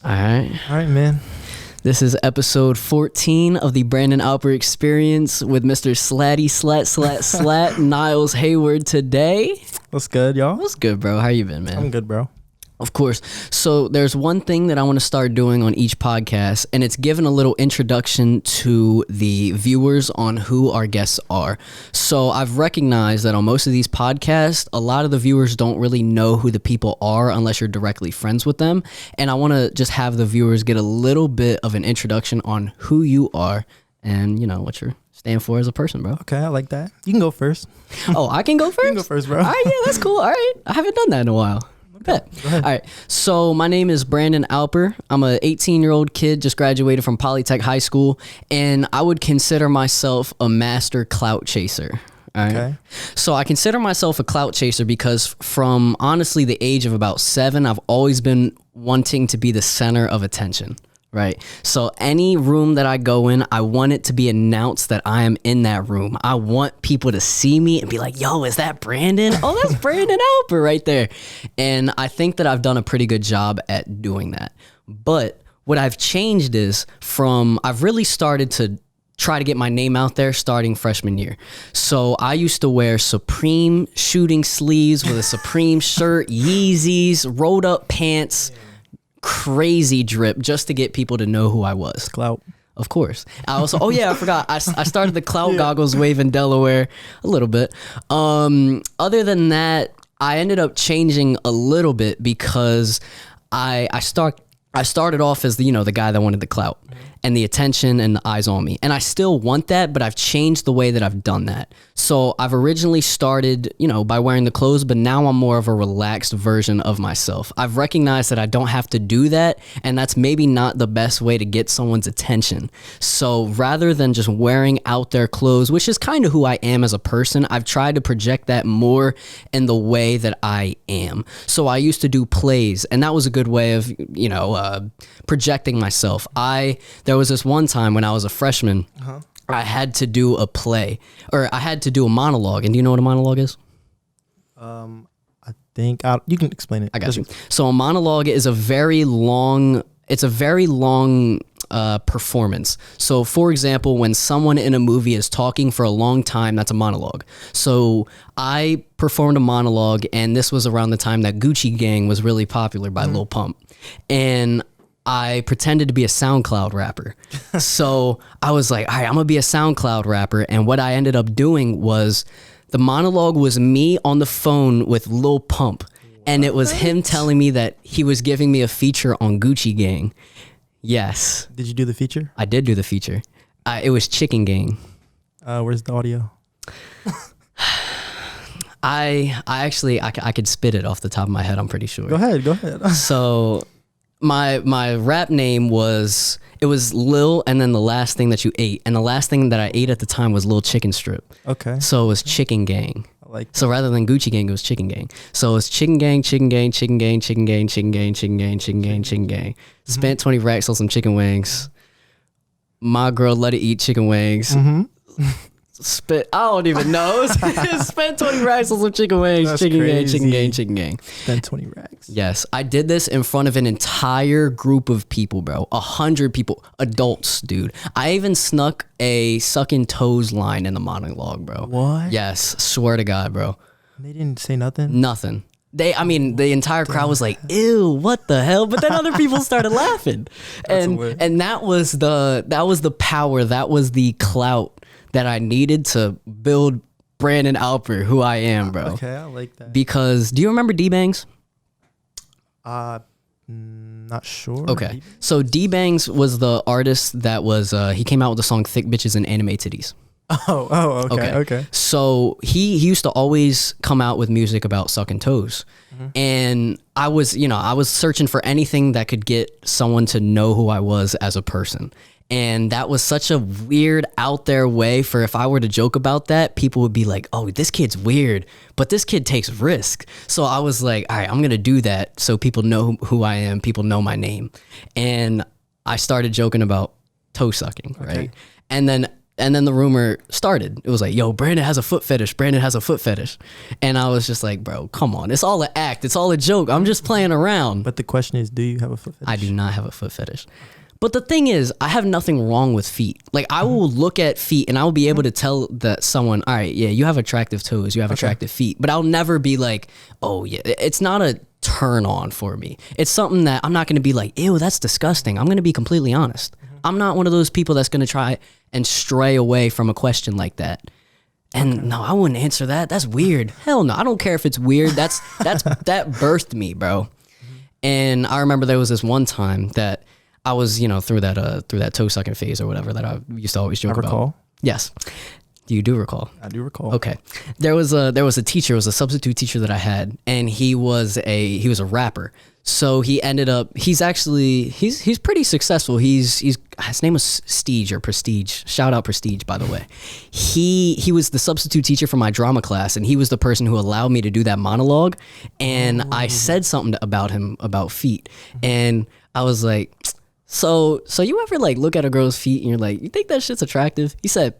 All right. All right, man. This is episode 14 of the Brandon Alper Experience with Mr. Slatty Slat Nyles Hayward today. What's good, y'all? What's good, bro? How you been, man? I'm good, bro. Of course. So there's one thing that I want to start doing on each podcast, and it's giving a little introduction to the viewers on who our guests are. So I've recognized that on most of these podcasts, a lot of the viewers don't really know who the people are unless you're directly friends with them. And I want to just have the viewers get a little bit of an introduction on who you are and, you know, what you're stand for as a person, bro. Okay, I like that. You can go first. Oh, I can go first? You can go first, bro. All right, yeah, that's cool. All right. I haven't done that in a while. Bet. Go ahead. All right. So my name is Brandon Alper. I'm a 18-year-old kid, just graduated from Polytech High School, and I would consider myself a master clout chaser. All right. Okay. So I consider myself a clout chaser because from honestly the age of about 7, I've always been wanting to be the center of attention. Right. So any room that I go in, I want it to be announced that I am in that room. I want people to see me and be like, yo, is that Brandon? Oh, that's Brandon Alper right there. And I think that I've done a pretty good job at doing that. But what I've changed is I've really started to try to get my name out there starting freshman year. So I used to wear Supreme shooting sleeves with a Supreme shirt, Yeezys, rolled up pants, crazy drip just to get people to know who I was. Clout. Of course. I also, I forgot. I started the clout goggles wave in Delaware a little bit. Other than that, I ended up changing a little bit because I started off as the guy that wanted the clout and the attention and the eyes on me. And I still want that, but I've changed the way that I've done that. So I've originally started, by wearing the clothes, but now I'm more of a relaxed version of myself. I've recognized that I don't have to do that, and that's maybe not the best way to get someone's attention. So rather than just wearing out their clothes, which is kind of who I am as a person, I've tried to project that more in the way that I am. So I used to do plays, and that was a good way of, projecting myself. There was this one time when I was a freshman, I had to do a play, or I had to do a monologue. And do you know what a monologue is? I think you can explain it. I got you. So a monologue is a very long performance. So for example, when someone in a movie is talking for a long time, that's a monologue. So I performed a monologue, and this was around the time that Gucci Gang was really popular by Lil Pump. And I pretended to be a SoundCloud rapper. So I was like, all right, I'm gonna be a SoundCloud rapper. And what I ended up doing was the monologue was me on the phone with Lil Pump. And it was him telling me that he was giving me a feature on Gucci Gang. Yes. Did you do the feature? I did do the feature. It was Chicken Gang. Where's the audio? I could spit it off the top of my head, I'm pretty sure. Go ahead. So my rap name was Lil and then the last thing that you ate. And the last thing that I ate at the time was Lil Chicken Strip. Okay. So it was Chicken Gang. I like that. So rather than Gucci Gang, it was Chicken Gang. So it's Chicken Gang, Chicken Gang, Chicken Gang, Chicken Gang, Chicken Gang, Chicken Gang, Chicken Gang, Chicken Gang. Spent 20 racks on some chicken wings. My girl let it eat chicken wings. I don't even know. Spent 20 racks on some chicken wings. That's Chicken crazy. Gang, Chicken Gang, Chicken Gang. Spent 20 racks. Yes, I did this in front of an entire group of people, bro. 100 people, adults, dude. I even snuck a sucking toes line in the monologue, bro. What? Yes, swear to God, bro. They didn't say nothing? Nothing. The entire crowd was like, ew, what the hell? But then other people started laughing. And that was the power, that was the clout that I needed to build Brandon Alper, who I am, bro. Okay, I like that. Because, do you remember D-Bangs? Not sure. Okay. So D-Bangs was the artist that was, he came out with the song Thick Bitches and Anime Titties. Okay. So he used to always come out with music about sucking toes. And I was searching for anything that could get someone to know who I was as a person. And that was such a weird out there way for if I were to joke about that, people would be like, oh, this kid's weird, but this kid takes risk. So I was like, all right, I'm going to do that so people know who I am. People know my name. And I started joking about toe sucking, right? And then And then the rumor started. It was like, yo, Brandon has a foot fetish. Brandon has a foot fetish. And I was just like, bro, come on. It's all an act. It's all a joke. I'm just playing around. But the question is, do you have a foot fetish? I do not have a foot fetish. But the thing is, I have nothing wrong with feet. Like, I will look at feet and I will be able to tell that someone, all right, yeah, you have attractive toes, you have attractive feet. But I'll never be like, oh, yeah, it's not a turn on for me. It's something that I'm not going to be like, ew, that's disgusting. I'm going to be completely honest. I'm not one of those people that's going to try and stray away from a question like that. And no, I wouldn't answer that. That's weird. Hell no. I don't care if it's weird. That birthed me, bro. And I remember there was this one time that I was, through that toe sucking phase or whatever that I used to always joke about. Recall? Yes. You do recall? I do recall. Okay. There was a teacher, it was a substitute teacher that I had, and he was a rapper. So he ended up, he's pretty successful. His name was Prestige. Shout out Prestige, by the way. He was the substitute teacher for my drama class, and he was the person who allowed me to do that monologue. And I said something about him, about feet. And I was like, so you ever like look at a girl's feet and you're like, you think that shit's attractive? He said,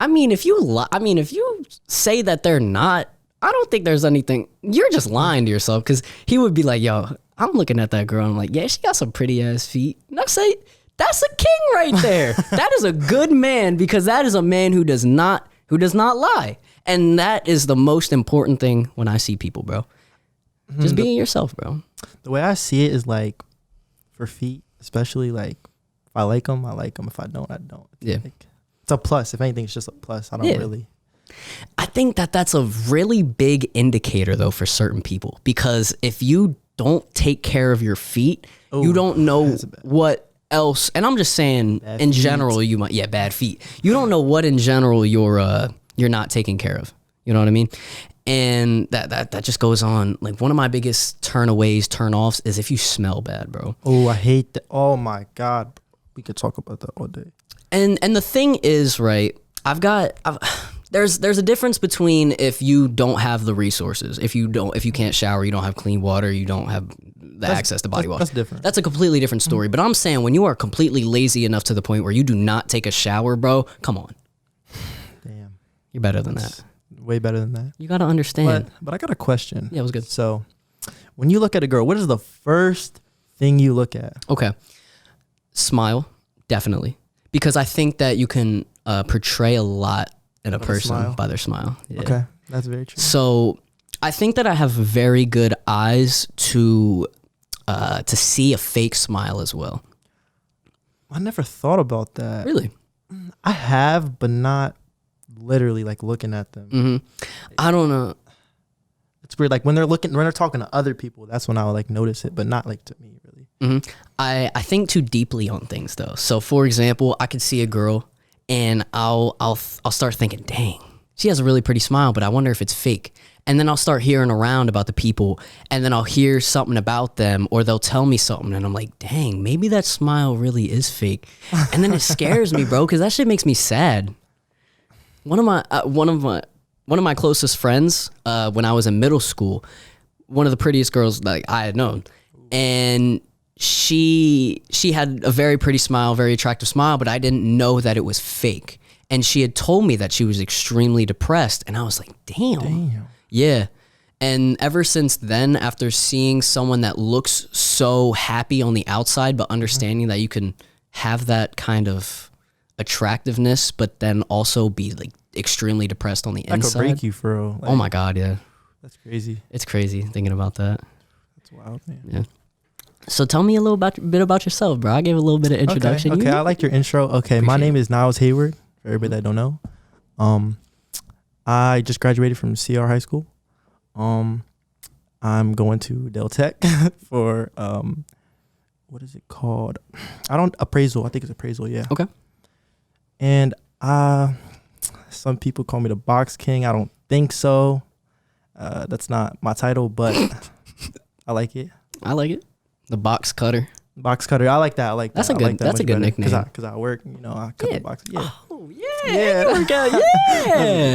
if you say that they're not, I don't think there's anything. You're just lying to yourself, because he would be like, yo, I'm looking at that girl and I'm like, yeah, she got some pretty ass feet. And I say, that's a king right there. That is a good man, because that is a man who does not lie. And that is the most important thing when I see people, bro. Just being yourself, bro. The way I see it is like, for feet, especially, like, if I like them, I like them. If I don't, I don't. Yeah. Like, it's a plus. If anything, it's just a plus. I don't really. I think that's a really big indicator, though, for certain people, because if you don't take care of your feet, you don't know what else. And I'm just saying, in general, you might, bad feet. You don't know what in general you're not taking care of. You know what I mean? And that just goes on. Like, one of my biggest turn-offs is if you smell bad, bro. Oh, I hate that. Oh my God. We could talk about that all day. And the thing is, right, there's a difference between if you don't have the resources, if you can't shower, you don't have clean water, you don't have the access to body wash. That's different. That's a completely different story. But I'm saying, when you are completely lazy enough to the point where you do not take a shower, bro, come on. Damn. You're better than that. Way better than that. You got to understand. But I got a question. Yeah, it was good. So, when you look at a girl, what is the first thing you look at? Okay. Smile, definitely. Because I think that you can portray a lot in a person by their smile. Yeah. Okay, that's very true. So I think that I have very good eyes to see a fake smile as well. I never thought about that. Really? I have, but not literally like looking at them. Mm-hmm. I don't know. It's weird. Like when they're talking to other people, that's when I'll like notice it, but not like to me really. Mm-hmm. I think too deeply on things though. So for example, I could see a girl and I'll start thinking, dang, she has a really pretty smile, but I wonder if it's fake. And then I'll start hearing around about the people, and then I'll hear something about them, or they'll tell me something, and I'm like, dang, maybe that smile really is fake. And then it scares me, bro, because that shit makes me sad. One of my closest friends, when I was in middle school, one of the prettiest girls like I had known, and she had a very pretty smile, very attractive smile, but I didn't know that it was fake. And she had told me that she was extremely depressed, and I was like, damn. Yeah. And ever since then, after seeing someone that looks so happy on the outside, but understanding that you can have that kind of attractiveness, but then also be like extremely depressed on the inside. That could break you, for real. Like, oh my God, yeah. That's crazy. It's crazy thinking about that. That's wild, man. Yeah. So tell me a bit about yourself, bro. I gave a little bit of introduction. Okay, I like your intro. Okay, my name is Nyles Hayward, for everybody that don't know. I just graduated from CR High School. I'm going to Del Tech for what is it called? Appraisal. I think it's appraisal, yeah. Okay. And some people call me the Box King. I don't think so. That's not my title, but I like it. I like it. The Box Cutter. Box Cutter. I like that. That's a good nickname. Because I work, I cut the box. Yeah. Oh yeah. Yeah.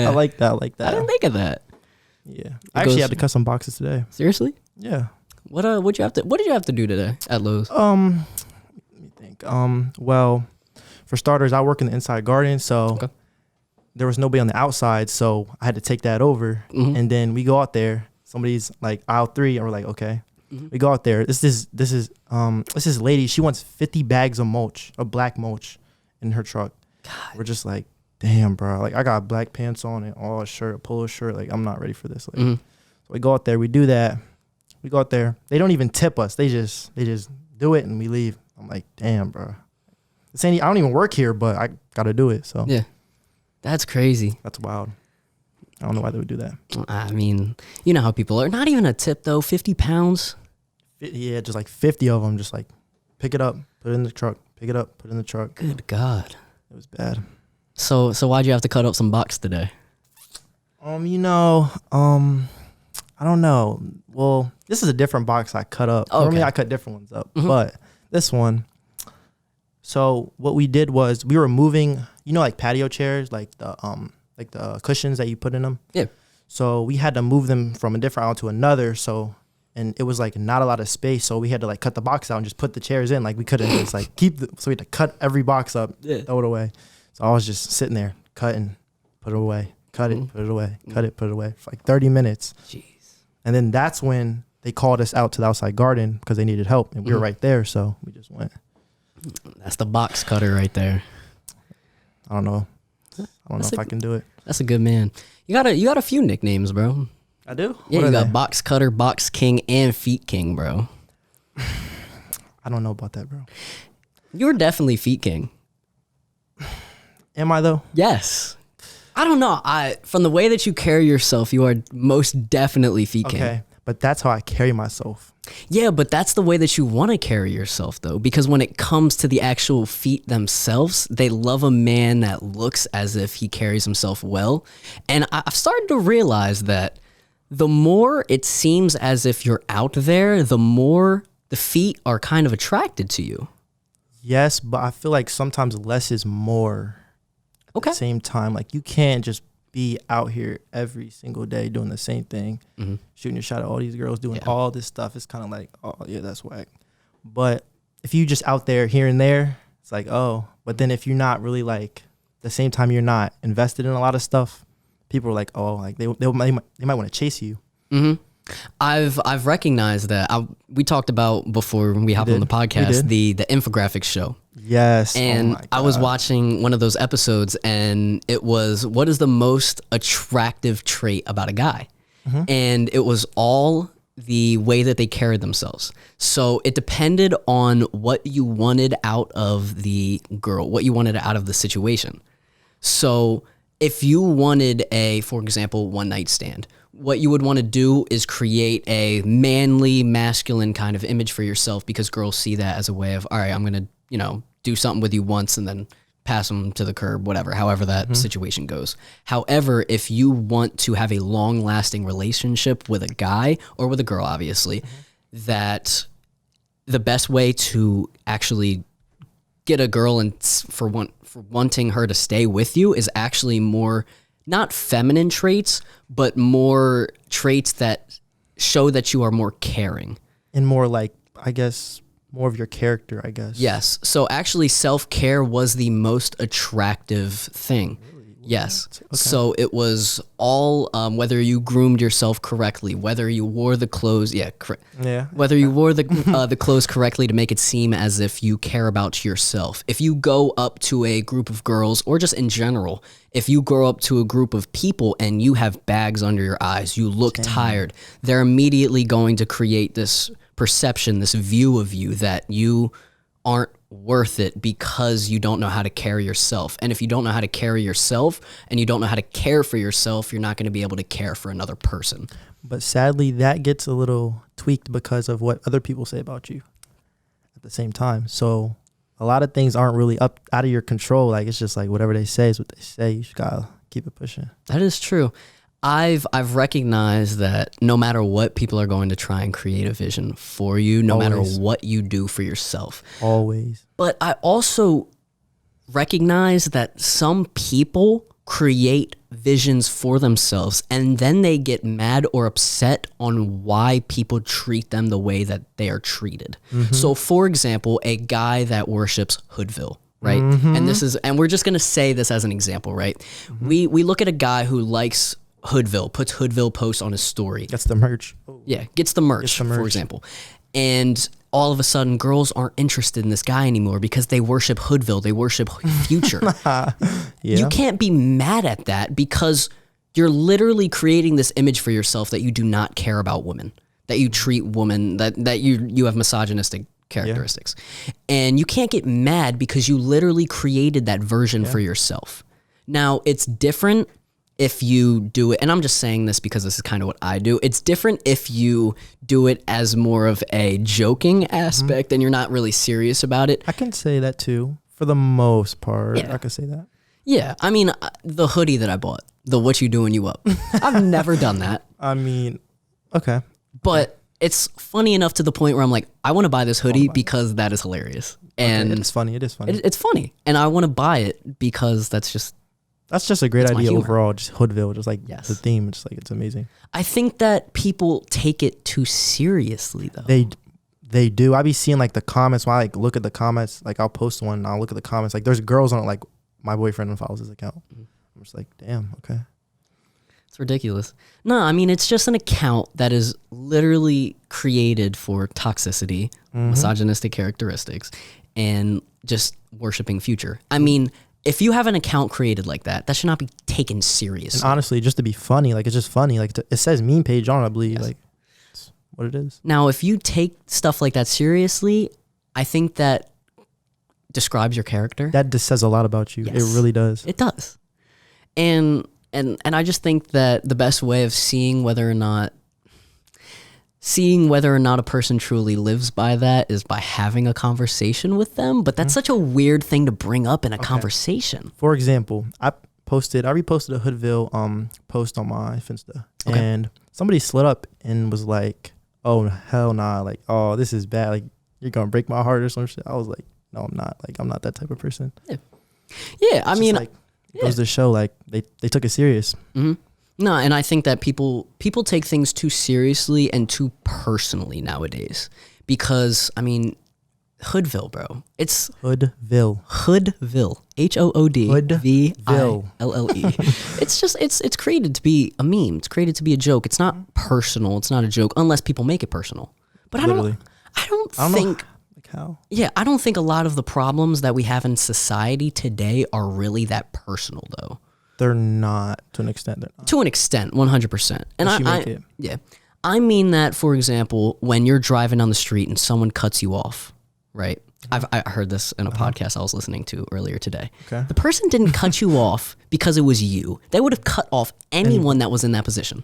I like that. I didn't think of that. Yeah. I actually had to cut some boxes today. Seriously? Yeah. What did you have to do today at Lowe's? Let me think. Well, For starters, I work in the inside garden, so there was nobody on the outside, so I had to take that over. And then we go out there. Somebody's like aisle 3, and we're like, okay. We go out there. This is this lady. She wants 50 bags of mulch, of black mulch, in her truck. God. We're just like, damn, bro. Like I got black pants on and all a shirt, a polo shirt. Like I'm not ready for this. Like, so we go out there. We do that. We go out there. They don't even tip us. They just do it and we leave. I'm like, damn, bro. I don't even work here, but I gotta do it. So yeah, that's crazy. That's wild. I don't know why they would do that. I mean, you know how people are. Not even a tip though. 50 pounds. Yeah, just like 50 of them. Just like pick it up, put it in the truck. Pick it up, put it in the truck. Good God. It was bad. So why'd you have to cut up some box today? I don't know. Well, this is a different box I cut up. Okay. Normally I cut different ones up, but this one. So what we did was we were moving, like patio chairs, like the cushions that you put in them. Yeah. So we had to move them from a different aisle to another. And it was like not a lot of space. So we had to like cut the box out and just put the chairs in. Like we couldn't just like so we had to cut every box up, throw it away. So I was just sitting there cutting, put it away, cut it, put it away, cut it, put it away for like 30 minutes. Jeez. And then that's when they called us out to the outside garden because they needed help. And we were right there. So we just went. That's the box cutter right there. I don't know if I can do it. That's a good man. You got a few nicknames, bro. I do? Yeah, you got Box Cutter, Box King, and Feet King, bro. I don't know about that, bro. You're definitely Feet King. Am I, though? Yes. I don't know. From the way that you carry yourself, you are most definitely Feet King. Okay, but that's how I carry myself. Yeah, but that's the way that you want to carry yourself, though, because when it comes to the actual feet themselves, they love a man that looks as if he carries himself well. And I've started to realize that the more it seems as if you're out there, the more the feet are kind of attracted to you. Yes, but I feel like sometimes less is more at the same time. Like you can't just be out here every single day doing the same thing, shooting your shot at all these girls, doing all this stuff. It's kind of like, oh, yeah, that's whack. But if you just out there here and there, it's like, oh. But then if you're not really like, the same time you're not invested in a lot of stuff, people are like, oh, like they might want to chase you. I've recognized that. We talked about before we hopped on the podcast the infographics show. Yes, and I was watching one of those episodes, and it was what is the most attractive trait about a guy, and it was all the way that they carried themselves. So it depended on what you wanted out of the girl, what you wanted out of the situation. So if you wanted for example, one night stand, what you would want to do is create a manly, masculine kind of image for yourself because girls see that as a way of, all right, I'm going to, do something with you once and then pass them to the curb, whatever, however that situation goes. However, if you want to have a long-lasting relationship with a guy or with a girl, obviously, that the best way to actually get a girl and for wanting her to stay with you is actually more not feminine traits, but more traits that show that you are more caring. And more like, I guess, more of your character, I guess. Yes. So actually self-care was the most attractive thing. Really? Yes. Okay. So it was all, whether you groomed yourself correctly, whether you wore the clothes, whether you wore the clothes correctly to make it seem as if you care about yourself. If you go up to a group of girls, or just in general, if you go up to a group of people and you have bags under your eyes, you look tired, they're immediately going to create this perception, this view of you that you aren't worth it because you don't know how to carry yourself. And if you don't know how to carry yourself and you don't know how to care for yourself, you're not going to be able to care for another person. But sadly, that gets a little tweaked because of what other people say about you at the same time. So a lot of things aren't really out of your control. Like it's just like whatever they say is what they say. You just gotta keep it pushing. That is true. I've recognized that no matter what, people are going to try and create a vision for you, no matter what you do for yourself. Always. But I also recognize that some people create visions for themselves and then they get mad or upset on why people treat them the way that they are treated. So for example, a guy that worships Hoodville, right? And we're just gonna say this as an example, right? We look at a guy who likes Hoodville, puts Hoodville posts on his story. Gets the merch. Yeah, gets the merch, for example. And all of a sudden, girls aren't interested in this guy anymore because they worship Hoodville, they worship Future. You can't be mad at that because you're literally creating this image for yourself that you do not care about women, that you treat women, that you have misogynistic characteristics. And you can't get mad because you literally created that version for yourself. Now, it's different if you do it, and I'm just saying this because this is kind of what I do. It's different if you do it as more of a joking aspect and you're not really serious about it. I can say that too, for the most part. I can say that. Yeah, I mean, the hoodie that I bought, the "What You Doing You Up," I've never done that. I mean, okay. But it's funny enough to the point where I'm like, I want to buy this hoodie because that is hilarious. And it's funny. It is funny. It's funny. And I want to buy it because that's just a great idea overall. Just Hoodville, just like the theme. Just like it's amazing. I think that people take it too seriously though. They do. I be seeing like the comments. When I like look at the comments, like I'll post one and I'll look at the comments. Like there's girls on it. Like my boyfriend follows his account. I'm just like, damn, okay. It's ridiculous. No, I mean, it's just an account that is literally created for toxicity, misogynistic characteristics, and just worshiping Future. I mean, if you have an account created like that, that should not be taken seriously. And honestly, just to be funny, like it's just funny. Like it says meme page on it, I believe. Like it's what it is. Now, if you take stuff like that seriously, I think that describes your character. That just says a lot about you. Yes. It really does. It does. And I just think that the best way of seeing whether or not a person truly lives by that is by having a conversation with them. But that's such a weird thing to bring up in a conversation. For example, I reposted a Hoodville post on my Finsta, and somebody slid up and was like, "Oh hell nah, like oh this is bad, like you're gonna break my heart or some shit." I was like, "No, I'm not. Like I'm not that type of person." Yeah, I mean, like, it goes to show like they took it serious. No, and I think that people take things too seriously and too personally nowadays because, I mean, Hoodville, bro. It's Hoodville. Hoodville. HOODVILLE. It's just, it's created to be a meme. It's created to be a joke. It's not personal. It's not a joke unless people make it personal. But I don't think... Like how? Yeah, I don't think a lot of the problems that we have in society today are really that personal, though. They're not, to an extent. They're not. To an extent, 100%. And I mean that, for example, when you're driving down the street and someone cuts you off, right? I heard this in a podcast I was listening to earlier today. Okay. The person didn't cut you off because it was you. They would have cut off anyone that was in that position.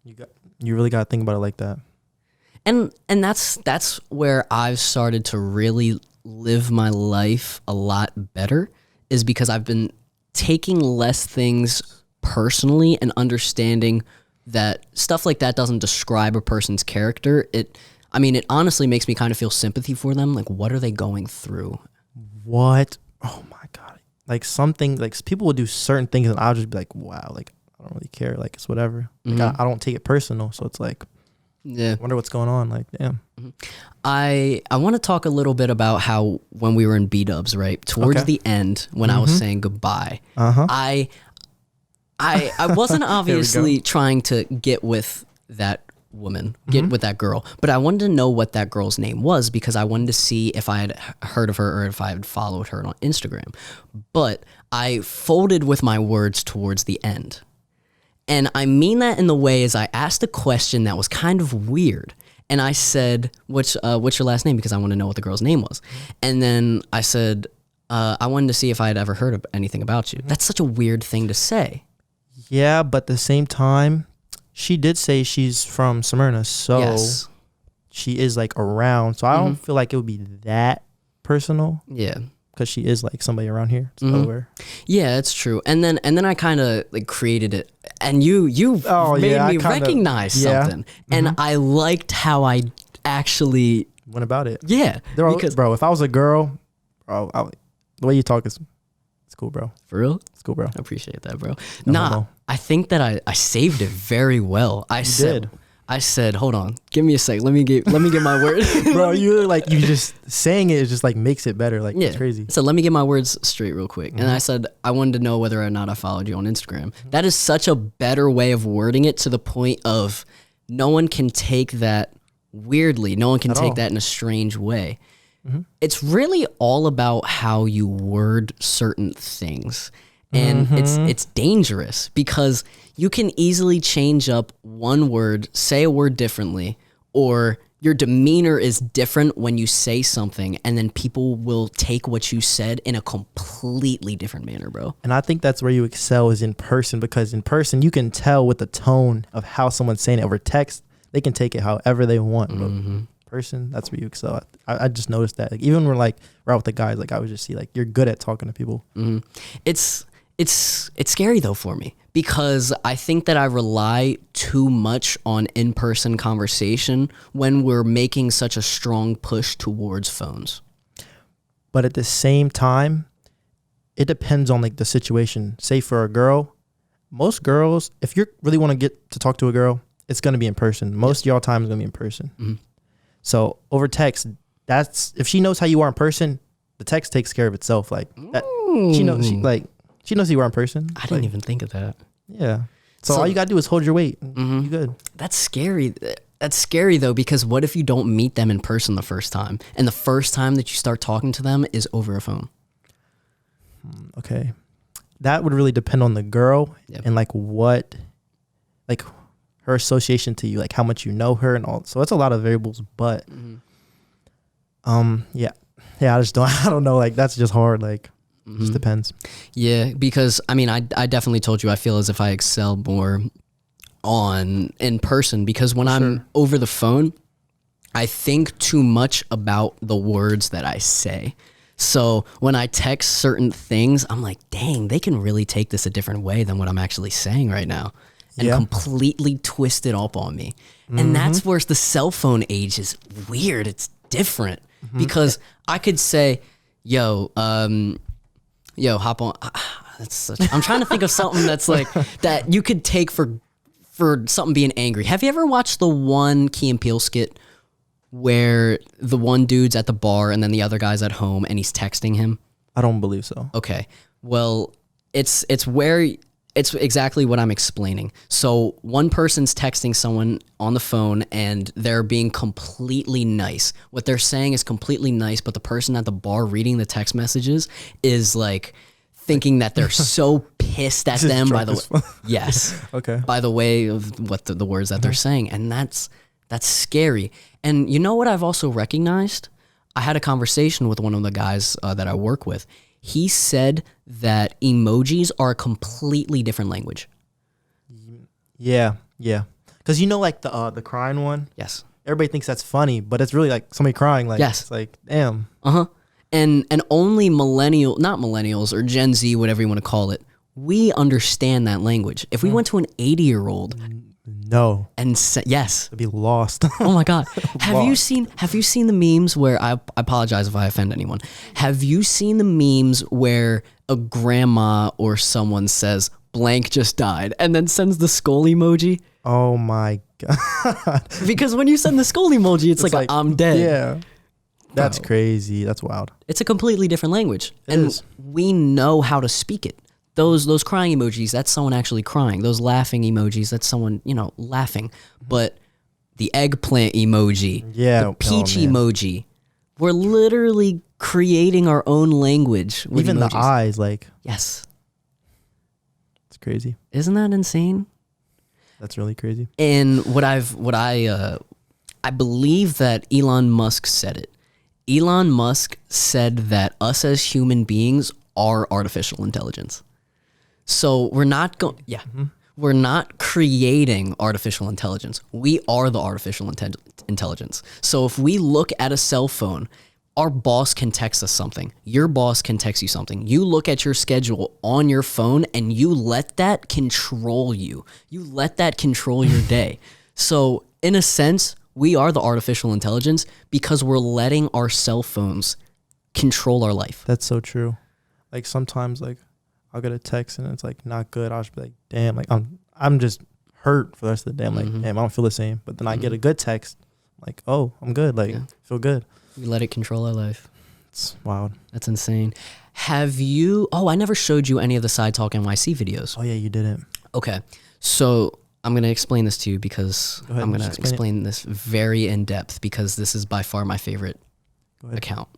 You really got to think about it like that. And that's where I've started to really live my life a lot better, is because I've been taking less things personally and understanding that stuff like that doesn't describe a person's character. It honestly makes me kind of feel sympathy for them. Like, what are they going through? What? Oh my God. Like something, like people will do certain things and I'll just be like, wow, like I don't really care. Like it's whatever. Like, I don't take it personal. So it's like, I wonder what's going on. Like, damn. I want to talk a little bit about how when we were in B-dubs, right? Towards the end, when I was saying goodbye, I wasn't obviously trying to get with that woman, get with that girl, but I wanted to know what that girl's name was because I wanted to see if I had heard of her or if I had followed her on Instagram. But I folded with my words towards the end. And I mean that in the way is I asked a question that was kind of weird. And I said, what's your last name? Because I want to know what the girl's name was. And then I said, I wanted to see if I had ever heard of anything about you. That's such a weird thing to say. Yeah, but at the same time, she did say she's from Smyrna. So she is like around. So I don't feel like it would be that personal. Yeah. Because she is like somebody around here. It's nowhere. Yeah, it's true. And then I kind of like created it, and you made me recognize something, and I liked how I actually went about it. Yeah, because bro, if I was a girl, bro, the way you talk is it's cool, bro. For real, it's cool, bro. I appreciate that, bro. I think that I saved it very well. I I said, hold on, give me a sec. Let me get my word. Bro, you just saying it is just like makes it better. Like, it's crazy. So let me get my words straight real quick. And I said, I wanted to know whether or not I followed you on Instagram. That is such a better way of wording it, to the point of no one can take that weirdly. No one can take that in a strange way. It's really all about how you word certain things. And it's dangerous, because you can easily change up one word, say a word differently, or your demeanor is different when you say something, and then people will take what you said in a completely different manner, bro. And I think that's where you excel, is in person, because in person you can tell with the tone of how someone's saying it. Over text, they can take it however they want. But person, that's where you excel. I just noticed that. Like, even when we're out with the guys, like I would just see like you're good at talking to people. It's scary though for me, because I think that I rely too much on in-person conversation when we're making such a strong push towards phones. But at the same time, it depends on like the situation. Say for a girl, most girls, if you really want to get to talk to a girl, it's going to be in person. Most of y'all time is going to be in person. So over text, that's, if she knows how you are in person, the text takes care of itself. Like that, she knows who you are in person. I didn't even think of that. Yeah. So all you gotta do is hold your weight. You good. That's scary. That's scary though, because what if you don't meet them in person the first time, and the first time that you start talking to them is over a phone? Okay. That would really depend on the girl and like what, like her association to you, like how much you know her and all. So it's a lot of variables, but yeah, I just don't, I don't know. Like that's just hard. Like just depends. Yeah. Because I mean, I definitely told you, I feel as if I excel more on in person, because when I'm over the phone, I think too much about the words that I say. So when I text certain things, I'm like, dang, they can really take this a different way than what I'm actually saying right now, and completely twist it up on me. And that's where the cell phone age is weird. It's different because I could say, yo, hop on. I'm trying to think of something that's like that you could take for something being angry. Have you ever watched the one Key and Peele skit where the one dude's at the bar and then the other guy's at home and he's texting him? I don't believe so. Okay. Well, it's exactly what I'm explaining. So one person's texting someone on the phone and they're being completely nice. What they're saying is completely nice, but the person at the bar reading the text messages is like thinking that they're so pissed at them by the way. Yes. Okay. By the way of what the words that they're saying. And that's scary. And you know what I've also recognized? I had a conversation with one of the guys that I work with. He said that emojis are a completely different language. Yeah. Because you know, like the crying one. Yes. Everybody thinks that's funny, but it's really like somebody crying. Like, it's like, damn. And only not millennials or Gen Z, whatever you want to call it, we understand that language. If we went to an 80-year-old. No. And yes. I'd be lost. Oh my God. Have you seen the memes where I apologize if I offend anyone. Have you seen the memes where a grandma or someone says blank just died and then sends the skull emoji? Oh my God. Because when you send the skull emoji, it's like I'm dead. Yeah. That's crazy. That's wild. It's a completely different language. And we know how to speak it. Those crying emojis, that's someone actually crying. Those laughing emojis, that's someone, laughing. But the eggplant emoji, the peach emoji, we're literally creating our own language with even emojis. The eyes, like. Yes. It's crazy. Isn't that insane? That's really crazy. And I believe that Elon Musk said it. Elon Musk said that us as human beings are artificial intelligence. So we're not we're not creating artificial intelligence. We are the artificial intelligence. So if we look at a cell phone, our boss can text us something. Your boss can text you something. You look at your schedule on your phone and you let that control you. You let that control your day. So in a sense, we are the artificial intelligence because we're letting our cell phones control our life. That's so true. Like sometimes, like I'll get a text and it's like not good. I'll just be like, damn, like I'm just hurt for the rest of the day. I'm like, damn, I don't feel the same. But then I get a good text, like, oh, I'm good. Like, feel good. We let it control our life. It's wild. That's insane. Have you? Oh, I never showed you any of the Side Talk NYC videos. Oh yeah, you didn't. Okay, so I'm gonna explain this to you because I'm gonna explain this very in depth because this is by far my favorite account.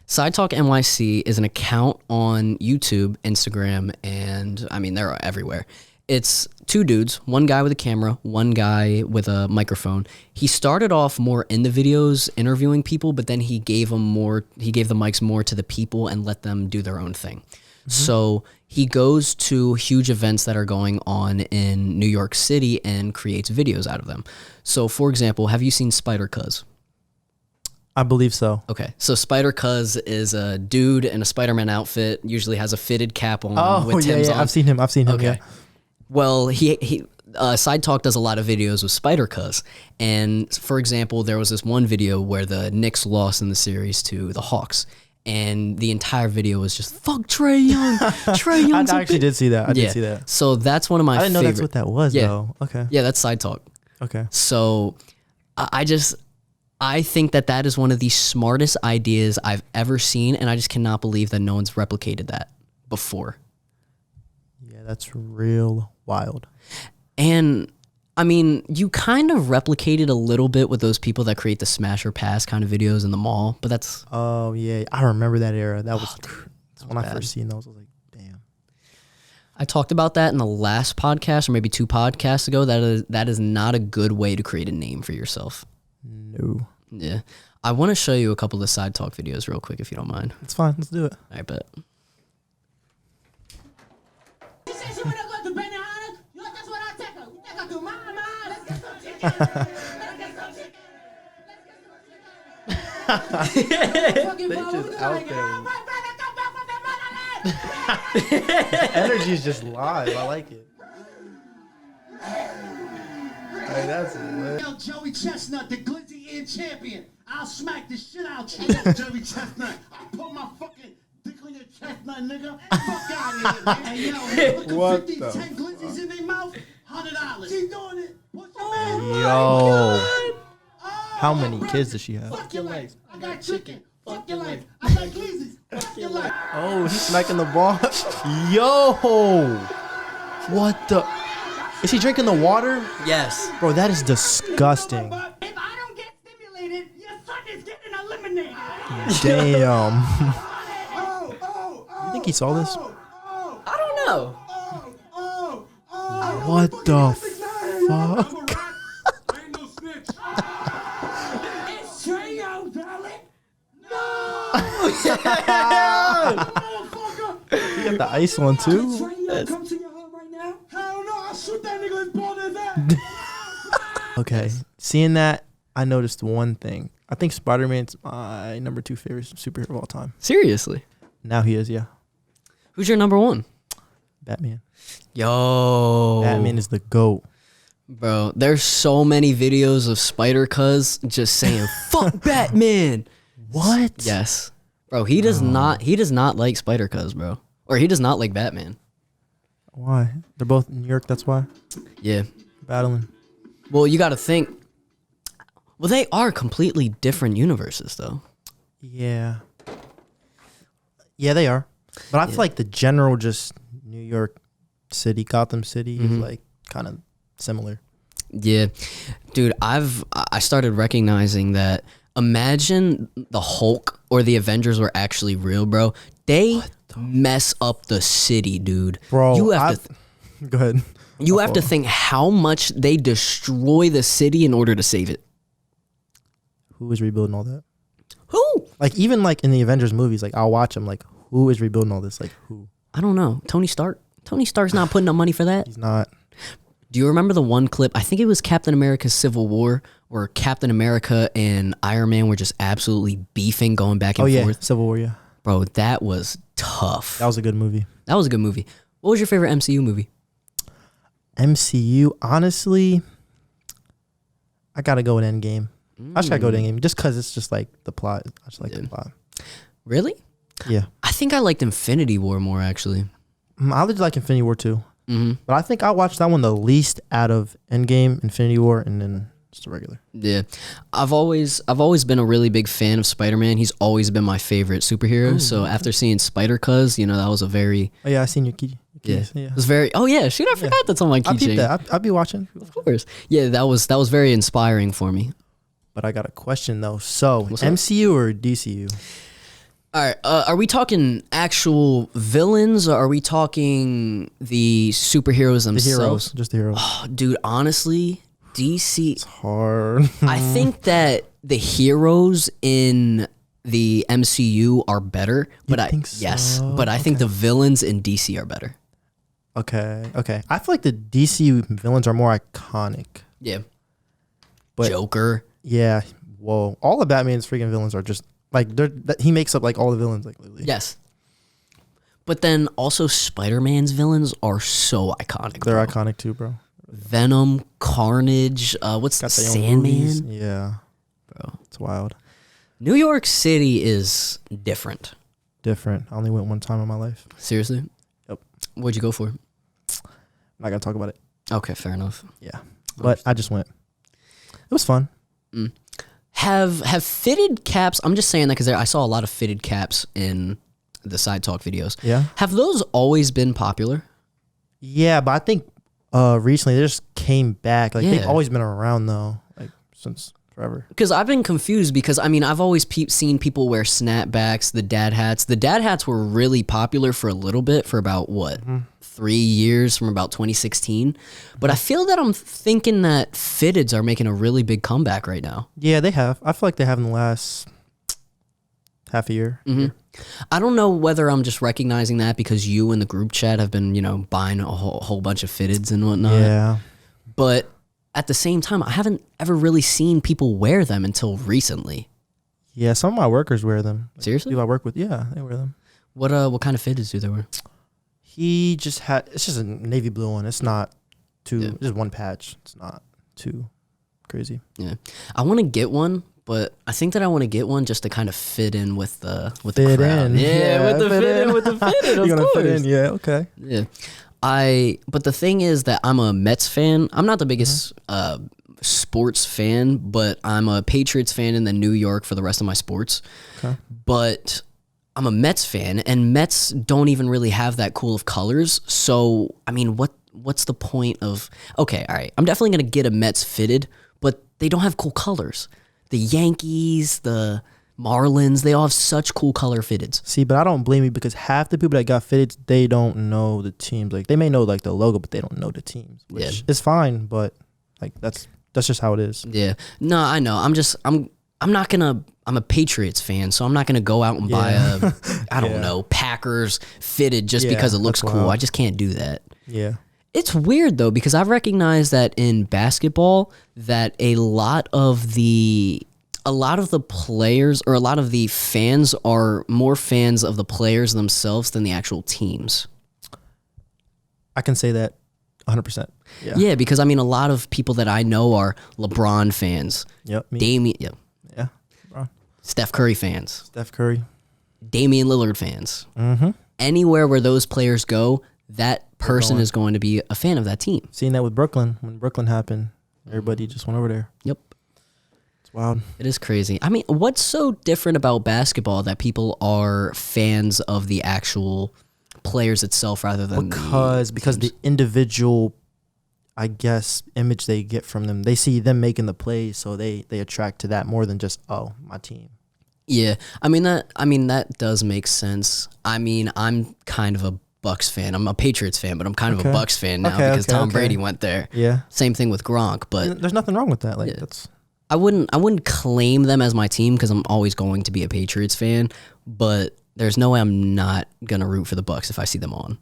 Side Talk NYC is an account on YouTube, Instagram, and I mean they're everywhere. It's two dudes, one guy with a camera, one guy with a microphone. He started off more in the videos interviewing people, but then he gave the mics more to the people and let them do their own thing. So he goes to huge events that are going on in New York City and creates videos out of them. So for example, have you seen Spider Cuz? I believe so. Okay, so Spider Cuz is a dude in a Spider-Man outfit, usually has a fitted cap on. Oh, with Tim's on. I've seen him. Okay. Yeah. Well, he Side Talk does a lot of videos with Spider Cuz. And for example, there was this one video where the Knicks lost in the series to the Hawks. And the entire video was just, fuck Trae Young. Trae Young. I actually did see that. I did see that. So that's one of my favorite. I didn't know that's what that was, though. Okay. Yeah, that's Side Talk. Okay. So I think that is one of the smartest ideas I've ever seen, and I just cannot believe that no one's replicated that before. Yeah, that's real wild. And I mean, you kind of replicated a little bit with those people that create the smash or pass kind of videos in the mall, but that's... Oh, yeah. I remember that era. That was when I first seen those. I was like, damn. I talked about that in the last podcast, or maybe 2 podcasts ago. That is not a good way to create a name for yourself. No. Yeah. I want to show you a couple of the Side Talk videos real quick, if you don't mind. It's fine. Let's do it. I bet. Energy is just live. I like it. Hey, that's lit. Yo, Joey Chestnut, the glizzy ear champion. I'll smack the shit out you. Hey, Joey Chestnut, I put my fucking dick on your chestnut, nigga. Fuck out of here, man. Hey, yo, look What 50, the 10 glizzies in their mouth, $100. She doing it. What's your man? Yo. How many kids does she have? Fuck your life. I got chicken. Fuck your life. I got glizzies. Fuck your life. Oh, he's smacking the ball. Yo. What the? Is he drinking the water? Yes. Bro, that is disgusting. If I don't get stimulated, your son is getting eliminated. Damn. You think he saw this? I don't know. What the fuck? Ain't no snitch. It's Trae Young, darling. No! You got the ice one too? Trae Young come to your hood right now? Hell no, I'll shoot that nigga and ball his ass. Okay, seeing that, I noticed one thing. I think Spider-Man's my number 2 favorite superhero of all time. Seriously? Now he is, yeah. Who's your number 1? Batman. Yo. Batman is the GOAT. Bro, there's so many videos of Spider Cuz just saying, fuck Batman. What? Yes. Bro, he does not like Spider Cuz, bro. Or he does not like Batman. Why? They're both in New York, that's why? Yeah. Battling. Well, you got to think. Well, they are completely different universes, though. Yeah. Yeah, they are. But I feel like the general just New York City, Gotham City is like kind of similar. Yeah. Dude, I started recognizing that imagine the Hulk or the Avengers were actually real, bro. They mess up the city, dude. Bro, you have go ahead. You have to think how much they destroy the city in order to save it. Who is rebuilding all that? Who? Like, even like in the Avengers movies, like I'll watch them, like who is rebuilding all this? Like who? I don't know. Tony Stark? Tony Stark's not putting up money for that. He's not. Do you remember the one clip? I think it was Captain America's Civil War, where Captain America and Iron Man were just absolutely beefing, going back and forth. Civil War, yeah. Bro, that was tough. That was a good movie. That was a good movie. What was your favorite MCU movie? MCU, honestly, I gotta go with Endgame. I just gotta go with Endgame just because it's just like the plot. I just like the plot. Really? Yeah. I think I liked Infinity War more, actually. I did like Infinity War too. But I think I watched that one the least out of Endgame, Infinity War, and then just the regular. Yeah, I've always been a really big fan of Spider-Man. He's always been my favorite superhero. So after seeing Spider-Cuz, that was a very Oh yeah, I seen your key. yeah. It was very. Oh yeah, shoot! I forgot that's on my I peeped keychain. that. I'll be watching. Of course. Yeah, that was very inspiring for me. But I got a question though. So What's up? MCU or DCU? All right, are we talking actual villains, or are we talking the superheroes The themselves? heroes, just the heroes. Oh, dude, honestly, DC. It's hard. I think that the heroes in the MCU are better, but I think so? but I think the villains in DC are better. Okay. I feel like the DC villains are more iconic. Yeah, But Joker. yeah, whoa. All of Batman's freaking villains are just like he makes up like all the villains like literally. Yes. But then also Spider-Man's villains are so iconic. They're bro. iconic too, bro. Venom, Carnage, what's Got the their own movies. Sandman? Yeah, Bro. it's wild. New York City is different. Different. I only went one time in my life. Seriously? Yep. What'd you go for? I'm not gonna talk about it. Okay, fair enough. Yeah, but I just went. It was fun. Have fitted caps, I'm just saying that because I saw a lot of fitted caps in the Side Talk videos. Yeah. Have those always been popular? Yeah, but I think recently they just came back. Like they've Yeah. always been around though, like since forever. Because I've been confused because, I've always seen people wear snapbacks, the dad hats. The dad hats were really popular for a little bit, for about, 3 years, from about 2016. But I feel that I'm thinking that fitteds are making a really big comeback right now. Yeah, they have. I feel like they have in the last half a year. I don't know whether I'm just recognizing that because you in the group chat have been, buying a whole bunch of fitteds and whatnot. Yeah. But at the same time, I haven't ever really seen people wear them until recently. Yeah, some of my workers wear them. Like, Seriously? people I work with, yeah, they wear them. What kind of fitteds do they wear? He just had, it's just a navy blue one. It's not too, just one patch. It's not too crazy. Yeah, I want to get one, but I think that I want to get one just to kind of fit in with the Fit crowd. in. Yeah, with the fit fit in, in. with the fit in. Of You're gonna course. fit in, yeah, okay. Yeah, but the thing is that I'm a Mets fan. I'm not the biggest sports fan, but I'm a Patriots fan and then New York for the rest of my sports. Okay. But I'm a Mets fan, and Mets don't even really have that cool of colors. So, what's the point of... Okay, all right, I'm definitely going to get a Mets fitted, but they don't have cool colors. The Yankees, the Marlins, they all have such cool color fitteds. See, but I don't blame you because half the people that got fitted, they don't know the teams. Like they may know like the logo, but they don't know the teams, which is fine. But like that's just how it is. Yeah. No, I know. I'm not gonna. I'm a Patriots fan, so I'm not gonna go out and buy a, I don't know, Packers fitted just because it looks that's cool. wild. I just can't do that. Yeah. It's weird though because I've recognized that in basketball that a lot of the players or a lot of the fans are more fans of the players themselves than the actual teams. I can say that 100%. Yeah. Yeah, because a lot of people that I know are LeBron fans. Yep. Me. Damian, yeah. Yeah. Bro. Steph Curry fans. Steph Curry. Damian Lillard fans. Mm-hmm. Anywhere where those players go, that person is going to be a fan of that team. Seeing that with Brooklyn, when Brooklyn happened, everybody just went over there. Yep. It's wild. It is crazy. What's so different about basketball that people are fans of the actual players itself rather than Because the individual, I guess, image they get from them, they see them making the plays, so they attract to that more than just, oh, my team. Yeah, that does make sense. I'm kind of a Bucks fan. I'm a Patriots fan, but I'm kind of a Bucks fan now because Tom Brady went there. Yeah. Same thing with Gronk, but There's nothing wrong with that. Like that's. I wouldn't claim them as my team because I'm always going to be a Patriots fan, but there's no way I'm not gonna root for the Bucks if I see them on.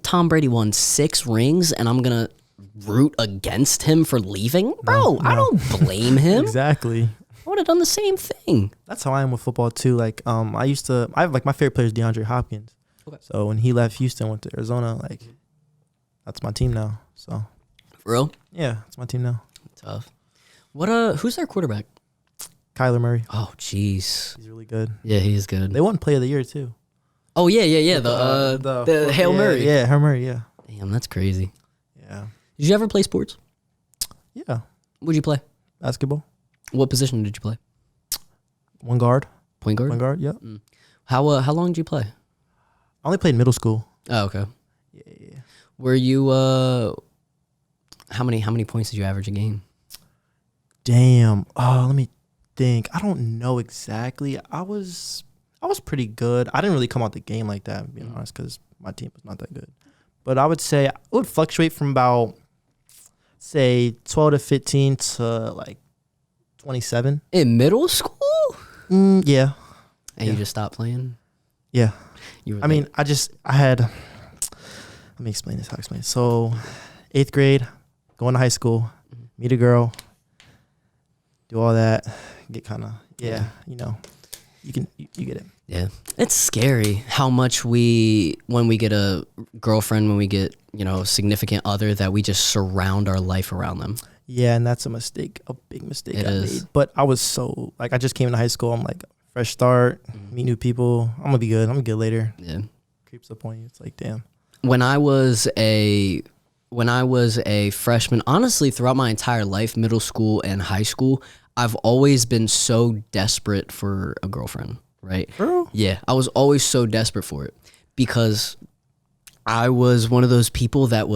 Tom Brady won 6 rings, and I'm gonna root against him for leaving, bro. I don't blame him. Exactly. I would have done the same thing. That's how I am with football too. Like I have like my favorite player is DeAndre Hopkins. Okay. So when he left Houston, went to Arizona, like that's my team now. So For real? yeah, it's my team now. Tough. Who's their quarterback? Kyler Murray. Oh, jeez. He's really good. Yeah, he's good. They won Play of the Year too. Oh, yeah. The Hail Murray. Yeah, Hail Murray. Yeah. Damn. Damn, that's crazy. Yeah. Did you ever play sports? Yeah. What'd you play? Basketball. What position did you play? One guard. Point guard? One guard, yeah. How long did you play? I only played middle school. Oh, okay. Yeah. Were you how many points did you average a game? Damn. Oh, let me think. I don't know exactly. I was pretty good. I didn't really come out the game like that, being honest, because my team was not that good. But I would say it would fluctuate from about, say, 12 to 15 to like 27. In middle school? Yeah. And you just stopped playing? Yeah. You were I had, let me explain this, how to explain it. So 8th grade, going to high school, meet a girl, do all that, get kind of, you know, you get it. Yeah. It's scary how much when we get a girlfriend, when we get, you know, significant other, that we just surround our life around them. Yeah, and that's a mistake, a big mistake It I is. made. But I was so, like, I just came into high school. I'm like, fresh start, meet new people. I'm going to be good. I'm going to be good later. Yeah. Creeps the point. It's like, damn. When I was a freshman, honestly, throughout my entire life, middle school and high school, I've always been so desperate for a girlfriend, right? Bro. Yeah, I was always so desperate for it because I was one of those people that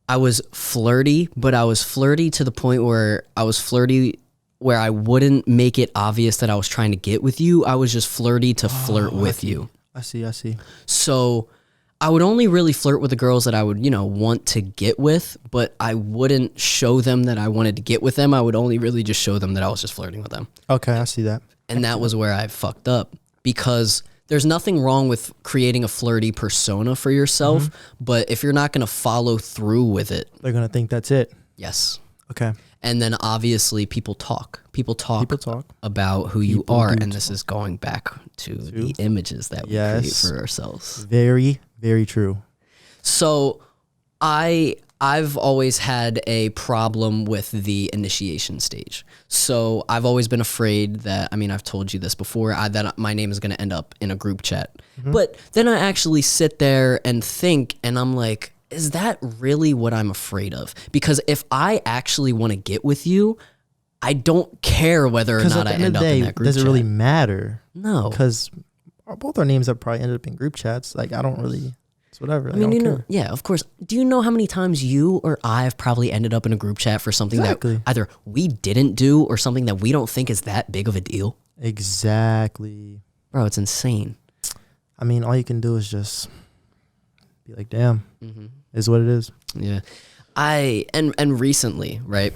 I was flirty, but I was flirty to the point where I wouldn't make it obvious that I was trying to get with you. I was just flirty to flirt with you. I see. So I would only really flirt with the girls that I would, you know, want to get with, but I wouldn't show them that I wanted to get with them. I would only really just show them that I was just flirting with them. Okay, I see that. And that was where I fucked up, because there's nothing wrong with creating a flirty persona for yourself, but if you're not going to follow through with it, They're going to think that's it. yes. Okay. And then obviously people talk talk. about who you People are. do And this is going back to the images that we create for ourselves. Very, very true. So I've always had a problem with the initiation stage. So I've always been afraid that, I mean, I've told you this before, that my name is going to end up in a group chat. But then I actually sit there and think, and I'm like, is that really what I'm afraid of? Because if I actually want to get with you, I don't care whether or not I end up in that group chat. Does it really matter? No. Because both our names have probably ended up in group chats. Like, I don't really, it's whatever. I mean, you know, care. yeah, of course. Do you know how many times you or I have probably ended up in a group chat for something that either we didn't do or something that we don't think is that big of a deal? Exactly. Bro, it's insane. I mean, all you can do is just be like, damn, is what it is. Yeah. And recently, right,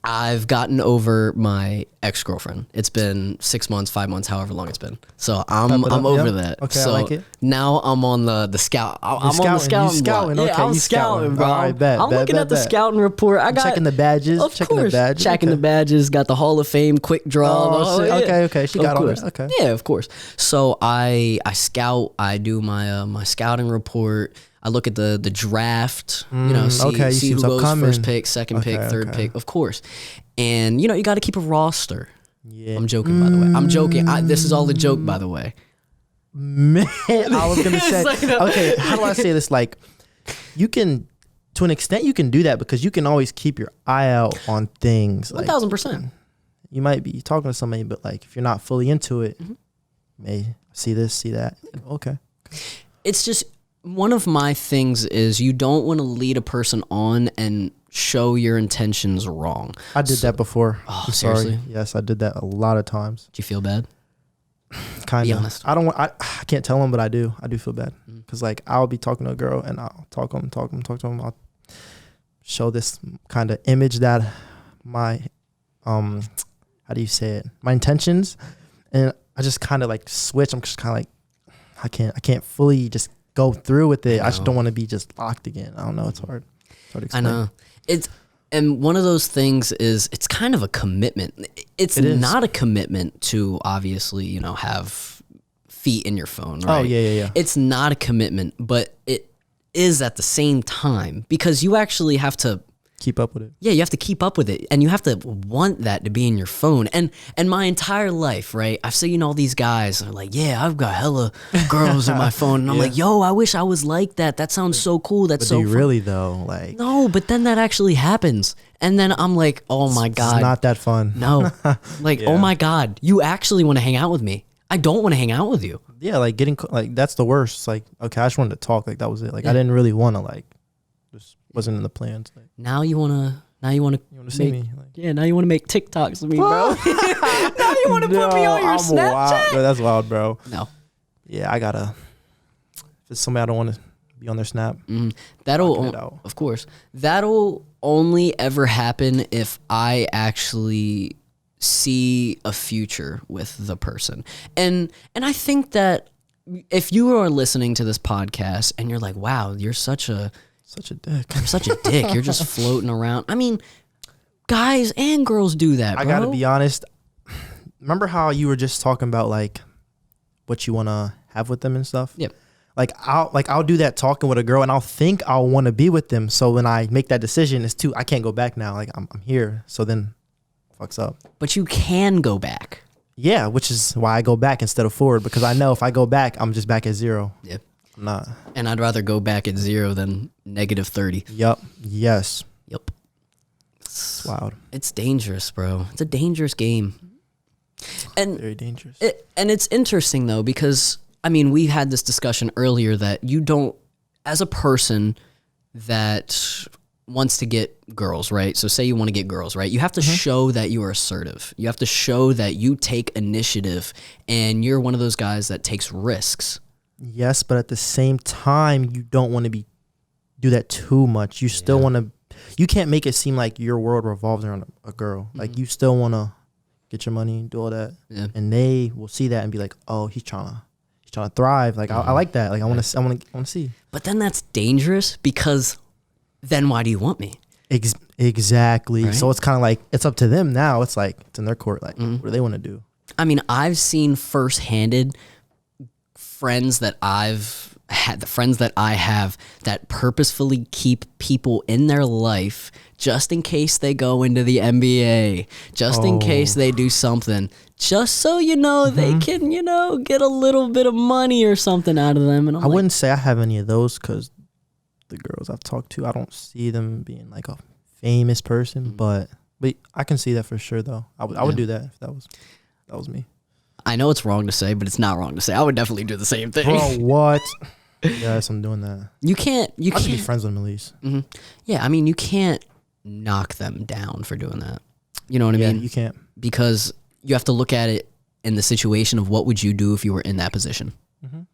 I've gotten over my ex-girlfriend. It's been 6 months, 5 months, however long it's been. So I'm over that. Okay, so I like it. Now I'm on the scout. I'm on the scouting. Scouting. Yeah, Okay, I'm you scouting, bro. All right, bet. I'm looking at the scouting report. I got checking the badges. Checking the badges. Got the Hall of Fame quick draw. Oh, yeah. Okay. She got all that. Okay. Yeah, of course. So I scout. I do my my scouting report. I look at the draft, you know, see who goes first pick, second pick, third pick, of course. And, you know, you got to keep a roster. Yeah. I'm joking, by the way. I'm joking. This is all a joke, by the way. Man, I was going to say, okay, how do I say this? Like, you can, to an extent, you can do that because you can always keep your eye out on things. 1,000%. You might be talking to somebody, but, like, if you're not fully into it, may see this, see that. Okay. It's just, one of my things is you don't want to lead a person on and show your intentions wrong. I did that before. Oh, I'm seriously? sorry. Yes, I did that a lot of times. Do you feel bad? Kind Be of. honest. I can't tell them, but I do. I do feel bad because like I'll be talking to a girl and I'll talk to them. I'll show this kind of image that my how do you say it? My intentions, and I just kind of like switch. I'm just kind of like I can't fully just go through with it. I just don't want to be just locked again. I don't know. It's hard. It's hard to explain. I know. And one of those things is it's kind of a commitment. It's not a commitment to obviously, you know, have feet in your phone, right? Oh, yeah. It's not a commitment, but it is at the same time because you actually have to keep up with it. Yeah, you have to keep up with it, and you have to want that to be in your phone. And my entire life, right? I've seen all these guys are like, yeah, I've got hella girls in my phone, and I'm like, yo, I wish I was like that. That sounds so cool. That's But so do you fun. really though? Like, No, but then that actually happens, and then I'm like, oh my god, it's not that fun. no, like oh my god, you actually want to hang out with me? I don't want to hang out with you. Yeah, like getting like that's the worst. It's like, okay, I just wanted to talk. Like that was it. Like I didn't really want to like, just wasn't in the plans. Like, Now you wanna you want to see me? Like, Yeah, now you want to make TikToks with me, bro. Now you want to put me on your I'm Snapchat. wild. Bro, that's wild, bro. No, Yeah, I gotta. If it's somebody I don't want to be on their snap, that'll Knocking it out. of course that'll only ever happen if I actually see a future with the person. And I think that if you are listening to this podcast and you're like, wow, you're such a dick. dick. You're just floating around. I mean, guys and girls do that, bro. I gotta be honest. Remember how you were just talking about like what you want to have with them and stuff? Yep. Like I'll do that talking with a girl and I'll think I'll want to be with them. So when I make that decision, I can't go back now. Like I'm here. So then fucks up. But you can go back. Yeah, which is why I go back instead of forward, because I know if I go back, I'm just back at zero. Yep. I'm not. And I'd rather go back at 0 than negative 30. Yup. Yes. Yep. It's wild. It's dangerous, bro. It's a dangerous game. And Very dangerous. and it's interesting though, because I mean, we had this discussion earlier that you don't, as a person that wants to get girls, right? So say you want to get girls, right? You have to show that you are assertive. You have to show that you take initiative and you're one of those guys that takes risks. Yes, but at the same time, you don't want to do that too much. You still want to. You can't make it seem like your world revolves around a girl. Like you still want to get your money, do all that, and they will see that and be like, "Oh, he's trying to thrive." Like I like that. Like I want to see. But then that's dangerous, because then why do you want me? Exactly. Right? So it's kind of like it's up to them now. It's like it's in their court. Like what do they want to do? I mean, I've seen first-handed friends that I have that purposefully keep people in their life just in case they go into the NBA, just in case they do something, just so they can get a little bit of money or something out of them. And I wouldn't say I have any of those, because the girls I've talked to, I don't see them being like a famous person, but I can see that for sure though. I would do that if that was me. I know it's wrong to say, but it's not wrong to say. I would definitely do the same thing. Bro, what? Yes, I'm doing that. You can't. I should be friends with them at least. Yeah, I mean, you can't knock them down for doing that. You know what I mean? You can't. Because you have to look at it in the situation of what would you do if you were in that position. And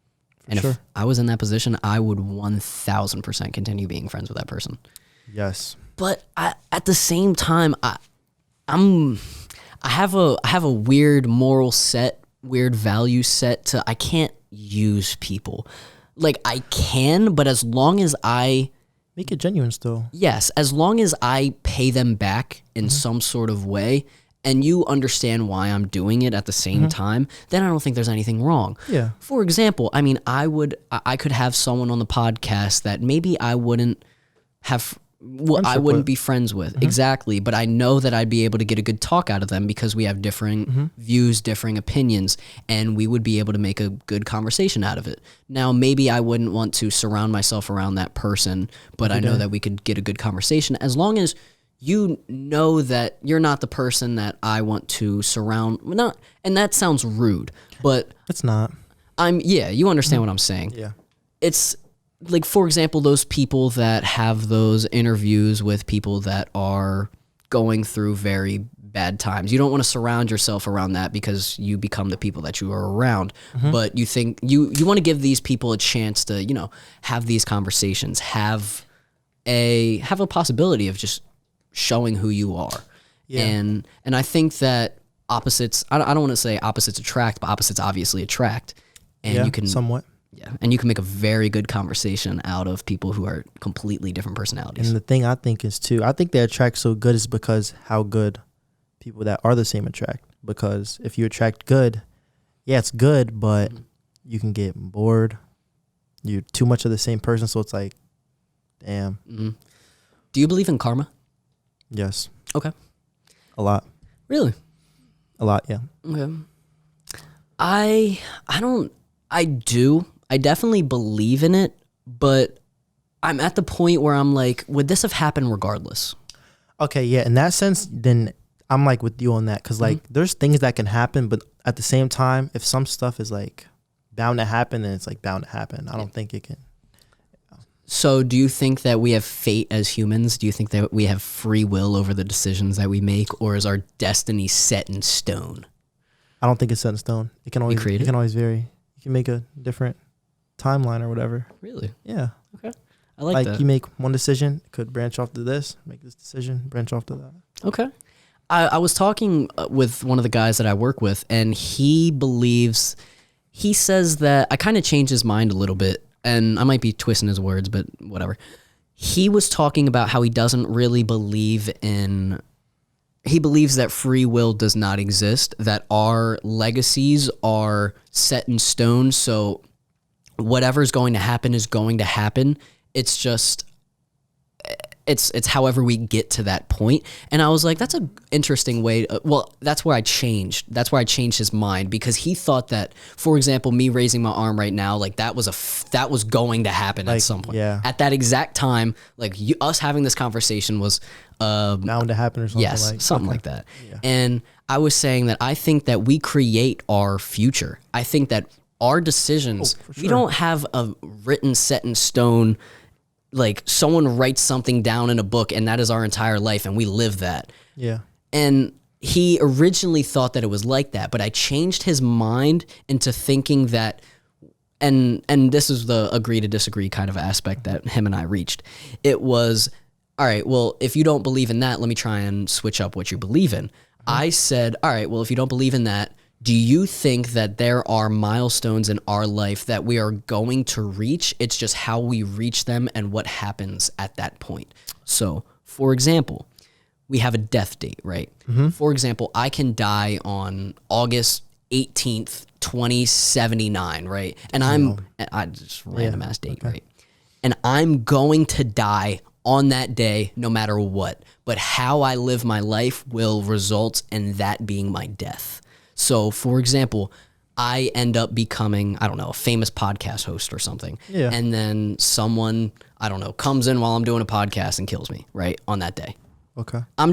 if I was in that position, I would 1000% continue being friends with that person. Yes. But at the same time, I have a weird moral set, weird value set to, I can't use people. Like I can, but as long as I make it genuine still. Yes, as long as I pay them back in some sort of way and you understand why I'm doing it at the same time, then I don't think there's anything wrong. Yeah. For example, I mean, I could have someone on the podcast that maybe I wouldn't have, I wouldn't be friends with. Exactly. But I know that I'd be able to get a good talk out of them because we have differing views, differing opinions, and we would be able to make a good conversation out of it. Now, maybe I wouldn't want to surround myself around that person, but I know that we could get a good conversation as long as you know that you're not the person that I want to surround. Not, and that sounds rude, but it's not. You understand what I'm saying. Yeah. It's like, for example, those people that have those interviews with people that are going through very bad times. You don't want to surround yourself around that because you become the people that you are around. But you think you want to give these people a chance to, have these conversations, have a possibility of just showing who you are. Yeah. And I think that opposites, I don't want to say opposites attract, but opposites obviously attract. And you can somewhat. Yeah, and you can make a very good conversation out of people who are completely different personalities. And the thing I think is too, I think they attract so good is because how good people that are the same attract. Because if you attract good, yeah, it's good, but you can get bored. You're too much of the same person, so it's like, damn. Do you believe in karma? Yes. Okay. A lot. Really? A lot. Yeah. Okay. I definitely believe in it, but I'm at the point where I'm like, would this have happened regardless? Okay. Yeah. In that sense, then I'm like with you on that. Cause like there's things that can happen, but at the same time, if some stuff is like bound to happen, then it's like bound to happen. I don't think it can. So do you think that we have fate as humans? Do you think that we have free will over the decisions that we make, or is our destiny set in stone? I don't think it's set in stone. It can always create it can always vary. You can make a different timeline or whatever. Really? Yeah. Okay. I like that. You make one decision, it could branch off to this, make this decision, branch off to that. Okay. I was talking with one of the guys that I work with, and he says that I kind of changed his mind a little bit, and I might be twisting his words, but whatever. He was talking about how he doesn't really believe in, he believes that free will does not exist, that our legacies are set in stone, so whatever's going to happen is going to happen. It's just, it's however we get to that point. And I was like, that's an interesting way. That's where I changed. That's where I changed his mind, because he thought that, for example, me raising my arm right now, like that was going to happen at some point. Yeah. At that exact time, like us having this conversation was Bound to happen or something something like that. Yeah. And I was saying that I think that we create our future. I think that our decisions, we don't have a written set in stone, like someone writes something down in a book and that is our entire life and we live that. Yeah. And he originally thought that it was like that, but I changed his mind into thinking that, and this is the agree to disagree kind of aspect that him and I reached. It was, all right, well, if you don't believe in that, let me try and switch up what you believe in. I said, all right, well, if you don't believe in that, do you think that there are milestones in our life that we are going to reach? It's just how we reach them and what happens at that point. So, for example, we have a death date, right? For example, I can die on August 18th, 2079, right? And I just random ass date, right? And I'm going to die on that day no matter what. But how I live my life will result in that being my death. So, for example, I end up becoming, I don't know, a famous podcast host or something. Yeah. And then someone, I don't know, comes in while I'm doing a podcast and kills me, right, on that day. Okay. I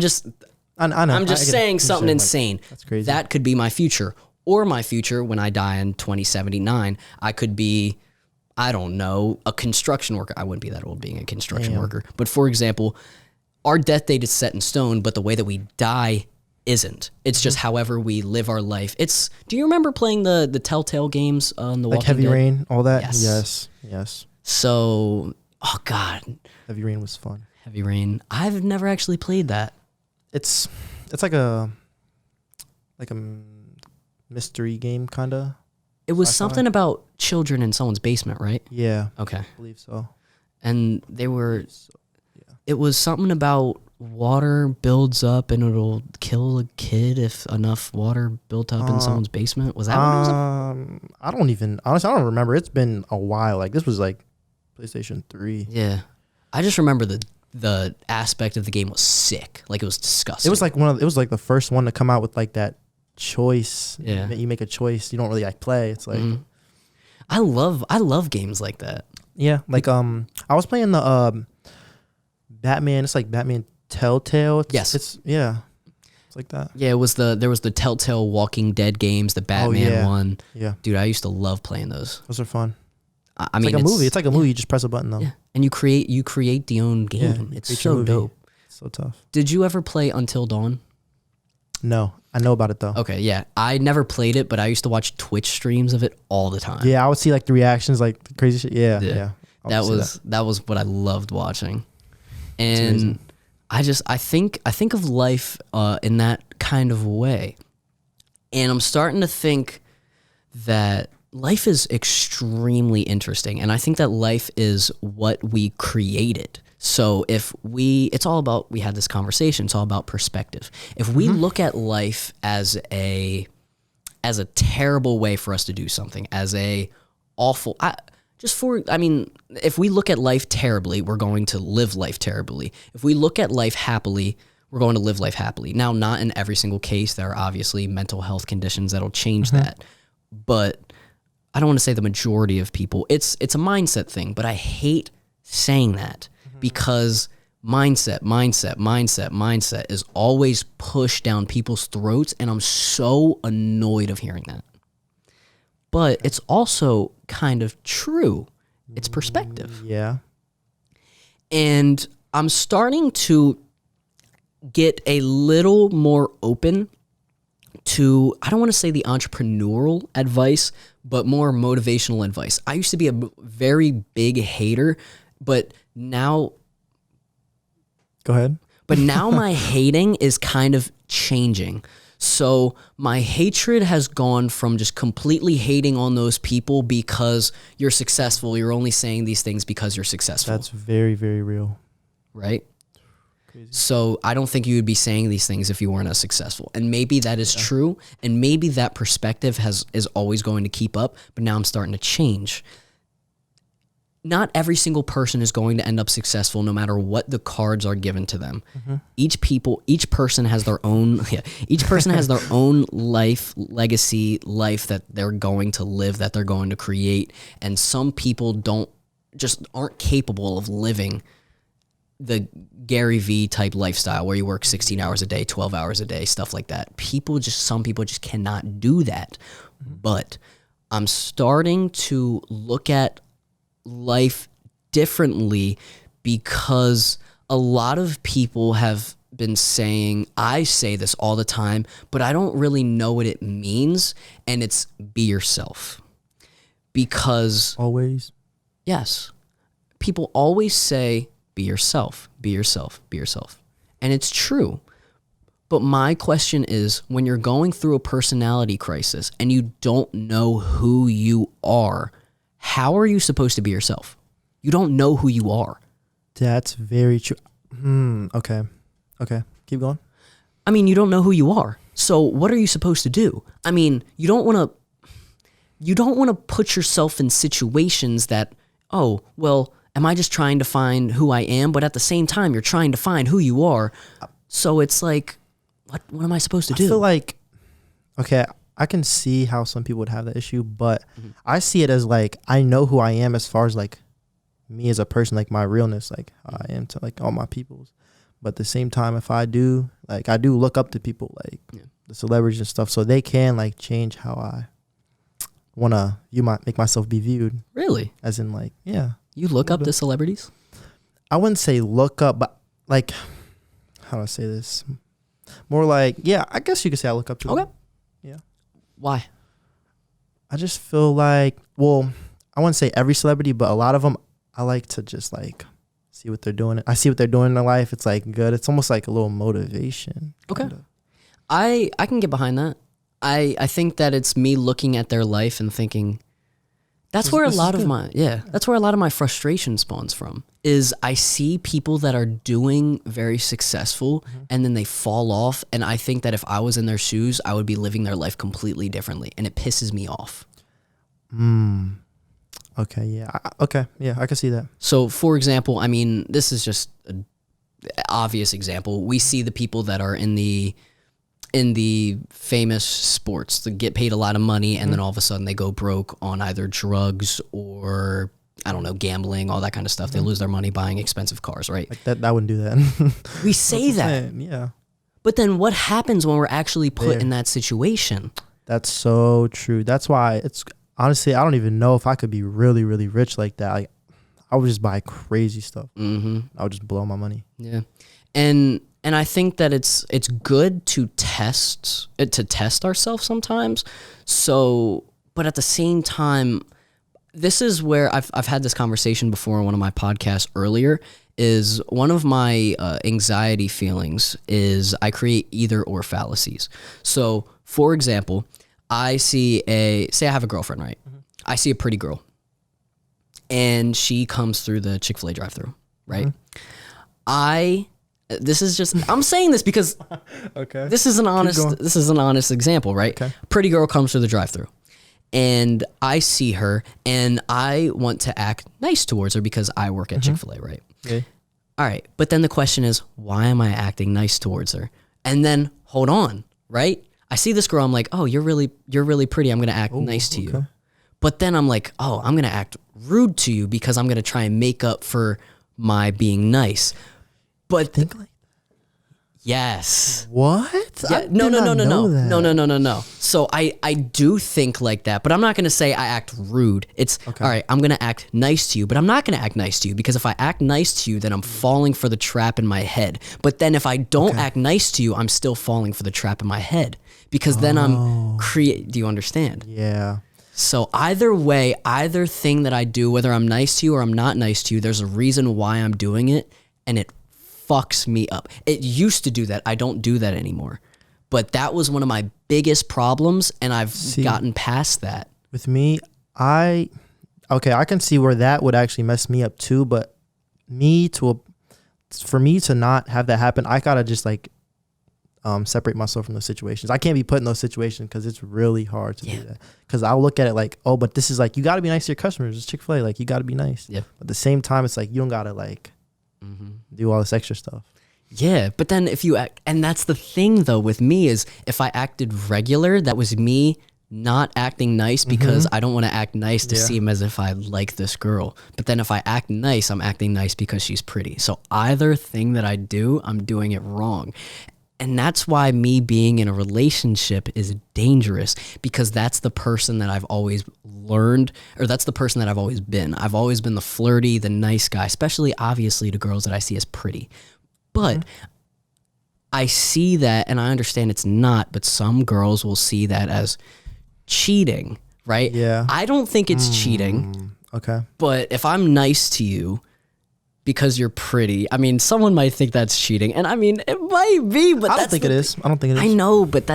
know. I'm just saying something insane. Like, that's crazy. That could be my future. Or my future when I die in 2079, I could be, I don't know, a construction worker. I wouldn't be that old being a construction worker. But for example, our death date is set in stone, but the way that we die isn't. It's just however we live our life. Do you remember playing the Telltale games on the Walking Heavy Dead? Rain, all that? Yes. So, oh God. Heavy Rain was fun. Heavy Rain. I've never actually played that. It's like a mystery game kind of. It was something about children in someone's basement, right? Yeah. Okay. I believe so. And it was something about water builds up and it'll kill a kid if enough water built up in someone's basement. Was that what it was? Honestly, I don't remember. It's been a while. Like this was like PlayStation 3. Yeah. I just remember the aspect of the game was sick. Like it was disgusting. It was like the first one to come out with like that choice. Yeah. You make a choice. You don't really like play. It's like I love games like that. Yeah. Like I was playing the Batman. It's like Batman Telltale. It's like that. Yeah, there was the Telltale Walking Dead games, the Batman one. Yeah. Dude, I used to love playing those. Those are fun. I mean, like a movie. It's like a movie. You just press a button though. Yeah. And you create the own game. Yeah, it's so dope. It's so tough. Did you ever play Until Dawn? No. I know about it though. Okay, yeah. I never played it, but I used to watch Twitch streams of it all the time. Yeah, I would see like the reactions, like the crazy shit. Yeah. That was what I loved watching. And I think of life in that kind of way. And I'm starting to think that life is extremely interesting. And I think that life is what we created. So it's all about, we had this conversation, it's all about perspective. If we look at life as a terrible way for us to do something, as a awful, if we look at life terribly, we're going to live life terribly. If we look at life happily, we're going to live life happily. Now, not in every single case. There are obviously mental health conditions that'll change that. But I don't want to say the majority of people. It's a mindset thing, but I hate saying that because mindset is always pushed down people's throats, and I'm so annoyed of hearing that. But it's also kind of true. It's perspective. Yeah. And I'm starting to get a little more open to, I don't want to say the entrepreneurial advice, but more motivational advice. I used to be a very big hater, but now... Go ahead. But now my hating is kind of changing. So my hatred has gone from just completely hating on those people because you're successful. You're only saying these things because you're successful. That's very, very real. Right? Crazy. So I don't think you would be saying these things if you weren't as successful. And maybe that is true. And maybe that perspective is always going to keep up. But now I'm starting to change. Not every single person is going to end up successful no matter what the cards are given to them. Each person has their own, each person has their own life, legacy, life that they're going to live, that they're going to create. And some people aren't capable of living the Gary V type lifestyle where you work 16 hours a day, 12 hours a day, stuff like that. Some people just cannot do that. But I'm starting to look at life differently because a lot of people have been saying, I say this all the time, but I don't really know what it means. And it's be yourself. Because Always. yes, people always say, be yourself, be yourself, be yourself. And it's true. But my question is, when you're going through a personality crisis and you don't know who you are, how are you supposed to be yourself? You don't know who you are. That's very true. Okay. Keep going. I mean, you don't know who you are. So what are you supposed to do? I mean, you don't want to put yourself in situations that, oh, well, am I just trying to find who I am? But at the same time, you're trying to find who you are. So it's like, what am I supposed to do? I feel like, okay, I can see how some people would have that issue, but I see it as like, I know who I am as far as like me as a person, like my realness, like how I am to like all my peoples. But at the same time, if I do look up to people like the celebrities and stuff, so they can like change how I might make myself be viewed. Really? As in like, yeah. You look up to celebrities? I wouldn't say look up, but like, how do I say this? More like, yeah, I guess you could say I look up to them. Okay. Yeah. Why? I just feel like, well, I wouldn't say every celebrity, but a lot of them, I like to just like see what they're doing. I see what they're doing in their life. It's like good. It's almost like a little motivation. Okay. Kinda. I can get behind that. I think that it's me looking at their life and thinking, that's where a lot of my frustration spawns from, is I see people that are doing very successful and then they fall off. And I think that if I was in their shoes, I would be living their life completely differently. And it pisses me off. Okay. Yeah. Yeah. I can see that. So for example, I mean, this is just an obvious example. We see the people that are in the famous sports that get paid a lot of money and then all of a sudden they go broke on either drugs or, I don't know, gambling, all that kind of stuff. They lose their money buying expensive cars, right? Like that. I wouldn't do that. We say that. Yeah. But then what happens when we're actually put in that situation? That's so true. That's why it's honestly, I don't even know if I could be really, really rich like that. Like, I would just buy crazy stuff. I would just blow my money. Yeah. And I think that it's good to test ourselves sometimes. So, but at the same time, this is where I've had this conversation before on one of my podcasts earlier, is one of my anxiety feelings is I create either or fallacies. So for example, say I have a girlfriend, right? I see a pretty girl and she comes through the Chick-fil-A drive-thru, right? I'm saying this because Okay. this is an honest example, right? Okay. Pretty girl comes through the drive-thru and I see her and I want to act nice towards her because I work at Chick-fil-A, right? Okay. all right, but then the question is, why am I acting nice towards her? And then hold on, right? I see this girl, I'm like, oh, you're really pretty. I'm gonna act nice to you. But then I'm like, oh, I'm gonna act rude to you because I'm gonna try and make up for my being nice. But Think like yes. what? Yeah, no. So I do think like that, but I'm not gonna say I act rude. It's all right, I'm gonna act nice to you, but I'm not gonna act nice to you because if I act nice to you, then I'm falling for the trap in my head. But then if I don't act nice to you, I'm still falling for the trap in my head because then I'm do you understand? Yeah. So either way, either thing that I do, whether I'm nice to you or I'm not nice to you, there's a reason why I'm doing it, and it fucks me up. It used to do that. I don't do that anymore. But that was one of my biggest problems, and I've gotten past that. With me, I can see where that would actually mess me up too, but for me to not have that happen, I gotta just like separate myself from those situations. I can't be put in those situations because it's really hard to do that. Because I'll look at it like, oh, but this is like, you got to be nice to your customers. It's Chick-fil-A. Like, you got to be nice. Yeah. But at the same time, it's like, you don't got to like do all this extra stuff. Yeah. But then if you act, and that's the thing though with me is if I acted regular, that was me not acting nice because I don't want to act nice to seem as if I like this girl. But then if I act nice, I'm acting nice because she's pretty. So either thing that I do, I'm doing it wrong. And that's why me being in a relationship is dangerous because that's the person that I've always learned, or that's the person that I've always been. I've always been the flirty, the nice guy, especially obviously to girls that I see as pretty. But I see that and I understand it's not, but some girls will see that as cheating, right? Yeah. I don't think it's cheating. Okay. But if I'm nice to you, because you're pretty. I mean, someone might think that's cheating, and I mean, it might be, but I don't think it is. I know, but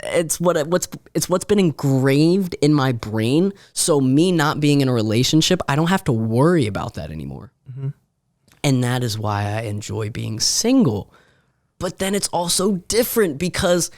it's what's been engraved in my brain. So me not being in a relationship, I don't have to worry about that anymore, and that is why I enjoy being single. But then it's also different because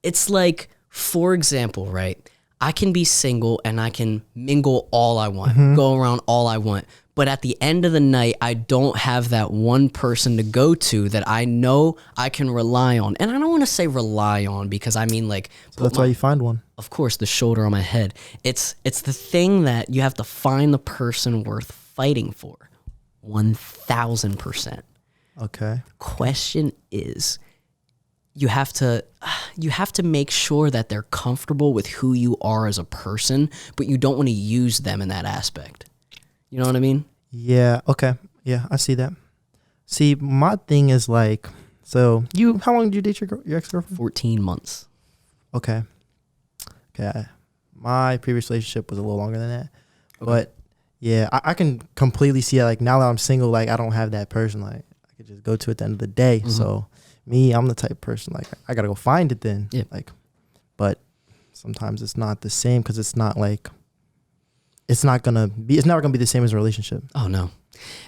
it's like, for example, right? I can be single and I can mingle all I want, go around all I want. But at the end of the night, I don't have that one person to go to that I know I can rely on. And I don't want to say rely on because I mean like... So that's why you find one. Of course, the shoulder on my head. It's the thing that you have to find the person worth fighting for. 1,000%. Okay. Question is, you have to make sure that they're comfortable with who you are as a person, but you don't want to use them in that aspect. You know what I mean? Yeah. Okay. Yeah, I see that. See, my thing is like, so how long did you date your ex-girlfriend? 14 months. Okay. My previous relationship was a little longer than that. Okay. But yeah, I can completely see it. Like now that I'm single, like I don't have that person like I could just go to at the end of the day. So me, I'm the type of person like I gotta go find it then. Yeah. Like, but sometimes it's not the same because it's not like. It's never gonna be the same as a relationship. Oh no.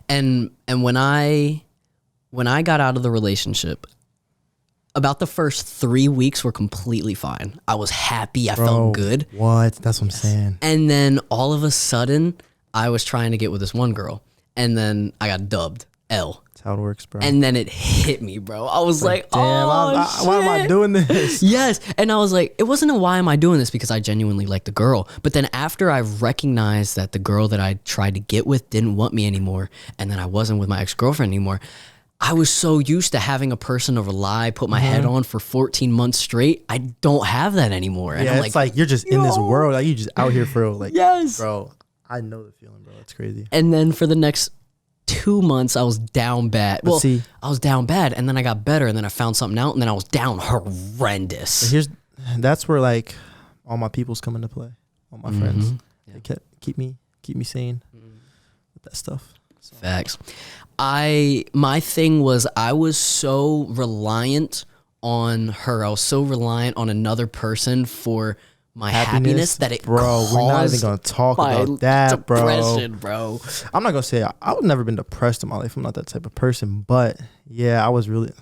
And when I got out of the relationship, about the first 3 weeks were completely fine. I was happy. I felt good. What? That's what I'm saying. And then all of a sudden, I was trying to get with this one girl, and then I got dubbed L. That's how it works, bro. And then it hit me, bro. I was like, damn, why am I doing this? Yes. And I was like, it wasn't a why am I doing this because I genuinely liked the girl. But then after I recognized that the girl that I tried to get with didn't want me anymore, and then I wasn't with my ex-girlfriend anymore, I was so used to having a person to rely, put my head on for 14 months straight. I don't have that anymore. And yeah, it's like you're just in this world. Like you just out here for like, yes, bro. I know the feeling, bro. It's crazy. And then for the next 2 months, I was down bad. But see, I was down bad, and then I got better, and then I found something out, and then I was down horrendous. That's where like all my peoples come into play. All my friends, they keep me sane with that stuff. So. Facts. My thing was I was so reliant on her. I was so reliant on another person for my happiness that it caused we're not even gonna talk about that, depression, bro. I'm not gonna say I've never been depressed in my life. I'm not that type of person, but yeah, I was really. At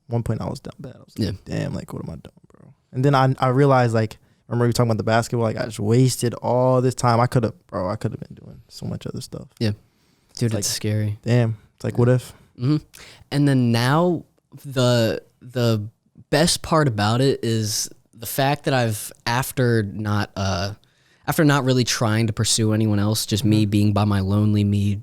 one point, I was down bad. I was like, damn, like what am I doing, bro? And then I realized, like, remember we were talking about the basketball? Like I just wasted all this time. I could have been doing so much other stuff. Yeah, dude, it's like, scary. Damn, it's like what if And then now the best part about it is the fact that I've after not really trying to pursue anyone else, just me being by my lonely, me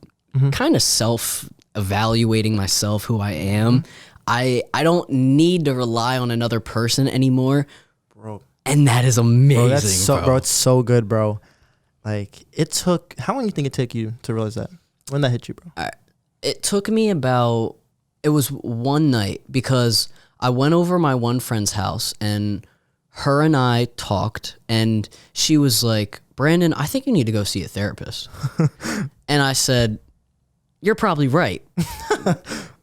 kind of self-evaluating myself, who I am. I don't need to rely on another person anymore, bro. And that is amazing, Bro, that's so, bro. It's so good, bro. Like, it took, how long do you think it took you to realize that? When that hit you, bro? It took me about, it was one night, because I went over my one friend's house and her and I talked, and she was like, Brandon, I think you need to go see a therapist. And I said, you're probably right.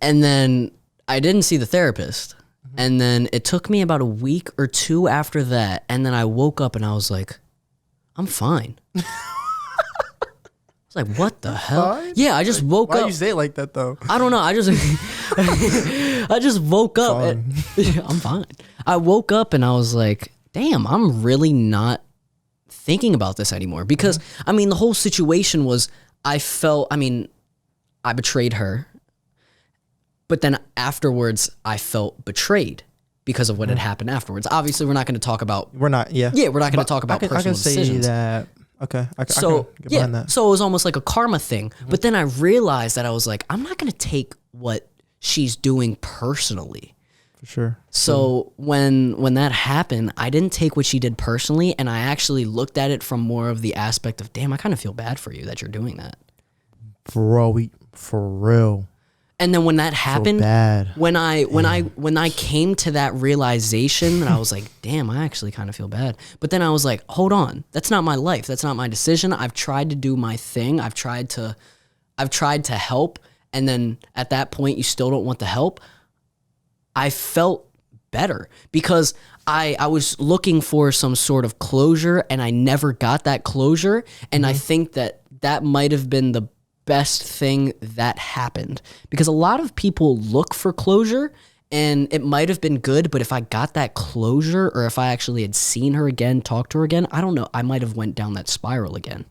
And then I didn't see the therapist. And then it took me about a week or two after that. And then I woke up and I was like, I'm fine. I was like, what the hell? Fine? Yeah, I just woke up. Why you say it like that, though? I don't know. I just I just woke up. And, I'm fine. I woke up and I was like, damn, I'm really not thinking about this anymore. Because, I mean, the whole situation was I betrayed her. But then afterwards, I felt betrayed because of what had happened afterwards. Obviously, we're not going to talk about... We're not, yeah. Yeah, we're not going to talk about personal decisions. I can say that. Okay, I can get behind that. So it was almost like a karma thing. But then I realized that I was like, I'm not going to take what she's doing personally. For sure. So when that happened, I didn't take what she did personally, and I actually looked at it from more of the aspect of, damn, I kind of feel bad for you that you're doing that. Bro, for real. And then when that happened, when I came to that realization, that I was like, damn, I actually kind of feel bad. But then I was like, hold on, that's not my life. That's not my decision. I've tried to do my thing. I've tried to help. And then at that point, you still don't want the help. I felt better because I was looking for some sort of closure, and I never got that closure. And I think that might have been the best thing that happened, because a lot of people look for closure, and it might have been good, but if I got that closure, or if I actually had seen her again, talked to her again, I don't know, I might have went down that spiral again.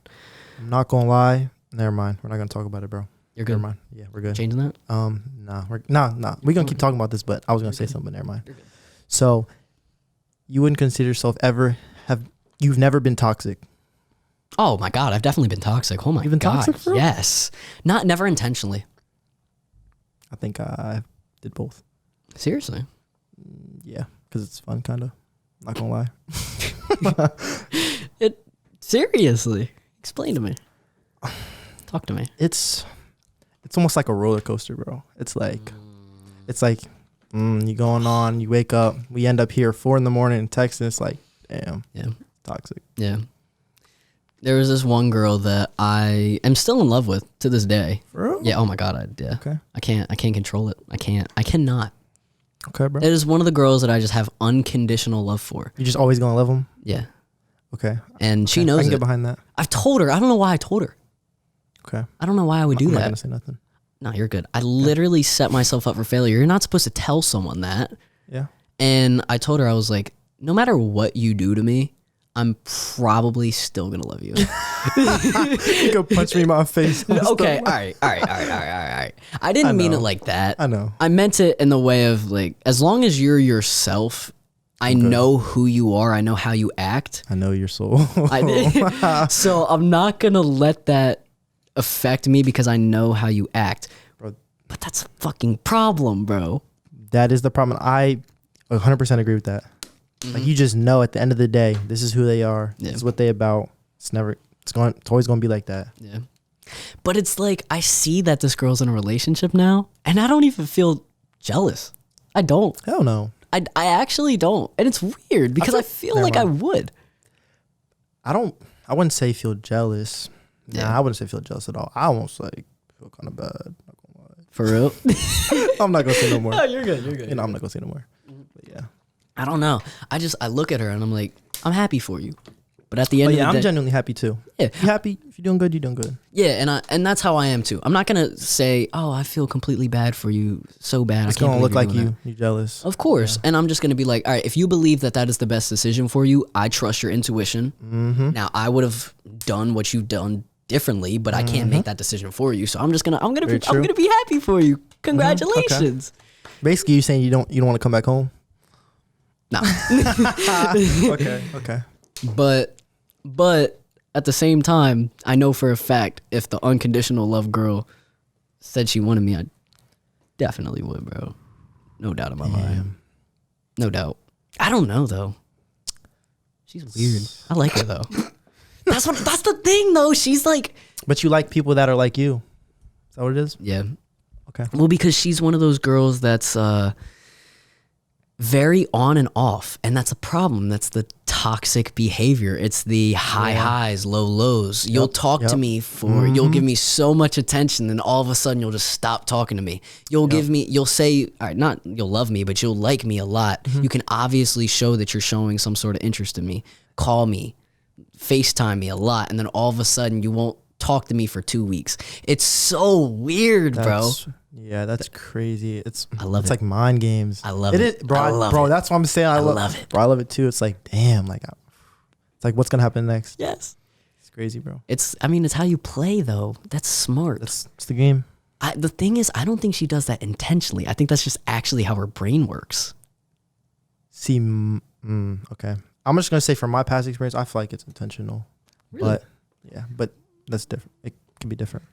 I'm not gonna lie. Never mind. We're not gonna talk about it, bro. You're good. Never mind. Yeah, we're good. Changing that? Nah. We're gonna keep talking about this, but I was gonna say something, but never mind. So you wouldn't consider yourself you've never been toxic? Oh my God, I've definitely been toxic. Oh my You've been God. toxic, bro? Yes. Never intentionally. I think I did both. Seriously? Yeah, because it's fun, kind of. Not gonna lie. Seriously? Explain to me. Talk to me. It's almost like a roller coaster, bro. It's like you going on, you wake up, we end up here 4 a.m. texting. It's like, damn. Yeah. Toxic. Yeah. There was this one girl that I am still in love with to this day. For real? Yeah. Oh my God. Yeah. Okay. I can't control it. I cannot. Okay, bro. It is one of the girls that I just have unconditional love for. You just always gonna love them? Yeah. Okay. And she knows I can it. get behind that. I've told her. I don't know why I told her. Okay. I don't know why I would do I'm that. not gonna say nothing. No, you're good. I literally set myself up for failure. You're not supposed to tell someone that. Yeah. And I told her, I was like, no matter what you do to me, I'm probably still gonna love you. You go punch me in my face. Okay, all right. I didn't mean it like that. I know. I meant it in the way of like, as long as you're yourself, I know who you are. I know how you act. I know your soul. I did. So I'm not gonna let that affect me because I know how you act. Bro. But that's a fucking problem, bro. That is the problem. I 100% agree with that. Like, you just know at the end of the day, this is who they are. Yeah. This is what they about. It's always going to be like that. Yeah. But it's like, I see that this girl's in a relationship now, and I don't even feel jealous. I don't. Hell no. I actually don't. And it's weird because I feel like I would. I wouldn't say feel jealous. Yeah. Nah, I wouldn't say feel jealous at all. I almost like feel kind of bad. Not gonna lie. For real? I'm not gonna say no more. Oh, you're good. You're good. You know, I'm not gonna say no more. But yeah. I don't know. I look at her and I'm like, I'm happy for you. But at the end of the day, I'm genuinely happy too. Yeah. If you're happy, if you're doing good, you're doing good. Yeah, and that's how I am too. I'm not gonna say, oh, I feel completely bad for you, so bad. It's I can't gonna look like you're jealous. Of course. Yeah. And I'm just gonna be like, all right, if you believe that is the best decision for you, I trust your intuition. Mm-hmm. Now I would have done what you've done differently, but I can't make that decision for you. So I'm gonna be happy for you. Congratulations. Okay. Basically, you saying you don't want to come back home? No. Okay. But at the same time, I know for a fact if the unconditional love girl said she wanted me, I definitely would, bro. No doubt in my mind. No doubt. I don't know though. She's weird. I like her though. That's the thing though. She's like. But you like people that are like you. Is that what it is? Yeah. Okay. Well, because she's one of those girls that's very on and off, and that's a problem. That's the toxic behavior. It's the high highs, low lows. You'll talk to me for, you'll give me so much attention, and all of a sudden you'll just stop talking to me. You'll say, all right, not you'll love me, but you'll like me a lot. You can obviously show that you're showing some sort of interest in me. Call me, FaceTime me a lot, and then all of a sudden you won't talk to me for 2 weeks. It's so weird, bro. Yeah, that's crazy. I love it. It's like mind games. I love it. Bro, that's what I'm saying. I love it. Bro, I love it too. It's like, damn, like, it's like, what's gonna happen next? Yes. It's crazy, bro. It's how you play though. That's smart. It's the game. The thing is, I don't think she does that intentionally. I think that's just actually how her brain works. See, okay. I'm just gonna say from my past experience, I feel like it's intentional. Really? But yeah, but that's different. It can be different.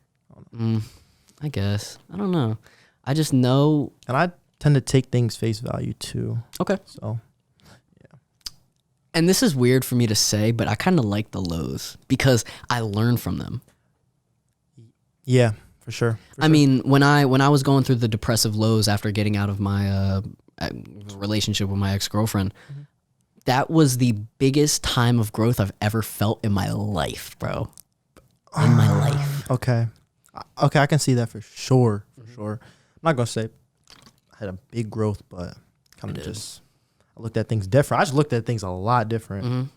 I guess. I don't know. I just know. And I tend to take things face value too. Okay. So, yeah. And this is weird for me to say, but I kind of like the lows because I learn from them. Yeah, for sure. I mean, when I was going through the depressive lows after getting out of my relationship with my ex-girlfriend, that was the biggest time of growth I've ever felt in my life, bro. In my life. Okay, I can see that for sure. For sure. I'm not gonna say I had a big growth, but kind of just I looked at things different. I just looked at things a lot different.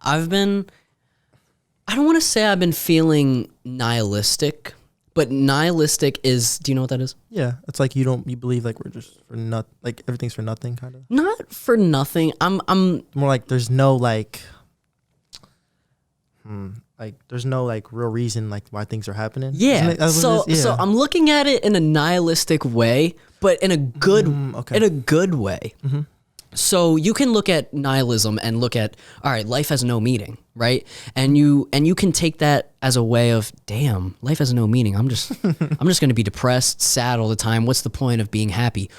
I don't want to say I've been feeling nihilistic, but nihilistic is, do you know what that is? Yeah, it's like you believe like we're just for like everything's for nothing, kind of. Not for nothing. I'm more like there's no like there's no like real reason like why things are happening. Yeah. So I'm looking at it in a nihilistic way, but in a good way. So you can look at nihilism and look at, all right, life has no meaning, right? And you can take that as a way of, damn, life has no meaning. I'm just going to be depressed, sad all the time. What's the point of being happy?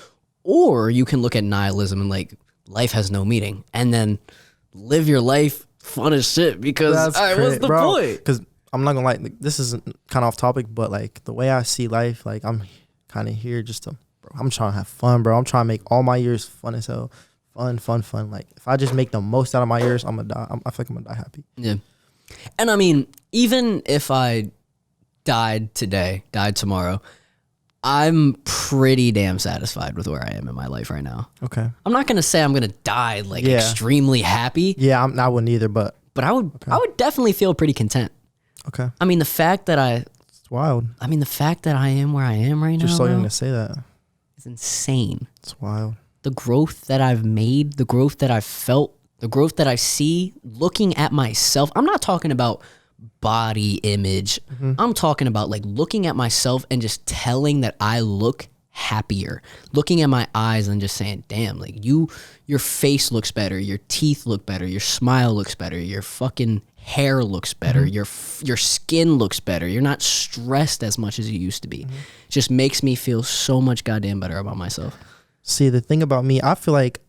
Or you can look at nihilism and like, life has no meaning, and then live your life fun as shit because what's the point? Because I'm not gonna lie, like, this is kind of off topic, but like the way I see life, like I'm kind of here just to, bro, I'm trying to have fun, bro. I'm trying to make all my years fun as hell. Fun. Like if I just make the most out of my years, I'm gonna die. I feel like I'm gonna die happy. Yeah. And I mean, even if I died tomorrow, I'm pretty damn satisfied with where I am in my life right now. Okay. I'm not gonna say I'm gonna die like extremely happy. Yeah, I wouldn't either, but I would definitely feel pretty content. Okay. I mean, the fact that it's wild. I mean, the fact that I am where I am right now. Just so you're gonna say that. It's insane. It's wild. The growth that I've made, the growth that I've felt, the growth that I see looking at myself. I'm not talking about body image. I'm talking about like looking at myself and just telling that I look happier, looking at my eyes and just saying, damn, like your face looks better, your teeth look better, your smile looks better, your fucking hair looks better, your skin looks better, you're not stressed as much as you used to be. It just makes me feel so much goddamn better about myself. See, the thing about me, I feel like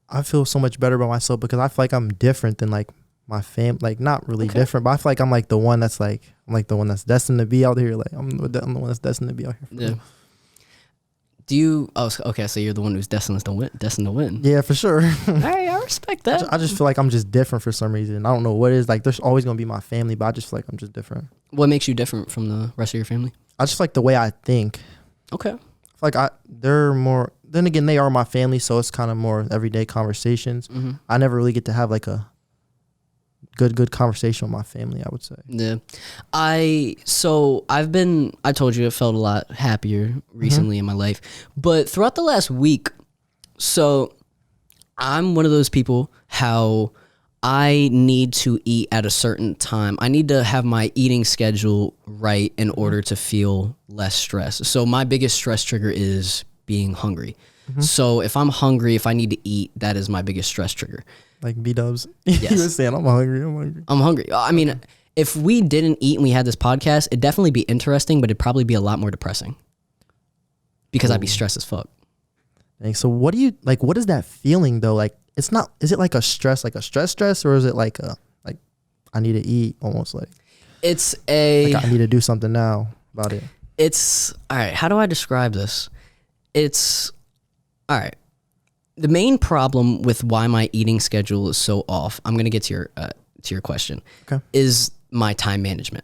I feel so much better about myself because I feel like I'm different than like my fam, like not really different, but I feel like I'm like the one that's like, I'm like the one that's destined to be out here. Like I'm the one that's destined to be out here. Yeah. Do you? Oh, okay. So you're the one who's destined to win. Yeah, for sure. Hey, I respect that. I just feel like I'm just different for some reason. I don't know what it is. Like there's always gonna be my family, but I just feel like I'm just different. What makes you different from the rest of your family? I just like the way I think. Okay. I feel like they're more. Then again, they are my family, so it's kind of more everyday conversations. I never really get to have like a good conversation with my family, I would say. Yeah. I told you I felt a lot happier recently in my life, but throughout the last week, so I'm one of those people how I need to eat at a certain time. I need to have my eating schedule right in order to feel less stress. So my biggest stress trigger is being hungry. So if I'm hungry, if I need to eat, that is my biggest stress trigger. Like B-dubs. Yes. You were saying, I'm hungry. I'm hungry. I mean, if we didn't eat and we had this podcast, it'd definitely be interesting, but it'd probably be a lot more depressing because I'd be stressed as fuck. Dang, so what do you, like, what is that feeling though? Like, it's not, is it like a stress, or is it like I need to eat almost like? It's a... Like I need to do something now about it. It's, all right, how do I describe this? It's, all right. The main problem with why my eating schedule is so off, I'm going to get to your question, is my time management.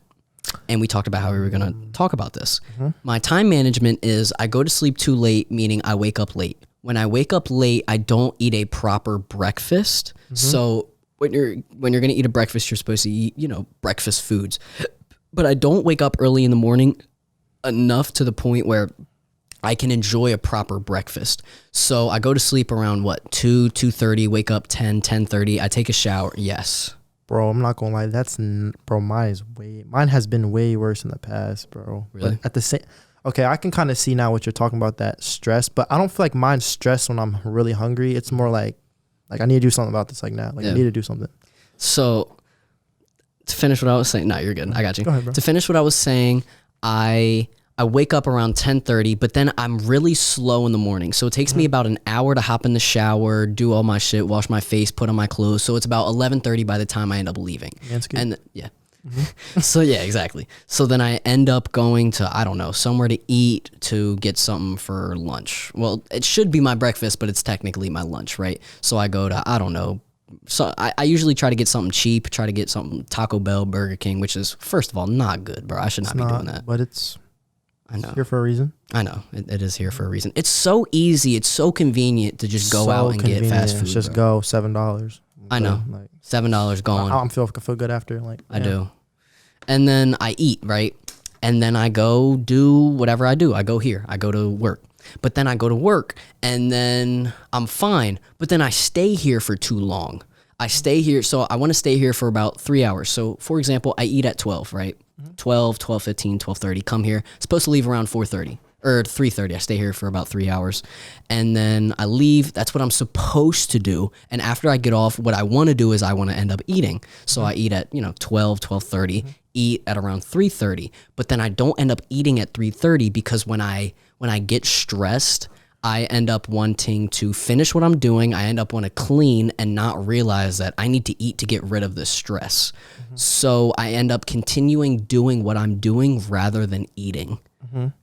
And we talked about how we were going to talk about this. My time management is I go to sleep too late, meaning I wake up late. When I wake up late, I don't eat a proper breakfast. So when you're going to eat a breakfast, you're supposed to eat, breakfast foods. But I don't wake up early in the morning enough to the point where I can enjoy a proper breakfast. So I go to sleep around 2:30, wake up 10:30. I take a shower. Yes. Bro, I'm not gonna lie. Mine has been way worse in the past, bro. Really? But at the same, okay, I can kind of see now what you're talking about, that stress, but I don't feel like mine's stress when I'm really hungry. It's more like I need to do something about this like now. I need to do something. So to finish what I was saying, no, you're good. I got you. Go ahead, bro. To finish what I was saying, I wake up around 10:30, but then I'm really slow in the morning. So it takes me about an hour to hop in the shower, do all my shit, wash my face, put on my clothes. So it's about 11:30 by the time I end up leaving. And yeah. So yeah, exactly. So then I end up going to, I don't know, somewhere to eat, to get something for lunch. Well, it should be my breakfast, but it's technically my lunch, right? So I go to, I don't know. So I usually try to get something cheap, try to get something Taco Bell, Burger King, which is, first of all, not good, bro. I should not be doing that. But it's... I know. Here for a reason. I know. It is here for a reason. It's so easy. It's so convenient to just go out and get fast food. Just go $7. I know. Like, $7 gone. I feel good after. Like I do. And then I eat, right? And then I go do whatever I do. I go here. I go to work. But then I go to work and then I'm fine. But then I stay here for too long. I stay here. So I want to stay here for about 3 hours. So for example, I eat at 12, right? 12, 12:15, 12:30, come here. Supposed to leave around 4:30 or 3:30. I stay here for about 3 hours and then I leave. That's what I'm supposed to do. And after I get off, what I want to do is I want to end up eating. So I eat at, 12, 12:30, eat at around 3:30, but then I don't end up eating at 3:30 because when I get stressed, I end up wanting to finish what I'm doing. I end up want to clean and not realize that I need to eat to get rid of the stress. So I end up continuing doing what I'm doing rather than eating,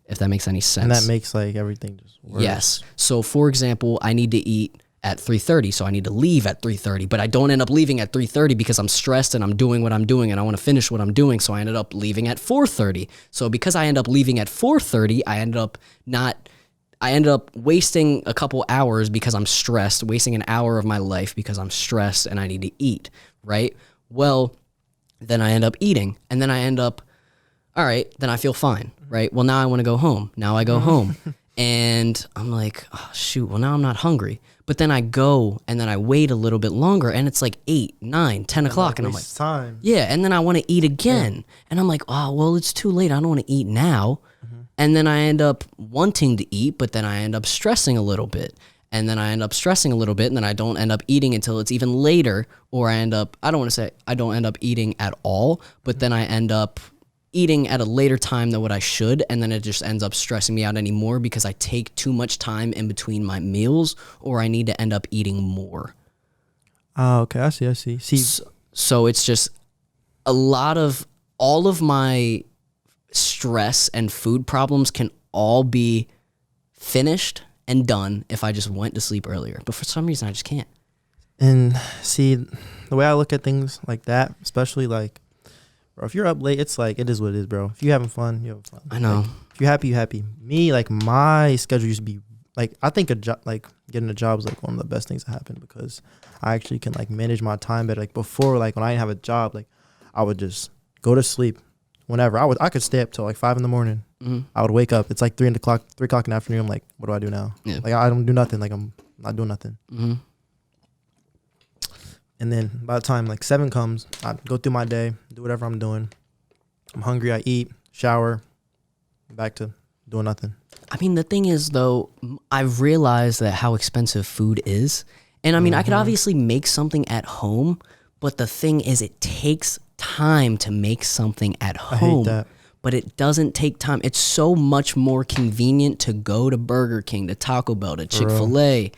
if that makes any sense. And that makes like everything just worse. Yes. So for example, I need to eat at 3:30, so I need to leave at 3:30, but I don't end up leaving at 3:30 because I'm stressed and I'm doing what I'm doing and I want to finish what I'm doing, so I ended up leaving at 4:30. So because I end up leaving at 4:30, I ended up wasting a couple hours because I'm stressed, wasting an hour of my life because I'm stressed and I need to eat, right? Well, then I end up eating and then I end up, all right, then I feel fine, right? Well, now I want to go home. Now I go home and I'm like, oh, shoot, well, now I'm not hungry. But then I go and then I wait a little bit longer and it's like 8, 9, 10 o'clock. And I'm like, time. Yeah. And then I want to eat again. And I'm like, oh, well, it's too late. I don't want to eat now. And then I end up wanting to eat, but then I end up stressing a little bit. And then I end up stressing a little bit, and then I don't end up eating until it's even later. Or I don't end up eating at all, but then I end up eating at a later time than what I should. And then it just ends up stressing me out anymore because I take too much time in between my meals, or I need to end up eating more. Oh, okay. I see. So it's just all of my stress and food problems can all be finished and done if I just went to sleep earlier. But for some reason, I just can't. And see, the way I look at things like that, especially like, bro, if you're up late, it's like, it is what it is, bro. If you're having fun, you have fun. I know. Like, if you're happy, you're happy. Me, like, my schedule used to be, like, I think getting a job is, like, one of the best things that happened because I actually can, like, manage my time better. Like, before, like, when I didn't have a job, like, I would just go to sleep whenever. I could stay up till, like, 5 in the morning. I would wake up. It's like 3 o'clock in the afternoon. I'm like, what do I do now? Yeah. Like, I don't do nothing. Like, I'm not doing nothing. And then by the time like 7 comes, I go through my day, do whatever I'm doing. I'm hungry, I eat, shower, back to doing nothing. I mean, the thing is, though, I've realized that how expensive food is. And I mean, I could obviously make something at home, but the thing is, it takes time to make something at home. I hate that. But it doesn't take time. It's so much more convenient to go to Burger King, to Taco Bell, to Chick-fil-A,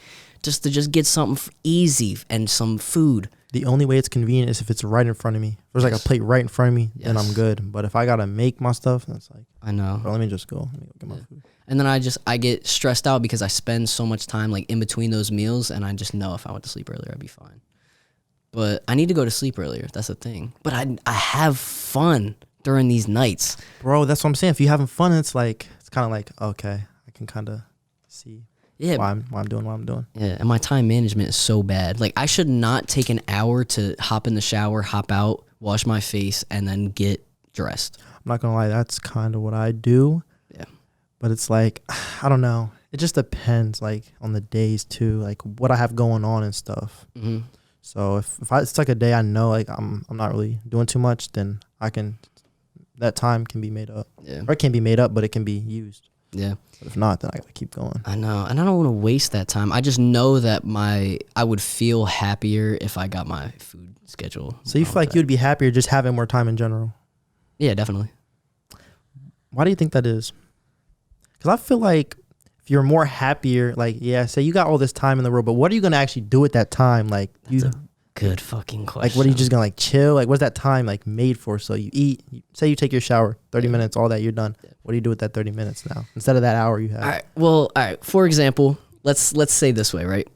just to get something easy and some food. The only way it's convenient is if it's right in front of me. If there's like a plate right in front of me, then I'm good. But if I gotta make my stuff, that's like, I know. bro, let me just go. Let me go get my food. And then I get stressed out because I spend so much time like in between those meals, and I just know if I went to sleep earlier, I'd be fine. But I need to go to sleep earlier. That's the thing. But I have fun during these nights. Bro, that's what I'm saying. If you're having fun, it's kind of like, okay, I can kind of see why I'm doing what I'm doing. Yeah, and my time management is so bad. Like, I should not take an hour to hop in the shower, hop out, wash my face, and then get dressed. I'm not going to lie. That's kind of what I do. Yeah. But it's like, I don't know. It just depends, like, on the days, too, like, what I have going on and stuff. Mm-hmm. So if it's like a day I know, like, I'm not really doing too much, then that time can be made up. Yeah. Or it can't be made up, but it can be used. Yeah. But if not, then I got to keep going. I know. And I don't want to waste that time. I just know that I would feel happier if I got my food schedule. So you feel like you'd be happier just having more time in general? Yeah, definitely. Why do you think that is? Because I feel like if you're more happier, like, yeah, say you got all this time in the world, but what are you going to actually do with that time? Like, That's a good fucking question. Like, what are you just going to, like, chill? Like, what's that time, like, made for? So you eat, say you take your shower, 30 minutes, all that, you're done. Yeah. What do you do with that 30 minutes now? Instead of that hour you have. All right. Well, all right. For example, let's say this way, right?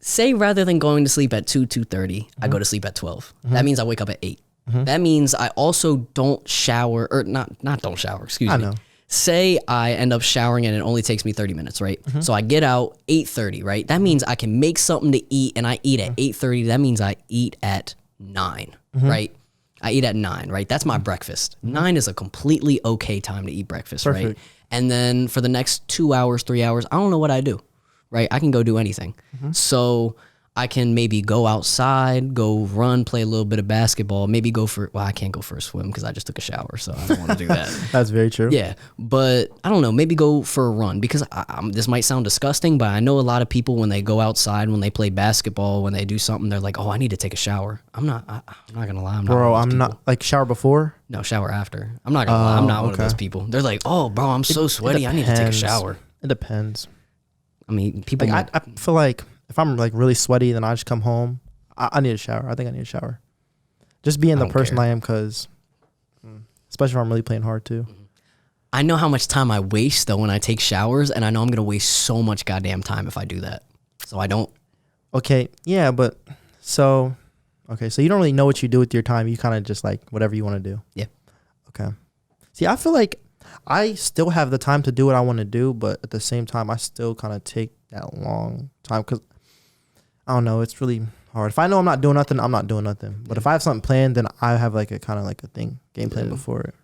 Say rather than going to sleep at 2:30, I go to sleep at 12. That means I wake up at 8. That means I also don't shower, or not don't shower, excuse me. I know. Say I end up showering and it only takes me 30 minutes, right? So I get out 8:30, right? That means I can make something to eat, and I eat at 8:30. That means I eat at 9, right? I eat at 9, right? That's my breakfast. 9 is a completely okay time to eat breakfast, Perfect. right? And then for the next 2 hours, 3 hours, I don't know what I do, right? I can go do anything. So I can maybe go outside, go run, play a little bit of basketball, maybe I can't go for a swim because I just took a shower, so I don't want to do that. That's very true. Yeah, but I don't know, maybe go for a run because this might sound disgusting, but I know a lot of people when they go outside, when they play basketball, when they do something, they're like, oh, I need to take a shower. I'm not going to lie. I'm not, like, shower before? No, shower after. I'm not going to lie. I'm not one of those people. They're like, oh, bro, I'm so sweaty. I need to take a shower. It depends. I mean, people. Like, I feel like if I'm like really sweaty, then I just come home. I need a shower. I think I need a shower. Just being the person I am, because especially if I'm really playing hard too. I know how much time I waste though when I take showers, and I know I'm gonna waste so much goddamn time if I do that. So I don't. Okay, yeah, but so you don't really know what you do with your time. You kind of just like whatever you want to do. Yeah. Okay. See, I feel like I still have the time to do what I want to do, but at the same time, I still kind of take that long time because I don't know. It's really hard. If I know I'm not doing nothing, I'm not doing nothing. But if I have something planned, then I have like a kind of like a game plan before it.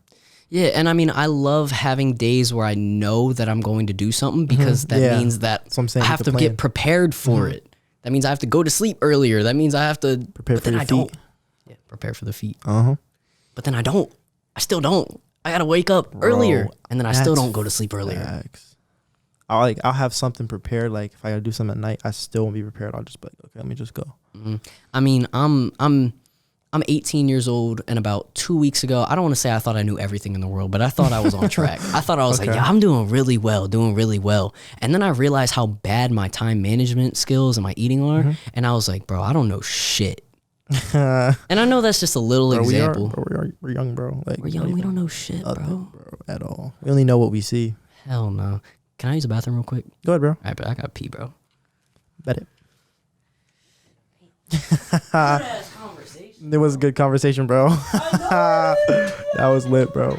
Yeah, and I mean, I love having days where I know that I'm going to do something because that means that I have to get prepared for it. That means I have to go to sleep earlier. That means I have to prepare for your feet. Yeah, prepare for the feet. But then I don't. I still don't. I gotta wake up earlier, and then I still don't go to sleep earlier. Facts. I'll have something prepared. Like if I gotta do something at night, I still won't be prepared. I'll just be like, okay, let me just go. I mean, I'm 18 years old, and about 2 weeks ago, I don't want to say I thought I knew everything in the world, but I thought I was on track. I thought I was like, yeah, I'm doing really well. And then I realized how bad my time management skills and my eating are, and I was like, bro, I don't know shit. And I know that's just a little example. We're young, bro. Like, we're young. We don't know shit, bro. At all. We only know what we see. Hell no. Can I use the bathroom real quick? Go ahead, bro. All right, but I gotta pee, bro. Bet it. It was a good conversation, bro. That was lit, bro.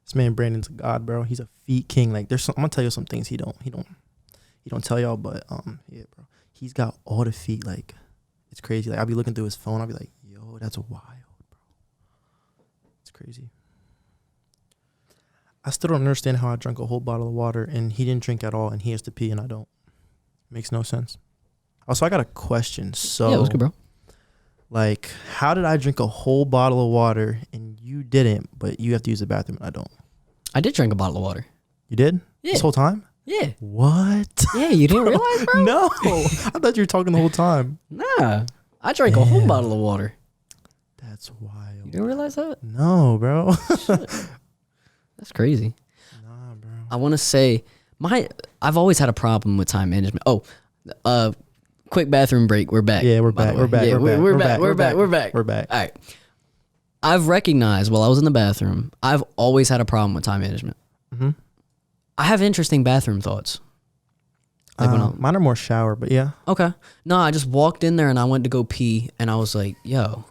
This man Brandon's a god, bro. He's a feet king. Like I'm gonna tell you some things he don't tell y'all, but yeah, bro. He's got all the feet. Like it's crazy. Like I'll be looking through his phone. I'll be like, yo, that's wild, bro. It's crazy. I still don't understand how I drank a whole bottle of water and he didn't drink at all and he has to pee and I don't. Makes no sense. Also, I got a question. So, yeah, it was good, bro. Like, how did I drink a whole bottle of water and you didn't, but you have to use the bathroom and I don't? I did drink a bottle of water. You did? Yeah. This whole time? Yeah. What? Yeah, you didn't realize, bro? No. I thought you were talking the whole time. Nah. I drank a whole bottle of water. That's wild. You didn't realize that? No, bro. That's crazy. Nah, bro. I want to say I've always had a problem with time management. Oh, quick bathroom break. We're back. Yeah, we're back. We're back. Yeah, We're back. We're back. We're back. We're back. All right. I've recognized while I was in the bathroom, I've always had a problem with time management. Mm-hmm. I have interesting bathroom thoughts. Like Mine are more shower, but yeah. Okay. No, I just walked in there and I went to go pee and I was like, yo,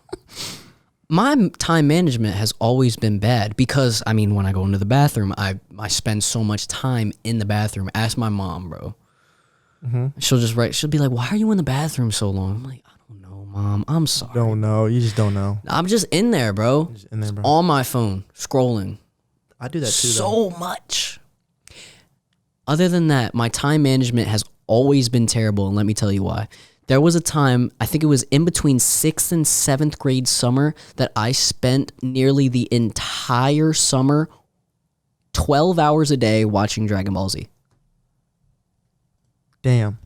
my time management has always been bad because, I mean, when I go into the bathroom, I spend so much time in the bathroom. Ask my mom, bro. Mm-hmm. She'll be like, why are you in the bathroom so long? I'm like, I don't know, Mom. I'm sorry. Don't know. You just don't know. I'm just in there, bro. Just in there, bro. On my phone, scrolling. I do that too, so much. Other than that, my time management has always been terrible, and let me tell you why. There was a time, I think it was in between 6th and 7th grade summer, that I spent nearly the entire summer 12 hours a day watching Dragon Ball Z. Damn.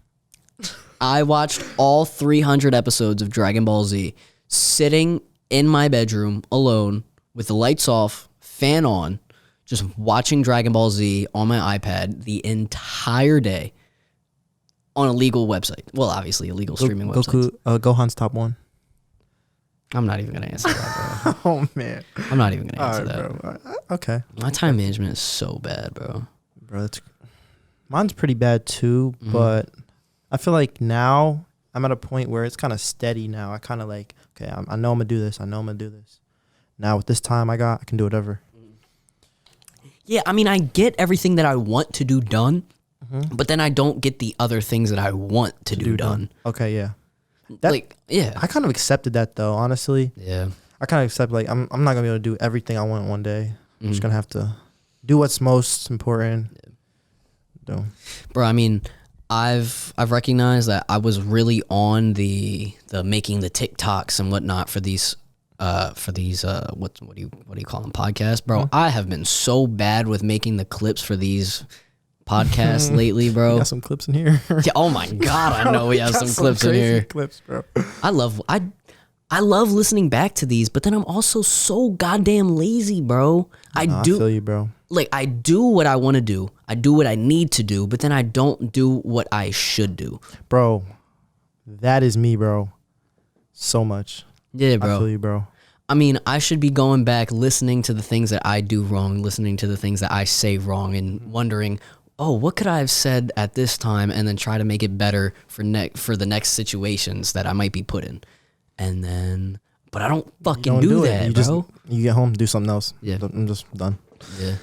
I watched all 300 episodes of Dragon Ball Z sitting in my bedroom alone with the lights off, fan on, just watching Dragon Ball Z on my iPad the entire day on a legal website. Well, obviously a legal streaming website. Gohan's top one. I'm not even going to answer that, bro. Oh, man. I'm not even going to answer that. Bro. Okay. My time management is so bad, bro. Bro, mine's pretty bad too, but I feel like now I'm at a point where it's kind of steady now. I kind of like, okay, I know I'm going to do this. I know I'm going to do this. Now with this time I can do whatever. Yeah, I mean, I get everything that I want to do done, but then I don't get the other things that I want to do done. Okay, yeah. Yeah. I kind of accepted that though, honestly. Yeah. I kind of accept like I'm not going to be able to do everything I want one day. I'm just going to have to do what's most important. Yeah. Bro, I mean, I've recognized that I was really on the making the TikToks and whatnot for these what do you call them, podcasts, bro. I have been so bad with making the clips for these podcasts lately, bro. We got some clips in here. Yeah, oh my god, I know we have some clips in here. Clips, bro. I love listening back to these, but then I'm also so goddamn lazy, bro. I feel you, bro. Like, I do what I want to do. I do what I need to do, but then I don't do what I should do. Bro, that is me, bro. So much. Yeah, bro. I feel you, bro. I mean, I should be going back, listening to the things that I do wrong, listening to the things that I say wrong, and wondering, oh, what could I have said at this time, and then try to make it better for the next situations that I might be put in. And then, but I don't fucking do that, bro. You get home, do something else. Yeah. I'm just done. Yeah.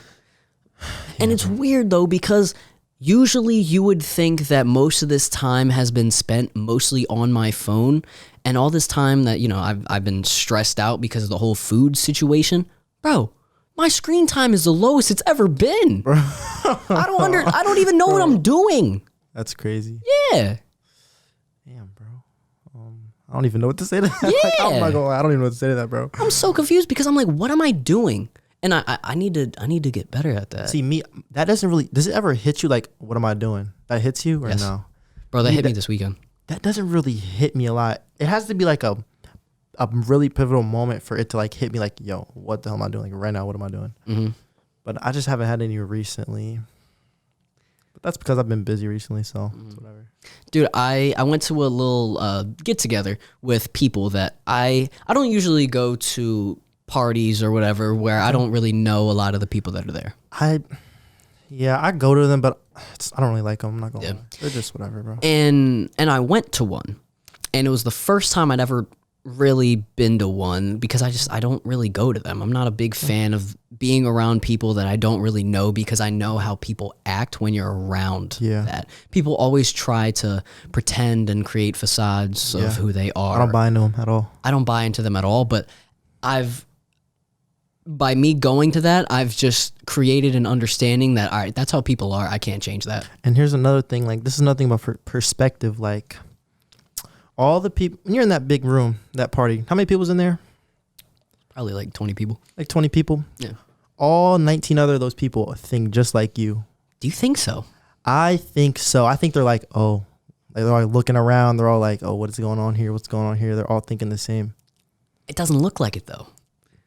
And it's weird though, because usually you would think that most of this time has been spent mostly on my phone, and all this time that, you know, I've been stressed out because of the whole food situation. Bro, my screen time is the lowest it's ever been. Bro. I don't even know what I'm doing. That's crazy. Yeah. Damn, bro. I don't even know what to say to that. Yeah. I'm not gonna lie, I don't even know what to say to that, bro. I'm so confused because I'm like, what am I doing? And I need to get better at that. See, that doesn't really, does it ever hit you like, what am I doing? That hits you or no? Bro, that hit me this weekend. That doesn't really hit me a lot. It has to be like a really pivotal moment for it to like hit me like, yo, what the hell am I doing? Like right now, what am I doing? Mm-hmm. But I just haven't had any recently. But that's because I've been busy recently, so it's whatever. Dude, I went to a little get together with people that I don't usually go to parties or whatever where I don't really know a lot of the people that are there. I go to them, but I don't really like them. I'm not gonna lie. They're just whatever, bro. And I went to one, and it was the first time I'd ever really been to one because I don't really go to them. I'm not a big fan of being around people that I don't really know because I know how people act when you're around that. People always try to pretend and create facades of who they are. I don't buy into them at all. I don't buy into them at all, but by me going to that, I've just created an understanding that, all right, that's how people are. I can't change that. And here's another thing, like this is nothing about perspective. Like all the people, when you're in that big room, that party, how many people's in there? Probably like 20 people. Like 20 people? Yeah. all 19 other of those people think just like you. Do you think so? I think so. I think they're like, oh, they're all looking around. They're all like, oh, what's going on here? What's going on here? They're all thinking the same. It doesn't look like it though.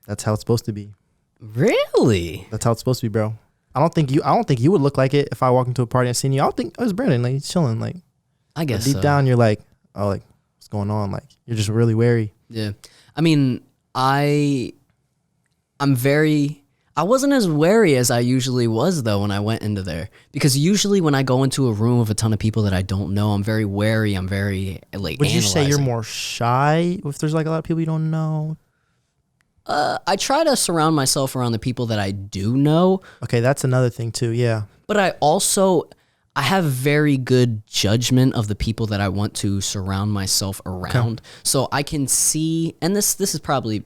That's how it's supposed to be. Really? That's how it's supposed to be, bro. I don't think you would look like it if I walk into a party and seen you. I don't think it was Brandon. Like, he's chilling. Like, I guess deep down, you're like, oh, like, what's going on? Like, you're just really wary. Yeah. I mean, I wasn't as wary as I usually was though when I went into there, because usually when I go into a room of a ton of people that I don't know, I'm very wary. I'm very like. Would you say you're analyzing. more shy if there's like a lot of people you don't know? I try to surround myself around the people that I do know. Okay, that's another thing too. Yeah. But I have very good judgment of the people that I want to surround myself around. Okay. So I can see, and this is probably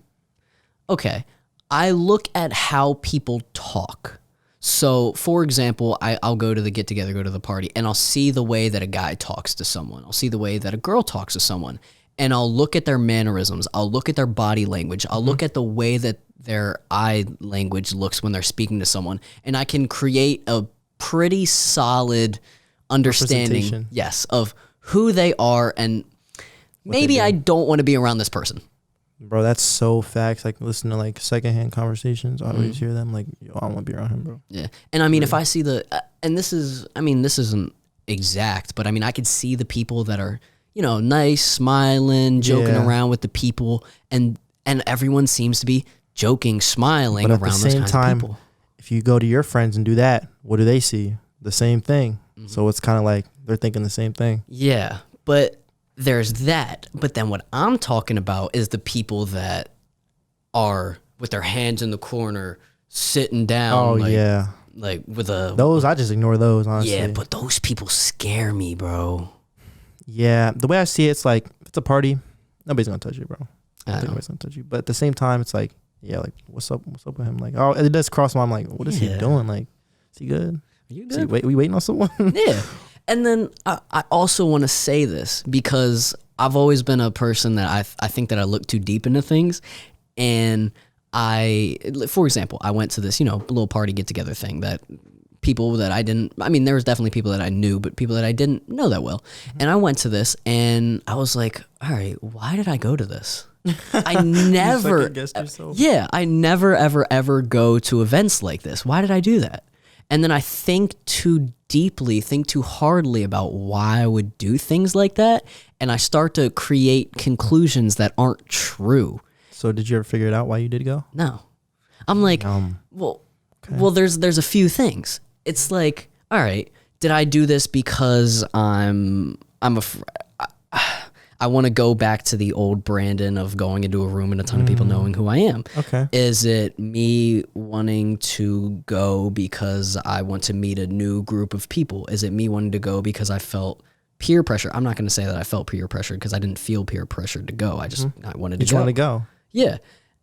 okay. I look at how people talk. So, for example, I'll go to the get-together, go to the party, and I'll see the way that a guy talks to someone. I'll see the way that a girl talks to someone, and I'll look at their mannerisms. I'll look at their body language. I'll look at the way that their eye language looks when they're speaking to someone, and I can create a pretty solid understanding, yes, of who they are, and maybe I don't want to be around this person. Bro, that's so facts. Like, listen to like secondhand conversations. I always hear them like, yo, I don't want to be around him, bro. Yeah. And I mean, if I see and this isn't exact, but I mean, I could see the people that are, nice, smiling, joking around with the people, and everyone seems to be joking, smiling around those kinds of people. If you go to your friends and do that, what do they see? The same thing. Mm-hmm. So it's kind of like they're thinking the same thing. Yeah. But there's that. But then what I'm talking about is the people that are with their hands in the corner, sitting down. Oh, yeah. Like with a... Those, I just ignore those, honestly. Yeah, but those people scare me, bro. Yeah. The way I see it, it's like, if it's a party, nobody's going to touch you, bro. Nobody's going to touch you. But at the same time, it's like, yeah, like, what's up with him? Like, oh, it does cross my mind. Like, what is he doing? Like, is he good? Are you good? We waiting on someone? Yeah. And then I also want to say this because I've always been a person that I think that I look too deep into things. And for example, I went to this, little party get-together thing that people that there was definitely people that I knew, but people that I didn't know that well. Mm-hmm. And I went to this and I was like, all right, why did I go to this? I never, I never, ever go to events like this. Why did I do that? And then I think too hardly about why I would do things like that. And I start to create conclusions that aren't true. So did you ever figure it out why you did go? No. I'm like, well, there's a few things. It's like, all right, did I do this because I want to go back to the old Brandon of going into a room and a ton of people knowing who I am. Okay. Is it me wanting to go because I want to meet a new group of people? Is it me wanting to go because I felt peer pressure? I'm not going to say that I felt peer pressure because I didn't feel peer pressured to go. I just I wanted to go. You wanted to go. Yeah.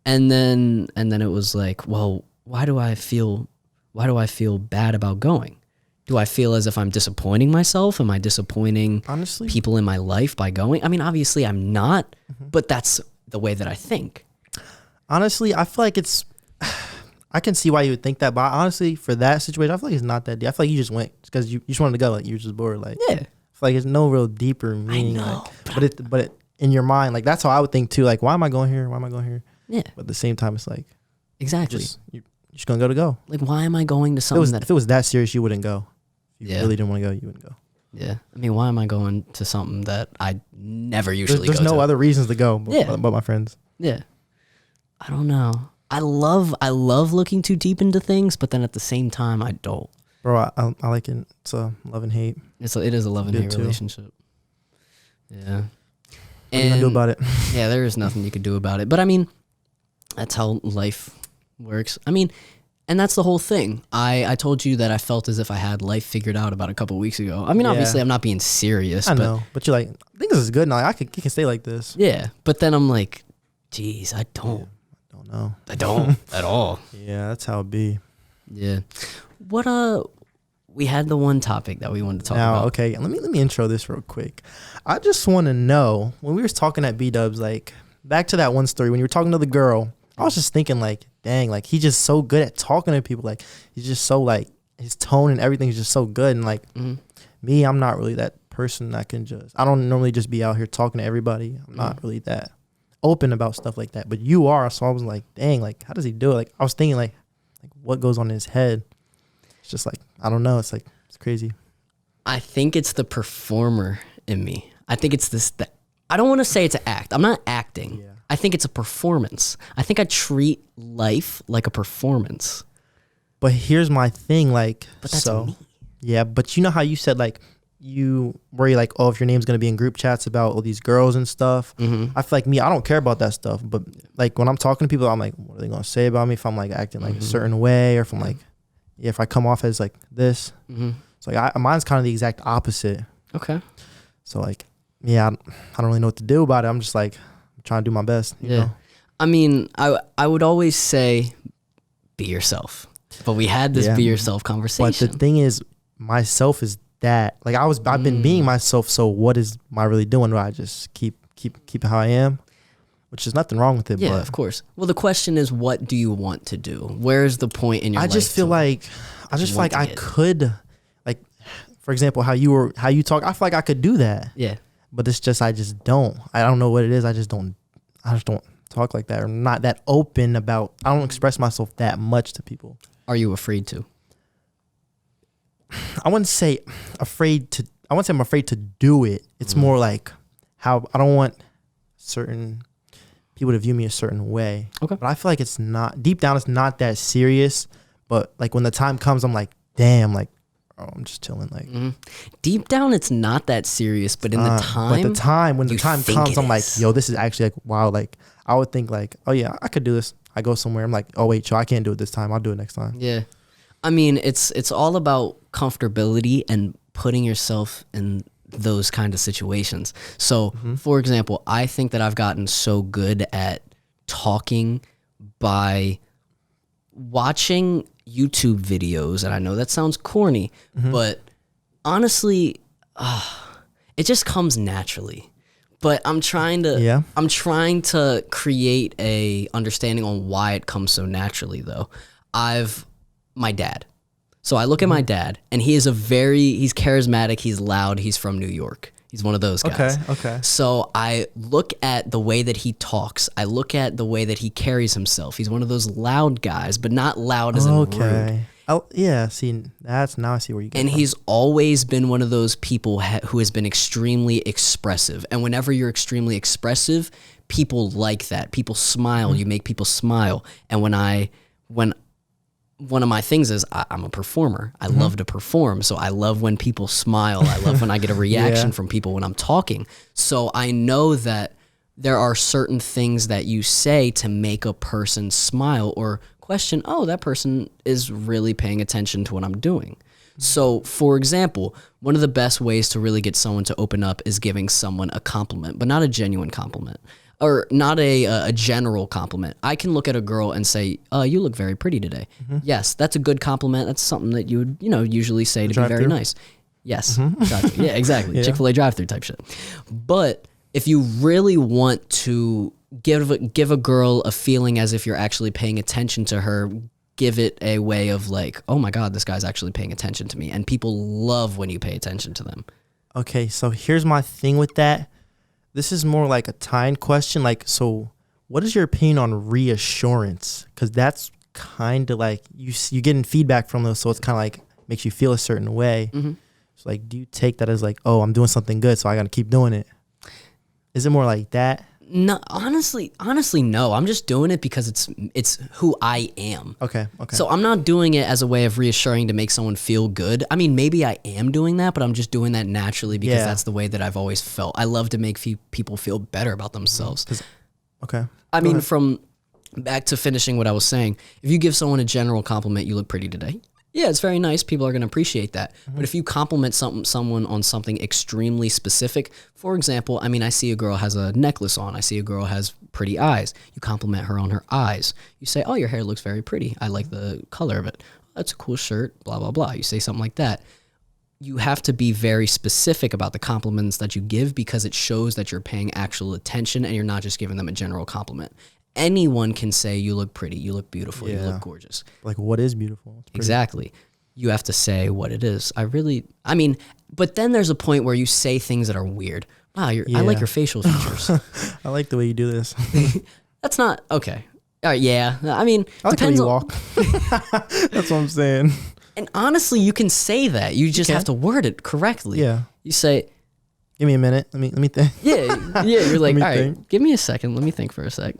And then it was like, well, why do I feel bad about going? Do I feel as if I'm disappointing myself? Am I disappointing people in my life by going? I mean, obviously I'm not, but that's the way that I think. Honestly, I feel like I can see why you would think that, but honestly, for that situation, I feel like it's not that deep. I feel like you just went because you just wanted to go, like you were just bored. Like, yeah. I feel like there's no real deeper meaning. I know, like, but in your mind, like that's how I would think too. Like, why am I going here? Why am I going here? Yeah. But at the same time, it's like, exactly. You're just gonna go. Like, why am I going to something if it was that serious, you wouldn't go. If you Yeah. really didn't want to go, you wouldn't go. Yeah. I mean, why am I going to something that I never usually There's go to? no other reasons to go but my friends. Yeah. I don't know. I love looking too deep into things, but then at the same time, I don't. Bro, I like it. It's a love and hate. It is a love and hate relationship. Yeah. What are you gonna do about it? Yeah, there is nothing you could do about it. But I mean, that's how life works. I mean, and that's the whole thing. I told you that I felt as if I had life figured out about a couple of weeks ago. I mean, obviously, I'm not being serious. I know, but you're like, I think this is good now. I can stay like this. Yeah, but then I'm like, geez, I don't know. I don't at all. Yeah, that's how it be. Yeah. What we had the one topic that we wanted to talk about. Okay, let me intro this real quick. I just want to know, when we were talking at B-Dubs, like back to that one story when you were talking to the girl I was just thinking like, dang, like he's just so good at talking to people. Like he's just so like his tone and everything is just so good. And like me, I'm not really that person that can just, I don't normally just be out here talking to everybody. I'm not really that open about stuff like that. But you are. So I was like, dang, like how does he do it? Like I was thinking like what goes on in his head. It's just like, I don't know. It's like, it's crazy. I think it's the performer in me. I think it's this, I don't want to say it's an act. I'm not acting. Yeah. I think it's a performance. I think I treat life like a performance. But here's my thing, like, But that's so, me. yeah, but you know how you said, like, you worry, like, oh, if your name's going to be in group chats about all these girls and stuff. Mm-hmm. I feel like me, I don't care about that stuff. But, like, when I'm talking to people, I'm like, what are they going to say about me if I'm, like, acting, like, a certain way? Or if I'm, like, yeah, if I come off as, like, this. So, like, mine's kind of the exact opposite. Okay. So, like, yeah, I don't really know what to do about it. I'm just, like, trying to do my best, you know? I mean, I would always say be yourself. But we had this be yourself conversation. But the thing is, myself is that. Like I've been being myself, so what am I really doing? Do I just keep it how I am? Which is nothing wrong with it. Yeah, but of course. Well, the question is, what do you want to do? Where's the point in your life? I just feel like I could, like, for example, how you talk. I feel like I could do that. Yeah. But it's just I just don't. I don't know what it is. I just don't talk like that, or not that open about. I don't express myself that much to people. Are you afraid to? I wouldn't say afraid to. I wouldn't say I'm afraid to do it. It's more like how I don't want certain people to view me a certain way. Okay. But I feel like it's not deep down. It's not that serious. But like when the time comes, I'm like, damn, like, oh, I'm just chilling. Like deep down, it's not that serious. But in the time, when the time comes, I'm like, yo, this is actually like wow. Like I would think like, oh yeah, I could do this. I go somewhere. I'm like, oh wait, yo, I can't do it this time. I'll do it next time. Yeah. I mean, it's all about comfortability and putting yourself in those kind of situations. So, for example, I think that I've gotten so good at talking by watching YouTube videos, and I know that sounds corny, but honestly, it just comes naturally. But I'm trying to create a understanding on why it comes so naturally though. My dad. So I look at my dad and he's charismatic, he's loud, he's from New York. He's one of those guys. Okay. So I look at the way that he talks. I look at the way that he carries himself. He's one of those loud guys, but not loud as in rude. Oh, yeah, see, now I see where you get And from. he's always been one of those people who has been extremely expressive. And whenever you're extremely expressive, people like that. People smile. You make people smile. And when one of my things is I'm a performer. I love to perform. So I love when people smile. I love when I get a reaction from people when I'm talking. So I know that there are certain things that you say to make a person smile or question, oh, that person is really paying attention to what I'm doing. So, for example, one of the best ways to really get someone to open up is giving someone a compliment, but not a genuine compliment. Or not a general compliment. I can look at a girl and say, you look very pretty today. Yes, that's a good compliment. That's something that you would, usually say to be very nice. Yes. Drive-thru. Yeah, exactly. Yeah. Chick-fil-A drive-thru type shit. But if you really want to give a girl a feeling as if you're actually paying attention to her, give it a way of like, oh my God, this guy's actually paying attention to me. And people love when you pay attention to them. Okay, so here's my thing with that. This is more like a time question. Like, so what is your opinion on reassurance? Because that's kind of like you're getting feedback from those, so it's kind of like makes you feel a certain way. So like, do you take that as like, oh, I'm doing something good, so I got to keep doing it? Is it more like that? No, honestly, no. I'm just doing it because it's who I am. Okay. So I'm not doing it as a way of reassuring to make someone feel good. I mean, maybe I am doing that, but I'm just doing that naturally because that's the way that I've always felt. I love to make people feel better about themselves. Okay. I mean, from back to finishing what I was saying, if you give someone a general compliment, you look pretty today. Yeah, it's very nice. People are going to appreciate that. But if you compliment someone on something extremely specific, for example, I mean, I see a girl has a necklace on. I see a girl has pretty eyes. You compliment her on her eyes. You say, oh, your hair looks very pretty. I like the color of it. That's a cool shirt, blah, blah, blah. You say something like that. You have to be very specific about the compliments that you give because it shows that you're paying actual attention and you're not just giving them a general compliment. anyone can say you look pretty, you look beautiful, you Yeah. look gorgeous. Like, what is beautiful? It's pretty- Exactly. You have to say what it is. I mean, but then there's a point where you say things that are weird. Wow, I like Yeah. your facial features. I like the way you do this. That's not okay. All right, yeah. I mean, I like the way depends you on, walk. That's what I'm saying. and honestly, you can say that. You just can. have to word it correctly. Yeah. You say, Give me a minute. Let me think. yeah. You're like, me all right, think. give me a second. Let me think for a sec.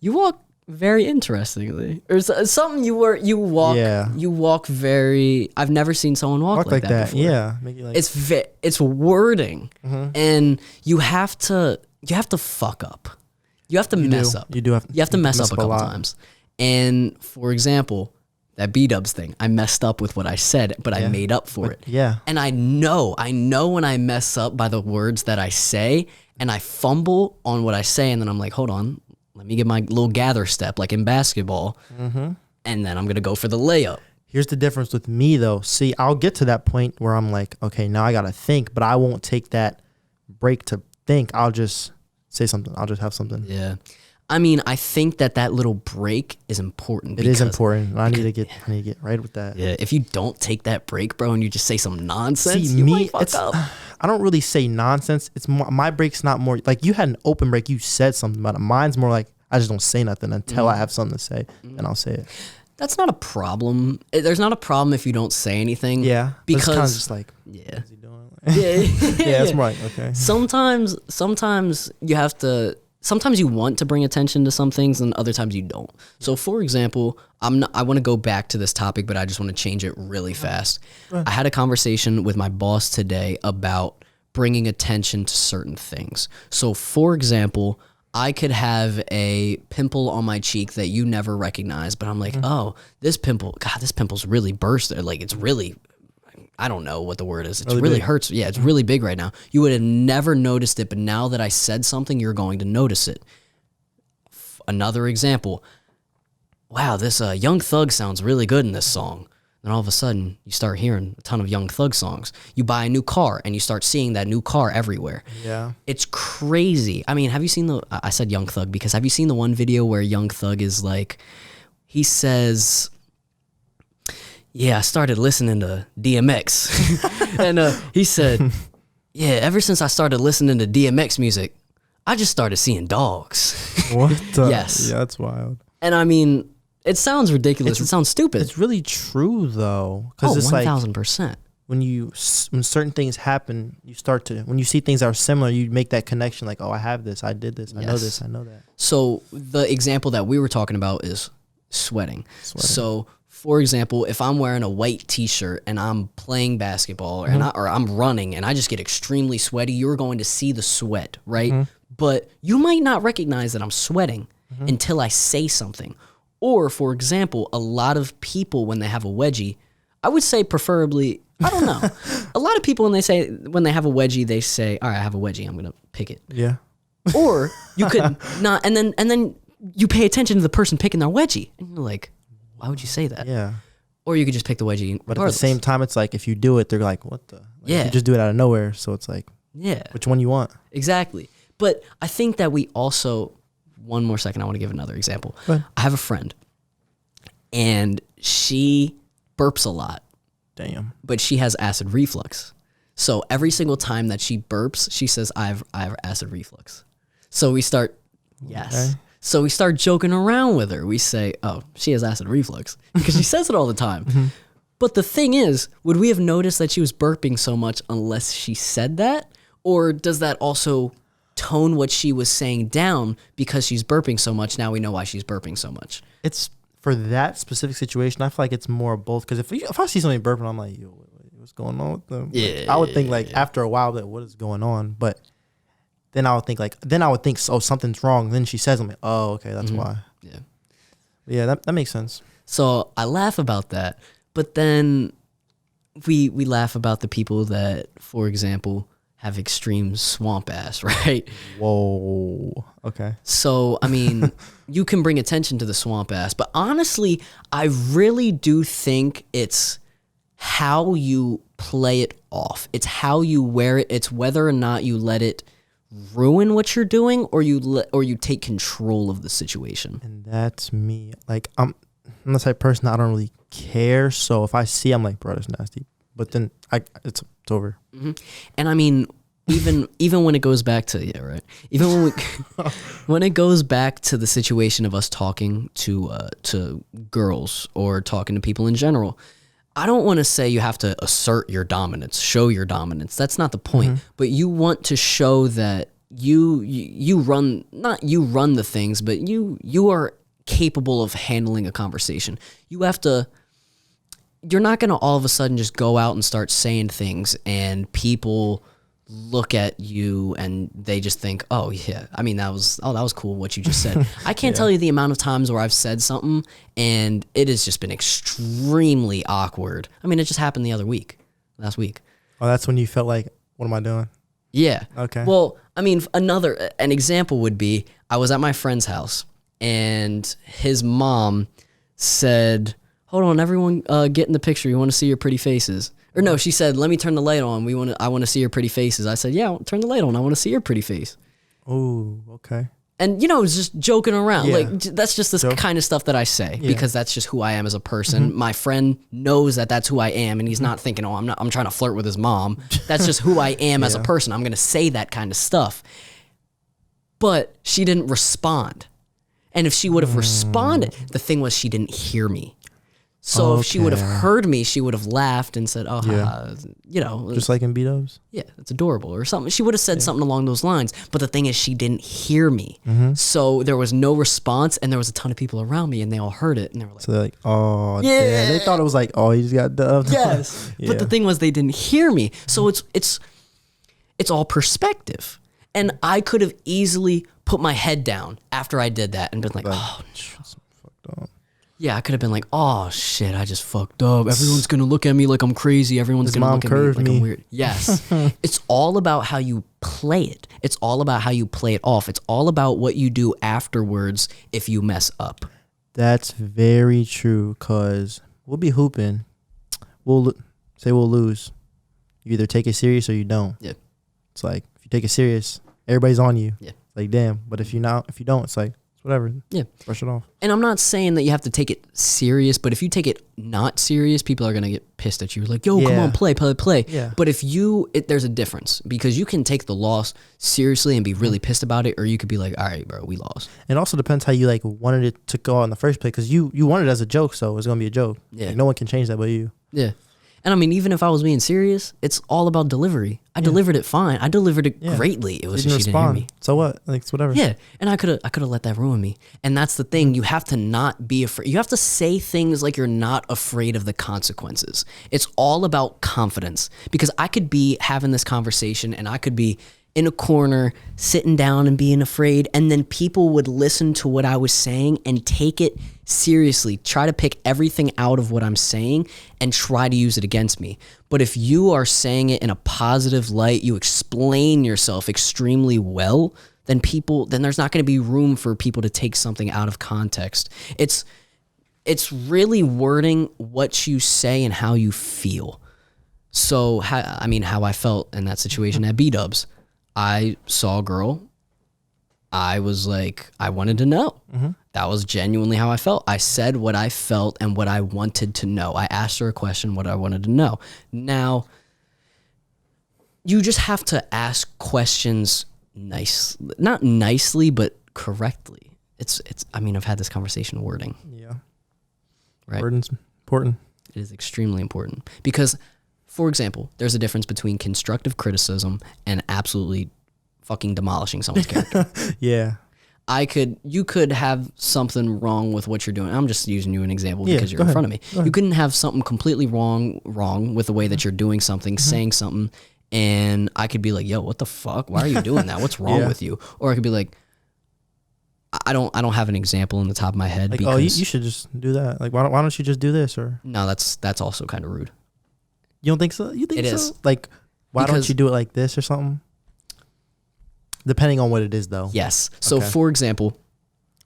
You walk very interestingly, or something. You walk. Yeah. You walk very. I've never seen someone walk like that before. Yeah. Make it like, It's wording, and you have to fuck up. You have to mess up. You do have. You have to mess up a couple lot. times. And for example, that B-dubs thing, I messed up with what I said, but I made up for it. Yeah. And I know when I mess up by the words that I say, and I fumble on what I say, and then I'm like, hold on, let me get my little gather step, like in basketball, and then I'm gonna go for the layup. Here's the difference with me though. See, I'll get to that point where I'm like, okay, now I gotta think, but I won't take that break to think. I'll just say something. I'll just have something. Yeah. I mean, I think that little break is important. It is important. I need to get right with that. Yeah, if you don't take that break, bro, and you just say some nonsense, See, you me, might fuck it's up. I don't really say nonsense. It's more, my break's not more like you had an open break. You said something about it. Mine's more like I just don't say nothing until I have something to say, and I'll say it. That's not a problem. There's not a problem if you don't say anything. Yeah, but because it's kind of just like, yeah, what's he doing? yeah, It's more like okay. Sometimes you have to. Sometimes you want to bring attention to some things, and other times you don't. So, for example, I want to go back to this topic, but I just want to change it really fast. I had a conversation with my boss today about bringing attention to certain things. So, for example, I could have a pimple on my cheek that you never recognize, but I'm like, oh, this pimple's really burst. Like, it's really, I don't know what the word is. It really big. hurts. Yeah, it's really big right now. You would have never noticed it, but now that I said something, you're going to notice it. Another example. Wow, this Young Thug sounds really good in this song. Then all of a sudden, you start hearing a ton of Young Thug songs. You buy a new car, and you start seeing that new car everywhere. Yeah. It's crazy. I mean, have you seen I said Young Thug because have you seen the one video where Young Thug is like, he says, yeah, I started listening to DMX. And he said, yeah, ever since I started listening to DMX music, I just started seeing dogs. What? The, Yes. Yeah, that's wild. And I mean, it sounds ridiculous. It sounds stupid. It's really true though, because Oh, it's like 1,000%. when certain things happen, you start to when you see things that are similar, you make that connection. Like, oh, I have this, I did this, I know Yes. this, I know that. So the example that we were talking about is sweating. So for example, if I'm wearing a white t-shirt and I'm playing basketball or I'm running and I just get extremely sweaty, you're going to see the sweat, right? But you might not recognize that I'm sweating until I say something. Or for example, a lot of people when they have a wedgie, I would say preferably, I don't know. A lot of people when they have a wedgie, they say, all right, I have a wedgie, I'm going to pick it. Yeah. Or you could not, and then you pay attention to the person picking their wedgie, and you're like, why would you say that? Yeah. Or you could just pick the wedgie. But at the same time, it's like if you do it, they're like, what the? Like, Yeah. You just do it out of nowhere. So it's like, Yeah, which one you want? exactly. But I think that we also, one more second, I want to give another example. Go ahead. I have a friend, and she burps a lot, Damn. but she has acid reflux. So every single time that she burps, she says, I have acid reflux. So we start, yes. Okay. So we start joking around with her. We say, oh, she has acid reflux because she says it all the time. But the thing is, would we have noticed that she was burping so much unless she said that? Or does that also tone what she was saying down because she's burping so much? Now we know why she's burping so much. It's for that specific situation. I feel like it's more of both. Because if I see somebody burping, I'm like, yo, what's going on with them? Yeah, Like, I would think like after a while that what is going on, but then I would think oh, something's wrong. Then she says, I'm like, oh, okay, that's why. Yeah. Yeah, that makes sense. So I laugh about that, but then we laugh about the people that, for example, have extreme swamp ass, right? Whoa. Okay. So, I mean, you can bring attention to the swamp ass, but honestly, I really do think it's how you play it off. It's how you wear it. It's whether or not you let it ruin what you're doing, or you take control of the situation. And that's me. Like I'm the type of person I don't really care. So if I see, I'm like, bro, that's nasty. But then it's over. Mm-hmm. And I mean, even when it goes back to even when when it goes back to the situation of us talking to girls or talking to people in general, I don't want to say you have to assert your dominance, show your dominance. That's not the point. But you want to show that you run, not you run the things, but you are capable of handling a conversation. You're not going to all of a sudden just go out and start saying things and people look at you and they just think, oh yeah, I mean that was cool what you just said. I can't tell you the amount of times where I've said something and it has just been extremely awkward. I mean, it just happened last week. Oh, that's when you felt like, what am I doing? Yeah. Okay. Well, I mean, an example would be, I was at my friend's house and his mom said, hold on, everyone, get in the picture. You want to see your pretty faces. Or no, she said, let me turn the light on. I want to see your pretty faces. I said, yeah, turn the light on. I want to see your pretty face. Oh, okay. And, it was just joking around. Yeah. Like, that's just this kind of stuff that I say because that's just who I am as a person. My friend knows that that's who I am, and he's not thinking, oh, I'm trying to flirt with his mom. That's just who I am as a person. I'm going to say that kind of stuff. But she didn't respond. And if she would have responded, the thing was she didn't hear me. So if she would have heard me, she would have laughed and said, oh, just like in B-dubs? Yeah, it's adorable or something. She would have said something along those lines. But the thing is, she didn't hear me. So there was no response, and there was a ton of people around me, and they all heard it. And they were like, so they're like, oh, damn. They thought it was like, oh, he just got dubbed. Yes. But the thing was, they didn't hear me. So it's all perspective. And I could have easily put my head down after I did that and been like, oh, fucked up. Yeah, I could have been like, oh shit, I just fucked up. Everyone's going to look at me like I'm crazy. Everyone's going to look at me like I'm weird. Yes. It's all about how you play it. It's all about how you play it off. It's all about what you do afterwards if you mess up. That's very true, because we'll be hooping. We'll lose. You either take it serious or you don't. Yeah. It's like, if you take it serious, everybody's on you. Yeah. Like, damn. But if you don't, it's like, whatever. Yeah. Brush it off. And I'm not saying that you have to take it serious, but if you take it not serious, people are going to get pissed at you. Like, yo, come on, play. Yeah. But if there's a difference, because you can take the loss seriously and be really pissed about it, or you could be like, all right, bro, we lost. It also depends how you like wanted it to go out in the first place, because you wanted it as a joke, so it's going to be a joke. Yeah. Like, no one can change that but you. Yeah. And I mean, even if I was being serious, it's all about delivery. I delivered it fine. I delivered it greatly. It was just she didn't hear me. So what? Like, it's whatever. Yeah. And I could have let that ruin me. And that's the thing. You have to not be afraid. You have to say things like you're not afraid of the consequences. It's all about confidence. Because I could be having this conversation and I could be in a corner, sitting down and being afraid, and then people would listen to what I was saying and take it seriously, try to pick everything out of what I'm saying and try to use it against me. But if you are saying it in a positive light, you explain yourself extremely well, then there's not going to be room for people to take something out of context. It's really wording what you say and how you feel. So, how I felt in that situation at B-dubs. I saw a girl. I was like, I wanted to know. That was genuinely how I felt. I said what I felt and what I wanted to know. I asked her a question, what I wanted to know. Now, you just have to ask questions not nicely, but correctly. I've had this conversation wording. Yeah. Right. Wording's important. It is extremely important because, for example, there's a difference between constructive criticism and absolutely fucking demolishing someone's character. Yeah. You could have something wrong with what you're doing. I'm just using you an example because you're in front of me. You couldn't have something completely wrong with the way that you're doing something, saying something, and I could be like, yo, what the fuck? Why are you doing that? What's wrong with you? Or I could be like, I don't have an example in the top of my head. Like, because, oh, you should just do that. Like, why don't you just do this? Or no, that's also kind of rude. You don't think so? You think it so? is. Like, why don't you do it like this or something? Depending on what it is, though. Yes. So, for example,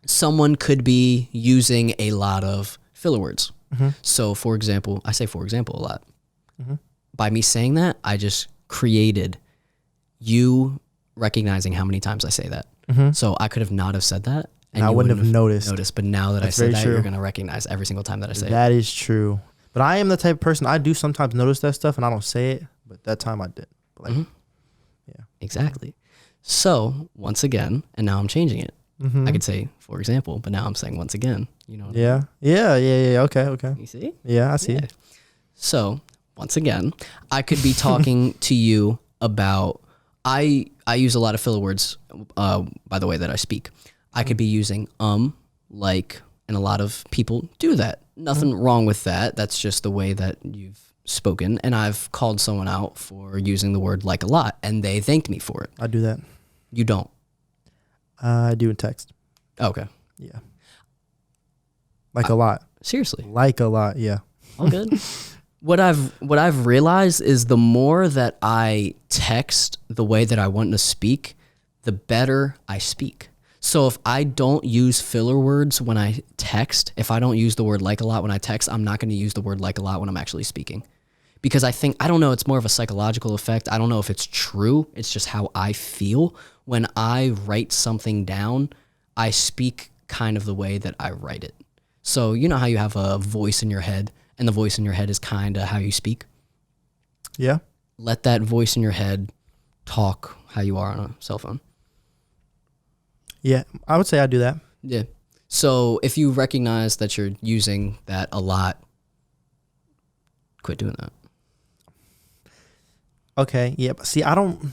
someone could be using a lot of filler words. So, for example, I say for example a lot. By me saying that, I just created you recognizing how many times I say that. Mm-hmm. So I could have not have said that. And I wouldn't have noticed. But now that That's I said very that, true. you're going to recognize every single time that I say it. That is true. But I am the type of person, I do sometimes notice that stuff and I don't say it. But that time I did. Like, yeah. Exactly. So once again, and now I'm changing it. Mm-hmm. I could say, for example, but now I'm saying once again. You know what I Yeah. Yeah. Okay. mean? You see? Yeah, I see. Yeah. So once again, I could be talking to you about, I use a lot of filler words by the way that I speak. I could be using like, and a lot of people do that. Nothing wrong with that. That's just the way that you've spoken. And I've called someone out for using the word like a lot, and they thanked me for it. I do that. You don't. I do in text. Okay. Yeah. Like a lot. Seriously. Like a lot. Yeah. All good. What I've realized is the more that I text the way that I want to speak, the better I speak. So if I don't use filler words when I text, if I don't use the word like a lot when I text, I'm not going to use the word like a lot when I'm actually speaking. Because I don't know, it's more of a psychological effect. I don't know if it's true. It's just how I feel. When I write something down, I speak kind of the way that I write it. So you know how you have a voice in your head, and the voice in your head is kind of how you speak? Yeah. Let that voice in your head talk how you are on a cell phone. Yeah. I would say I do that. Yeah. So if you recognize that you're using that a lot, quit doing that. Okay. Yeah. But see, I don't.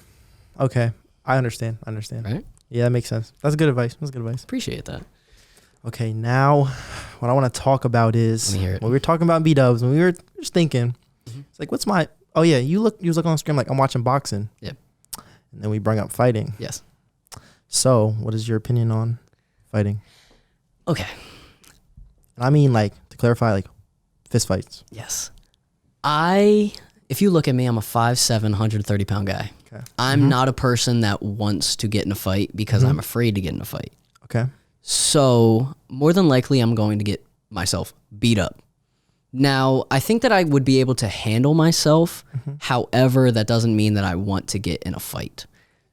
Okay. I understand. Right? Yeah, that makes sense. That's good advice. Appreciate that. Okay. Now, what I want to talk about is Let me hear it. when we were talking about B-dubs, when we were just thinking, it's like, what's my. Oh, yeah. You was looking on the screen like, I'm watching boxing. Yep. And then we bring up fighting. Yes. So, what is your opinion on fighting? Okay. And I mean, like, to clarify, like, fist fights. Yes. If you look at me, I'm a 5'7", 130-pound guy. Okay. I'm not a person that wants to get in a fight because I'm afraid to get in a fight. Okay. So more than likely, I'm going to get myself beat up. Now, I think that I would be able to handle myself. However, that doesn't mean that I want to get in a fight.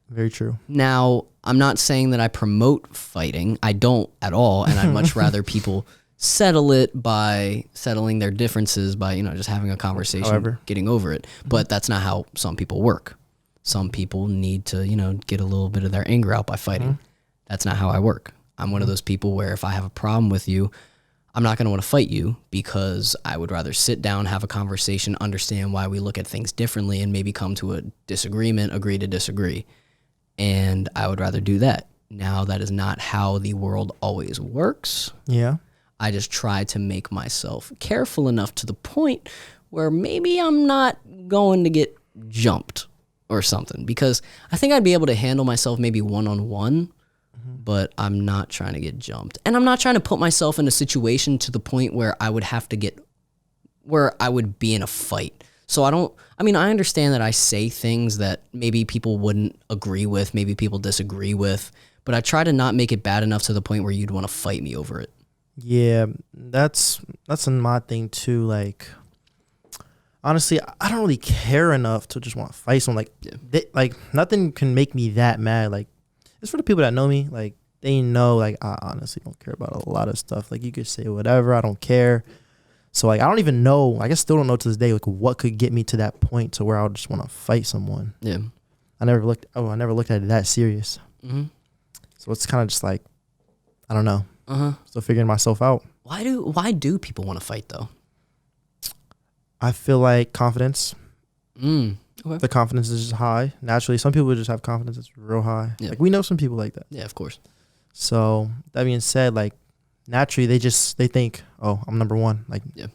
Very true. Now, I'm not saying that I promote fighting. I don't at all. And I'd much rather people settle it by settling their differences by, just having a conversation, getting over it. But that's not how some people work. Some people need to, get a little bit of their anger out by fighting. That's not how I work. I'm one of those people where if I have a problem with you, I'm not going to want to fight you because I would rather sit down, have a conversation, understand why we look at things differently, and maybe come to a disagreement, agree to disagree. And I would rather do that. Now, that is not how the world always works. Yeah. I just try to make myself careful enough to the point where maybe I'm not going to get jumped or something, because I think I'd be able to handle myself maybe one-on-one, but I'm not trying to get jumped. And I'm not trying to put myself in a situation to the point where I would have to where I would be in a fight. So I understand that I say things that maybe people wouldn't agree with, maybe people disagree with, but I try to not make it bad enough to the point where you'd want to fight me over it. Yeah, that's my thing too. Like, honestly, I don't really care enough to just want to fight someone. Like, nothing can make me that mad. Like, it's for the people that know me. Like, they know, like, I honestly don't care about a lot of stuff. Like, you could say whatever, I don't care. So, like, I don't even know. I still don't know to this day, like, what could get me to that point to where I would just want to fight someone. Yeah. I never looked at it that serious. So it's kind of just like, I don't know. Still figuring myself out. Why do people want to fight though? I feel like confidence. Okay. The confidence is just high. Naturally, some people just have confidence that's real high. Yeah. Like, we know some people like that. Yeah, of course. So that being said, like, naturally they think, oh, I'm number one. Like, yeah.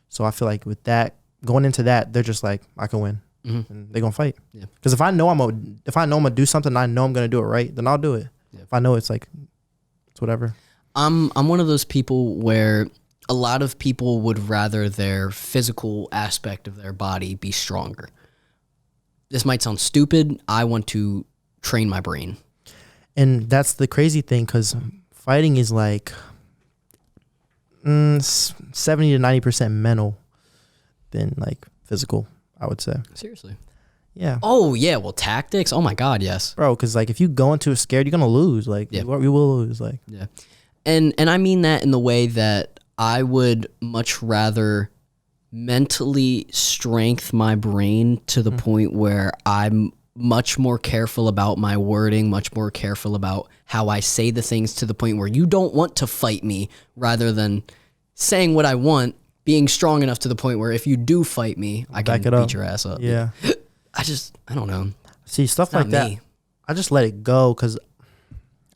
So I feel like with that, going into that, they're just like, I can win, and they're gonna fight. Yeah. Because if I know I'm gonna do something, I know I'm gonna do it right, then I'll do it. Yeah. If I know it's like, it's whatever. I'm one of those people where a lot of people would rather their physical aspect of their body be stronger. This might sound stupid. I want to train my brain. And that's the crazy thing, because fighting is like 70 to 90% mental than like physical, I would say. Seriously. Yeah. Oh yeah, well tactics. Oh my God, yes, Bro, because like if you go into it scared, you're gonna lose. Like Yeah. you will lose. Like yeah, and I mean that in the way that I would much rather mentally strengthen my brain to the point where I'm much more careful about my wording, much more careful about how I say the things to the point where you don't want to fight me, rather than saying what I want, being strong enough to the point where if you do fight me, I can back it up. beat your ass up. Yeah. I don't know. See, stuff Not like that, me. I just let it go because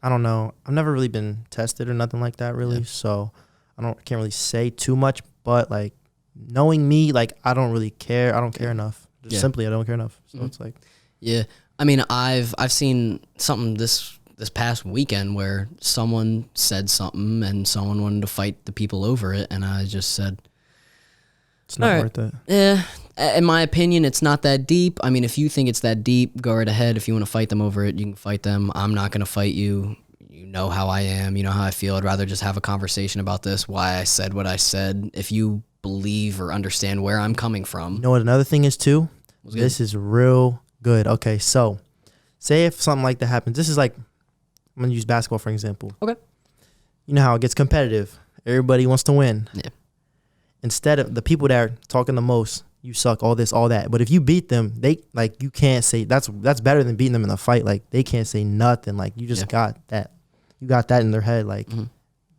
I don't know. I've never really been tested or nothing like that, really. So can't really say too much. But like knowing me, like I don't really care. I don't care enough. Just simply, I don't care enough. So it's like, Yeah, I mean, I've seen something this past weekend where someone said something and someone wanted to fight the people over it, and I just said, it's not All right. worth it. yeah, in my opinion, it's not that deep. I mean, if you think it's that deep, go right ahead. If you want to fight them over it, you can fight them. I'm not going to fight you. You know how I am. You know how I feel. I'd rather just have a conversation about this, why I said what I said. If you believe or understand where I'm coming from. You know what another thing is too? What's good? This is real good. Okay, so say if something like that happens. This is like, I'm going to use basketball for example. Okay. You know how it gets competitive. Everybody wants to win. Yeah. Instead of the people that are talking the most, you suck, all this, all that. But if you beat them, they like you can't say that's better than beating them in a fight. Like they can't say nothing. Like you just got that. You got that in their head. Like,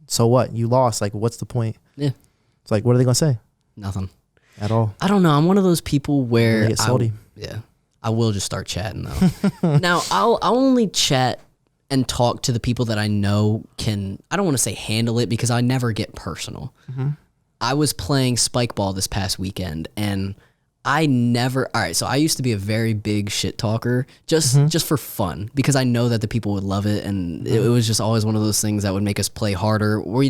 so what? You lost. Like, what's the point? Yeah. It's like, what are they gonna say? Nothing. At all. I don't know. I'm one of those people where They get salty. I will just start chatting though. Now I'll only chat and talk to the people that I know can. I don't want to say handle it because I never get personal. I was playing spike ball this past weekend and I never. All right, so I used to be a very big shit talker just for fun because I know that the people would love it, and it was just always one of those things that would make us play harder. We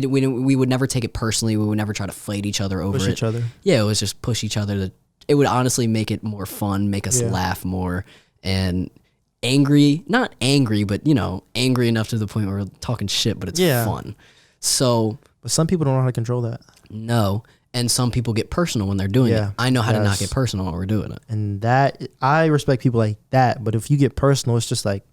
would never take it personally. We would never try to fight each other over Push it. each other. Yeah, it was just push each other. It would honestly make it more fun, make us laugh more, and not angry, but angry enough to the point where we're talking shit, but it's fun. So, But some people don't know how to control that. no. And some people get personal when they're doing it. I know how to not get personal when we're doing it. And that, I respect people like that. But if you get personal, it's just like,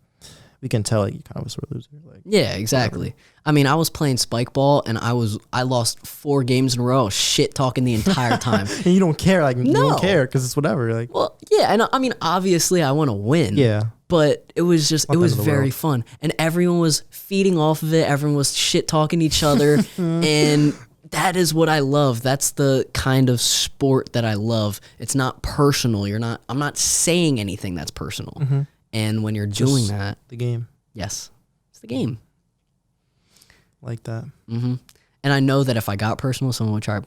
we can tell like, you kind of a sore loser. Like, Yeah, exactly. Whatever. I mean, I was playing spike ball and I lost 4 games in a row, shit talking the entire time. and you don't care. Like, you don't care because it's whatever. Like, well, yeah. And I mean, obviously I want to win. Yeah. But it was just, it was very world. fun. And everyone was feeding off of it. Everyone was shit talking each other. And that is what I love. That's the kind of sport that I love. It's not personal. I'm not saying anything that's personal. And when you're doing that, the game. yes, it's the game. Like that. And I know that if I got personal, someone would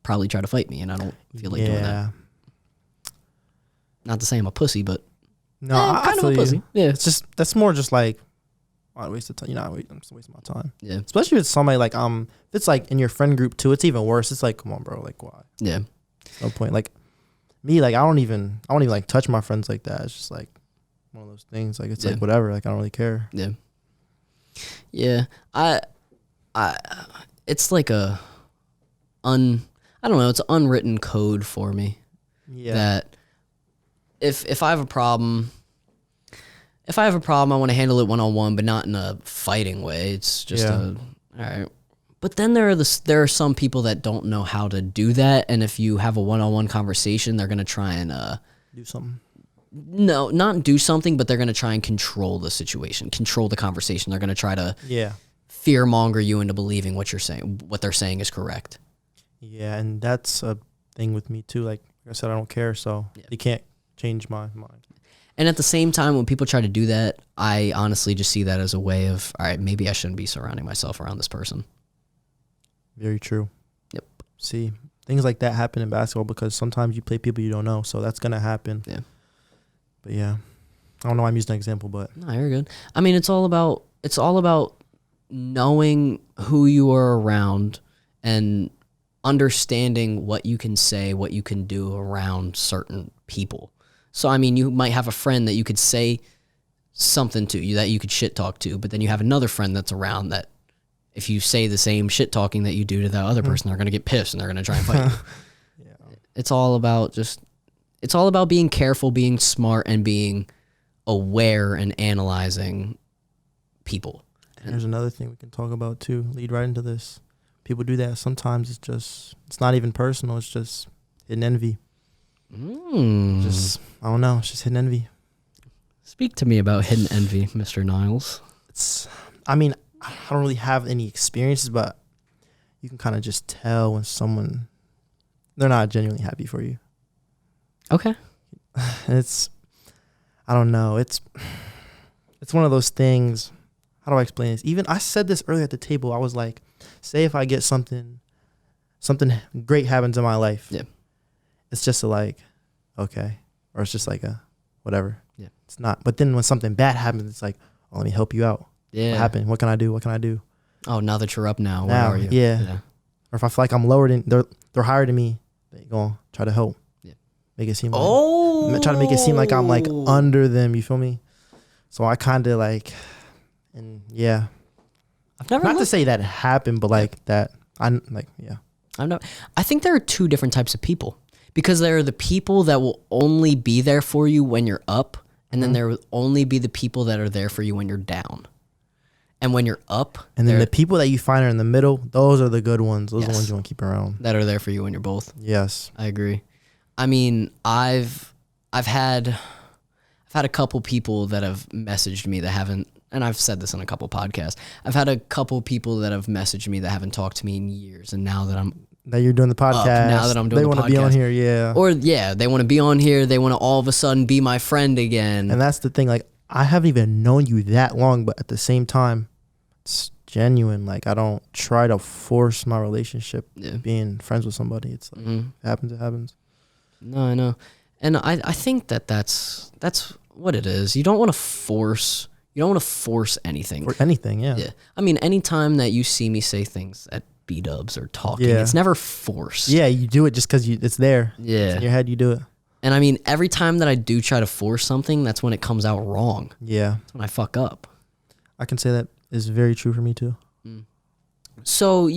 probably try to fight me, and I don't feel like doing that. Not to say I'm a pussy, but no, I'm kind of a pussy. Yeah, It's just, that's more just like, I waste of time. I'm just wasting my time. Yeah. Especially with somebody like, if it's like in your friend group too, it's even worse. It's like, come on, bro. Like, why? Yeah. No point. Like me, like I don't even like touch my friends like that. It's just like one of those things. Like it's like whatever. Like I don't really care. Yeah. Yeah. I it's like I don't know, it's an unwritten code for me. Yeah. That if I have a problem, I want to handle it one-on-one, but not in a fighting way. It's just all right. But then there are some people that don't know how to do that, and if you have a one-on-one conversation, they're gonna try and do something. No, not do something, but they're gonna try and control the situation, control the conversation. They're gonna try to fear monger you into believing what they're saying is correct. Yeah, and that's a thing with me too. Like I said, I don't care, so you can't change my mind. And at the same time, when people try to do that, I honestly just see that as a way of, all right, maybe I shouldn't be surrounding myself around this person. Very true. Yep. See, things like that happen in basketball because sometimes you play people you don't know, so that's gonna happen. Yeah. But yeah, I don't know why I'm using an example, but No, you're good. I mean, it's all about knowing who you are around and understanding what you can say, what you can do around certain people. So, I mean, you might have a friend that you could say something to, that you could shit talk to, but then you have another friend that's around that if you say the same shit talking that you do to that other person, they're going to get pissed and they're going to try and fight you. It's all about just it's all about being careful, being smart, and being aware and analyzing people. And there's another thing we can talk about too. Lead right into this. People do that. Sometimes it's not even personal. It's just hidden envy. Just, I don't know. It's just hidden envy. Speak to me about hidden envy, Mr. Nyles. I mean, I don't really have any experiences, but you can kind of just tell when they're not genuinely happy for you. Okay. I don't know. It's one of those things. How do I explain this? Even I said this earlier at the table. I was like, say if I get something great happens in my life. Yeah. It's just okay. Or it's just like a whatever. Yeah. It's not. But then when something bad happens, it's like, oh, let me help you out. Yeah. What happened? What can I do? What can I do? Oh, now that you're up now, where Now, are you? yeah. Or if I feel like I'm lower than they're higher than me, they go try to help. Yeah. Make it seem try to make it seem like I'm like under them, you feel me? So I kind of and yeah. I've never Not to say that happened, but like that I'm like, yeah. I think there are two different types of people, because there are the people that will only be there for you when you're up, and then there will only be the people that are there for you when you're down. And when you're up, and then the people that you find are in the middle, those are the good ones. Those are the Yes. ones you want to keep around. that are there for you when you're both. Yes. I agree. I mean, I've had a couple people that have messaged me that haven't, and I've said this on a couple podcasts. I've had a couple people that have messaged me that haven't talked to me in years, and now that You're doing the podcast. now that I'm doing they the want to be on podcast. here, yeah. Or yeah, they want to be on here. They want to all of a sudden be my friend again. And that's the thing. Like, I haven't even known you that long, but at the same time, it's genuine. Like, I don't try to force my relationship being friends with somebody. It's like, it happens, it happens. No, I know. And I think that's what it is. You don't want to force anything. Or anything, yeah. Yeah. I mean, anytime that you see me say things at B-dubs or talking, Yeah. it's never forced. Yeah, you do it just because it's there. Yeah. It's in your head, you do it. And I mean, every time that I do try to force something, that's when it comes out wrong. Yeah. That's when I fuck up. I can say that is very true for me too. So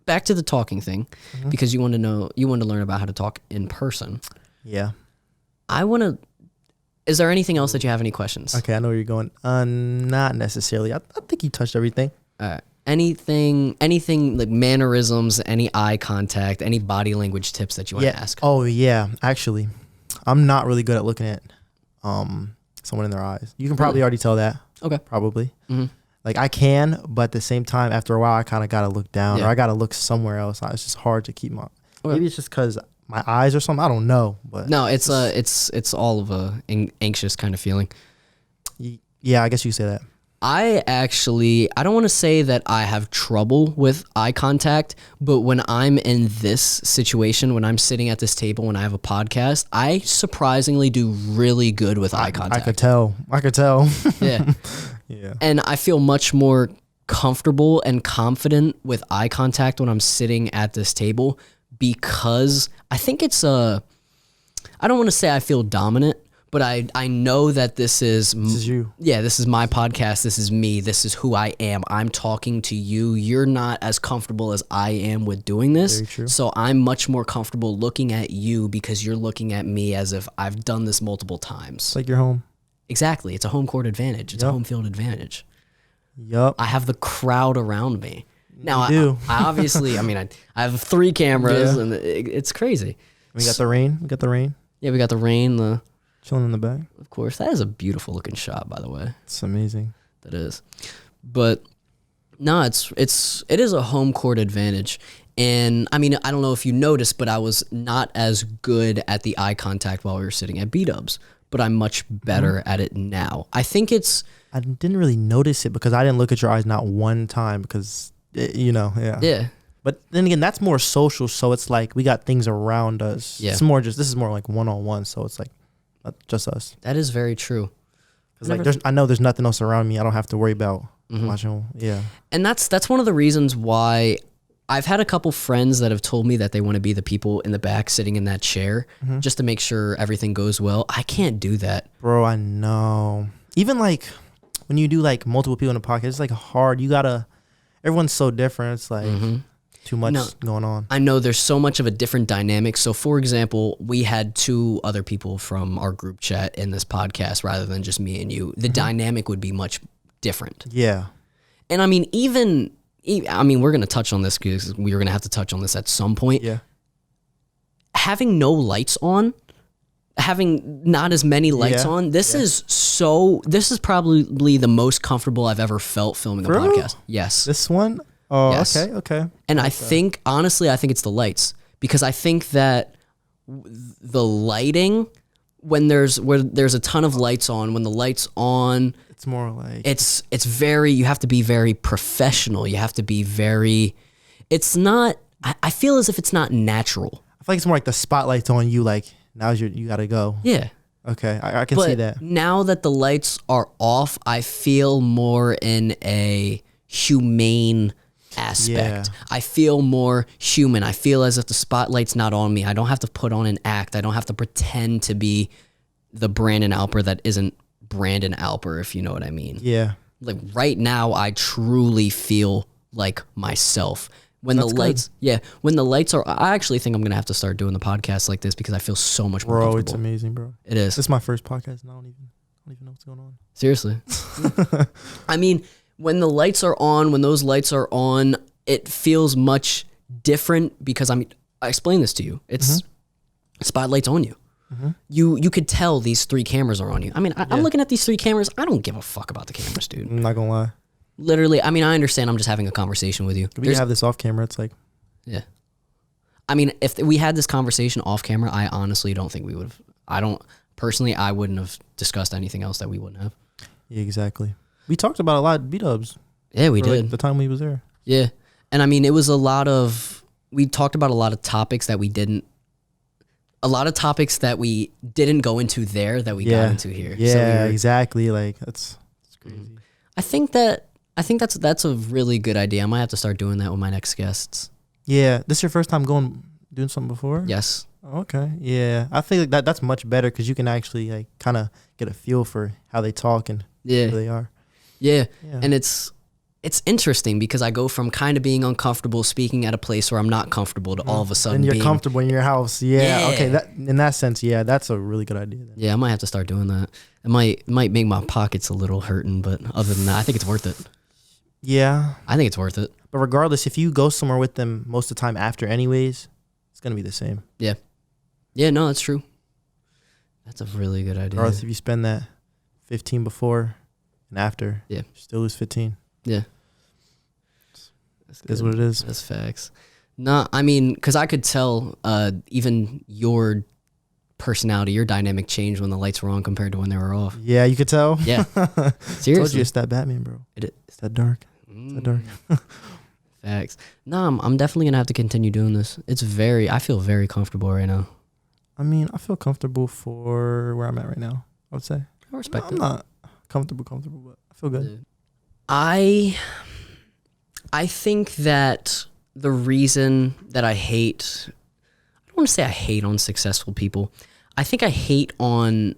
back to the talking thing, because you want to learn about how to talk in person. Yeah. Is there anything else that you have any questions? Okay, I know where you're going. Not necessarily. I think you touched everything. Anything like mannerisms, any eye contact, any body language tips that you want to ask? Oh yeah. Actually, I'm not really good at looking at someone in their eyes. You can probably already tell that. Okay. Probably. Like I can, but at the same time, after a while, I kind of got to look down or I got to look somewhere else. It's just hard to keep my. Okay. Maybe it's just because my eyes or something. I don't know, but No, it's all of a anxious kind of feeling. Yeah, I guess you could say that. I don't want to say that I have trouble with eye contact, but when I'm in this situation, when I'm sitting at this table, when I have a podcast, I surprisingly do really good with eye contact. I could tell. Yeah. Yeah. And I feel much more comfortable and confident with eye contact when I'm sitting at this table, because I think it's I don't want to say I feel dominant, but I know that this is you. Yeah, this is my podcast. This is me. This is who I am. I'm talking to you. You're not as comfortable as I am with doing this. Very true. So I'm much more comfortable looking at you because you're looking at me as if I've done this multiple times. It's like you're home. Exactly. It's a home court advantage. It's a home field advantage. Yup. I have the crowd around me. Now, do. I obviously, I have 3 cameras and it's crazy. We got the rain. Yeah, we got the rain, Chilling in the back. of course. That is a beautiful looking shot, by the way. It's amazing. That is. But no, it is a home court advantage. And I mean, I don't know if you noticed, but I was not as good at the eye contact while we were sitting at B-dubs, but I'm much better at it now. I think I didn't really notice it because I didn't look at your eyes not one time because, yeah. Yeah. But then again, that's more social, so it's like we got things around us. Yeah. This is more like one-on-one, so it's like not just us. That is very true. Because I know there's nothing else around me. I don't have to worry about watching. Yeah. And that's one of the reasons why I've had a couple friends that have told me that they want to be the people in the back sitting in that chair just to make sure everything goes well. I can't do that. Bro, I know. Even like when you do like multiple people in a podcast, it's like hard. Everyone's so different. It's like, too much going on. I know there's so much of a different dynamic. So, for example, we had 2 other people from our group chat in this podcast rather than just me and you. The dynamic would be much different. Yeah. And I mean, we're going to touch on this because we're going to have to touch on this at some point. Yeah. Having no lights on, having not as many lights on, this is probably the most comfortable I've ever felt filming a podcast. Yes. This one? Oh, yes. Okay. And I think, honestly, I think it's the lights, because I think that the lighting, where there's a ton of lights on, when the lights on, it's more like it's very, you have to be very professional. You have to be very, it's not, I feel as if it's not natural. I feel like it's more like the spotlight's on you, like now's you gotta go. Yeah. Okay, I can see that. Now that the lights are off, I feel more in a humane aspect. Yeah. I feel more human. I feel as if the spotlight's not on me. I don't have to put on an act. I don't have to pretend to be the Brandon Alper that isn't Brandon Alper, if you know what I mean. Yeah. Like right now, I truly feel like myself. When That's the lights, when the lights are, I actually think I'm going to have to start doing the podcast like this because I feel so much more comfortable. It's amazing, bro. It is. This is my first podcast and I don't even know what's going on. Seriously. I mean, when the lights are on, when those lights are on, it feels much different because I explained this to you. It's spotlight's on you. You could tell these 3 cameras are on you. I mean, I'm looking at these 3 cameras. I don't give a fuck about the cameras, dude. I'm not gonna lie. Literally, I mean, I understand I'm just having a conversation with you. If we have this off camera, it's like... Yeah. I mean, if we had this conversation off camera, I honestly don't think we would have... I wouldn't have discussed anything else that we wouldn't have. Yeah, exactly. We talked about a lot of B-dubs. Yeah, we did. Like the time we was there. Yeah. And I mean, it was we talked about a lot of topics that we didn't go into there that we got into here. Yeah, exactly. Like, that's crazy. I think that's a really good idea. I might have to start doing that with my next guests. Yeah. This your first time doing something before? Yes. Okay. Yeah. I think that's much better because you can actually like kind of get a feel for how they talk and who they are. Yeah. And it's interesting because I go from kind of being uncomfortable speaking at a place where I'm not comfortable to all of a sudden and you're comfortable in your house. Yeah. Okay. That in that sense, yeah, that's a really good idea. Then. Yeah, I might have to start doing that. It might make my pockets a little hurting, but other than that, I think it's worth it. Yeah. I think it's worth it. But regardless, if you go somewhere with them most of the time after anyways, it's going to be the same. Yeah. Yeah, no, that's true. That's a really good idea. Regardless if you spend that 15 before and after, you still lose 15. Yeah. That's what it is. That's facts. No, I mean, because I could tell even your personality, your dynamic changed when the lights were on compared to when they were off. Yeah, you could tell. Yeah. Seriously. I told you it's that Batman, bro. It's that dark. It's that dark. Facts. No, I'm definitely going to have to continue doing this. I feel very comfortable right now. I mean, I feel comfortable for where I'm at right now, I would say. I respect it. I'm not comfortable, but I feel good. Dude. I think that the reason that I don't want to say I hate on successful people. I think I hate on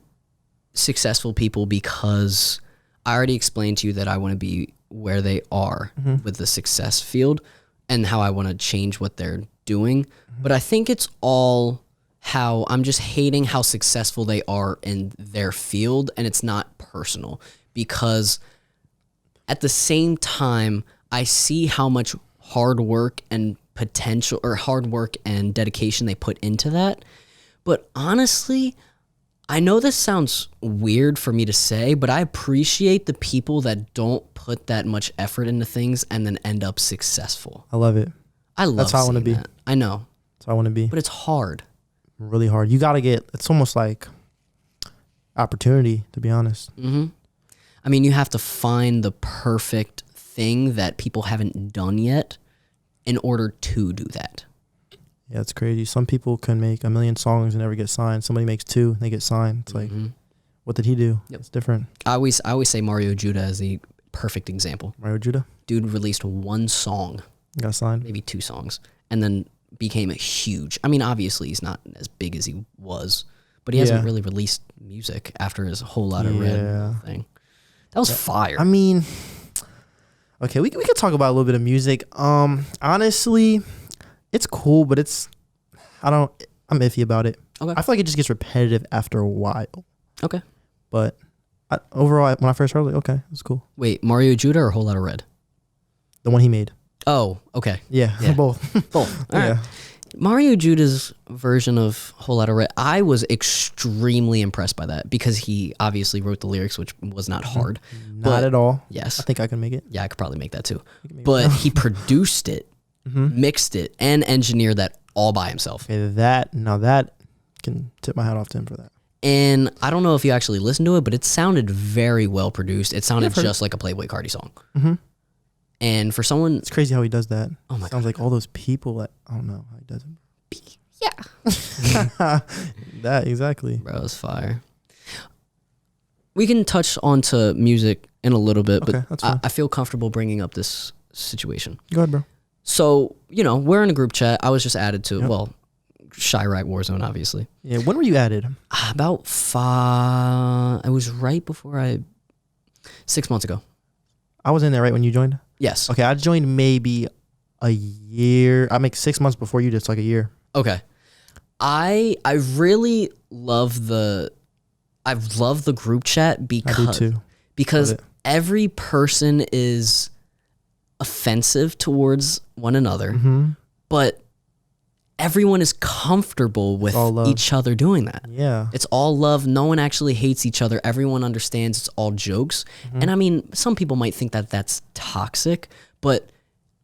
successful people because I already explained to you that I want to be where they are with the success field and how I want to change what they're doing. But I think it's all how I'm just hating how successful they are in their field, and it's not personal because at the same time, I see how much hard work and dedication they put into that. But honestly, I know this sounds weird for me to say, but I appreciate the people that don't put that much effort into things and then end up successful. I love it. That's how I want to be. I know. That's how I want to be. But it's hard. Really hard. You got to it's almost like opportunity, to be honest. Mm-hmm. I mean, you have to find the perfect thing that people haven't done yet in order to do that. Yeah, it's crazy. Some people can make 1 million songs and never get signed. Somebody makes 2 and they get signed. It's like, what did he do? Yep. It's different. I always say Mario Judah as the perfect example. Mario Judah? Dude released 1 song. Got signed? Maybe 2 songs. And then became a huge... I mean, obviously, he's not as big as he was, but he hasn't really released music after his Whole Lotta Red thing. That was fire. I mean... Okay, we could talk about a little bit of music. Honestly, it's cool, but I'm iffy about it. Okay. I feel like it just gets repetitive after a while. Okay. But overall, when I first heard it, like, okay, it's cool. Wait, Mario Judah or Whole Lotta Red? The one he made. Oh, okay. Yeah. Both. Both. All right. Mario Judah's version of Whole Lotta Red, I was extremely impressed by that because he obviously wrote the lyrics, which was not hard. Not at all. Yes. I think I can make it. Yeah, I could probably make that too. But he produced it, mixed it, and engineered that all by himself. Okay, that can tip my hat off to him for that. And I don't know if you actually listened to it, but it sounded very well produced. It sounded just like a Playboi Carti song. Mm-hmm. And for someone... It's crazy how he does that. Oh my God. Sounds like all those people that... I don't know how he does it. Yeah. That, exactly. Bro, it's fire. We can touch onto music in a little bit, Okay, but that's fine. I feel comfortable bringing up this situation. Go ahead, bro. So, we're in a group chat. I was just added to, Chirac Warzone, obviously. Yeah, when were you added? About 5... It was right before 6 months ago. I was in there right when you joined? Yes. Okay, I joined maybe a year. I make 6 months before you, just like a year. Okay. I really love the group chat because I do too. Because every person is offensive towards one another, but everyone is comfortable with each other doing that. Yeah. It's all love. No one actually hates each other. Everyone understands it's all jokes. And I mean, some people might think that that's toxic, but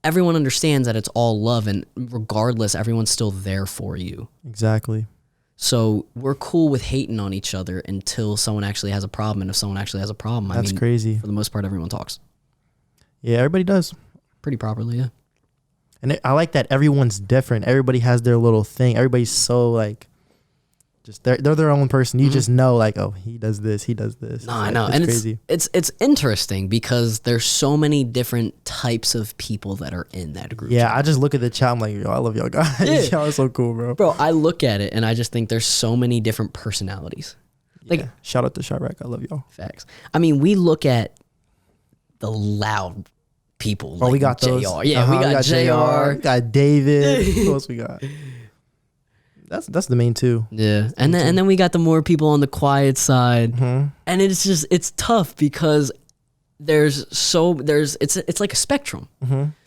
everyone understands that it's all love, and regardless, everyone's still there for you. Exactly. So we're cool with hating on each other until someone actually has a problem. And if someone actually has a problem, That's crazy. For the most part, everyone talks. Yeah, everybody does. Pretty properly, yeah. And I like that everyone's different. Everybody has their little thing. Everybody's so like, just they're their own person. You just know like, oh, he does this, he does this. No, I know. It's and crazy. It's interesting because there's so many different types of people that are in that group. Yeah, chat. I just look at the chat. I'm like, yo, I love y'all guys. Yeah. Y'all are so cool, bro. Bro, I look at it and I just think there's so many different personalities. Like, shout out to Chirac. I love y'all. Facts. I mean, we look at the loud people. Oh, like we got JR. those. Yeah, we got JR. We got David. Who else we got? That's the main two. Yeah, and then we got the more people on the quiet side, and it's tough because it's like a spectrum,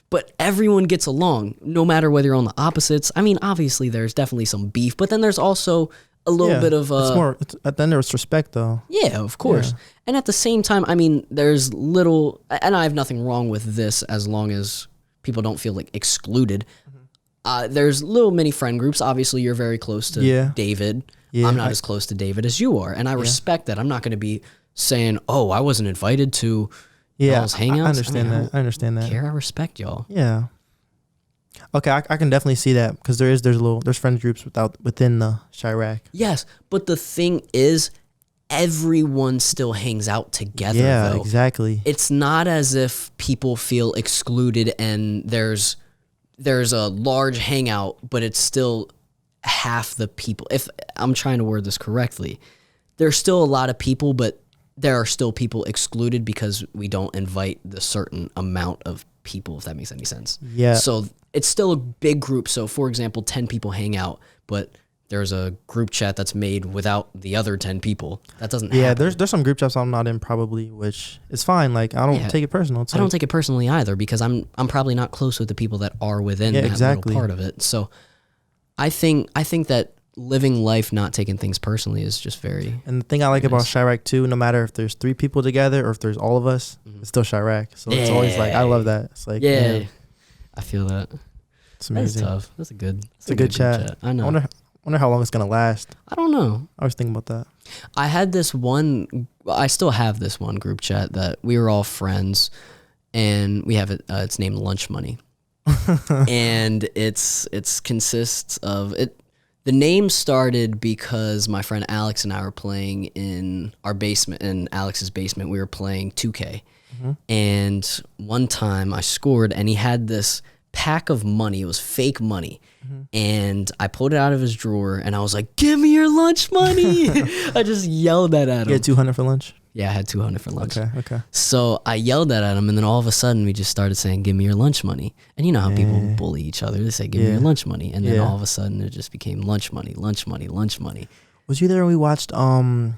but everyone gets along no matter whether you're on the opposites. I mean, obviously there's definitely some beef, but then there's also a little bit of at the end there's respect though. Yeah, of course. Yeah. And at the same time, I mean, there's little, and I have nothing wrong with this as long as people don't feel like excluded. There's little mini friend groups. Obviously, you're very close to David. Yeah, I'm not as close to David as you are, and I respect that. I'm not going to be saying, "Oh, I wasn't invited to y'all's hangouts." I understand that. I understand that. I respect y'all. Yeah. Okay, I can definitely see that because there's friend groups within the Chirac. Yes, but the thing is, everyone still hangs out together. Yeah, though. Exactly. It's not as if people feel excluded and there's a large hangout, but it's still half the people. If I'm trying to word this correctly, there's still a lot of people, but there are still people excluded because we don't invite the certain amount of people, if that makes any sense. Yeah. So it's still a big group. So for example, 10 people hang out, but there's a group chat that's made without the other 10 people. That doesn't happen. Yeah, there's some group chats I'm not in probably, which is fine. Like I don't take it personal. I don't take it personally either because I'm probably not close with the people that are within that little part of it. So I think that living life not taking things personally is just very. And the thing I like about Chirac too, no matter if there's 3 people together or if there's all of us, it's still Chirac. So it's always like I love that. It's like I feel that. It's amazing. That's tough. That's a good chat. I know. I wonder how long it's gonna last. I don't know. I was thinking about that. I still have this one group chat that we were all friends, and we have it. It's named Lunch Money, and it's consists of it. The name started because my friend Alex and I were playing in our basement, in Alex's basement. We were playing 2K, and one time I scored, and he had this pack of money. It was fake money. And I pulled it out of his drawer and I was like, "Give me your lunch money." I just yelled that at him. You had 200 for lunch? Yeah, I had 200 for lunch. Okay. So I yelled that at him, and then all of a sudden we just started saying, "Give me your lunch money." And you know how people bully each other. They say, "Give me your lunch money," and then all of a sudden it just became lunch money, lunch money, lunch money. Was you there when we watched YouTuber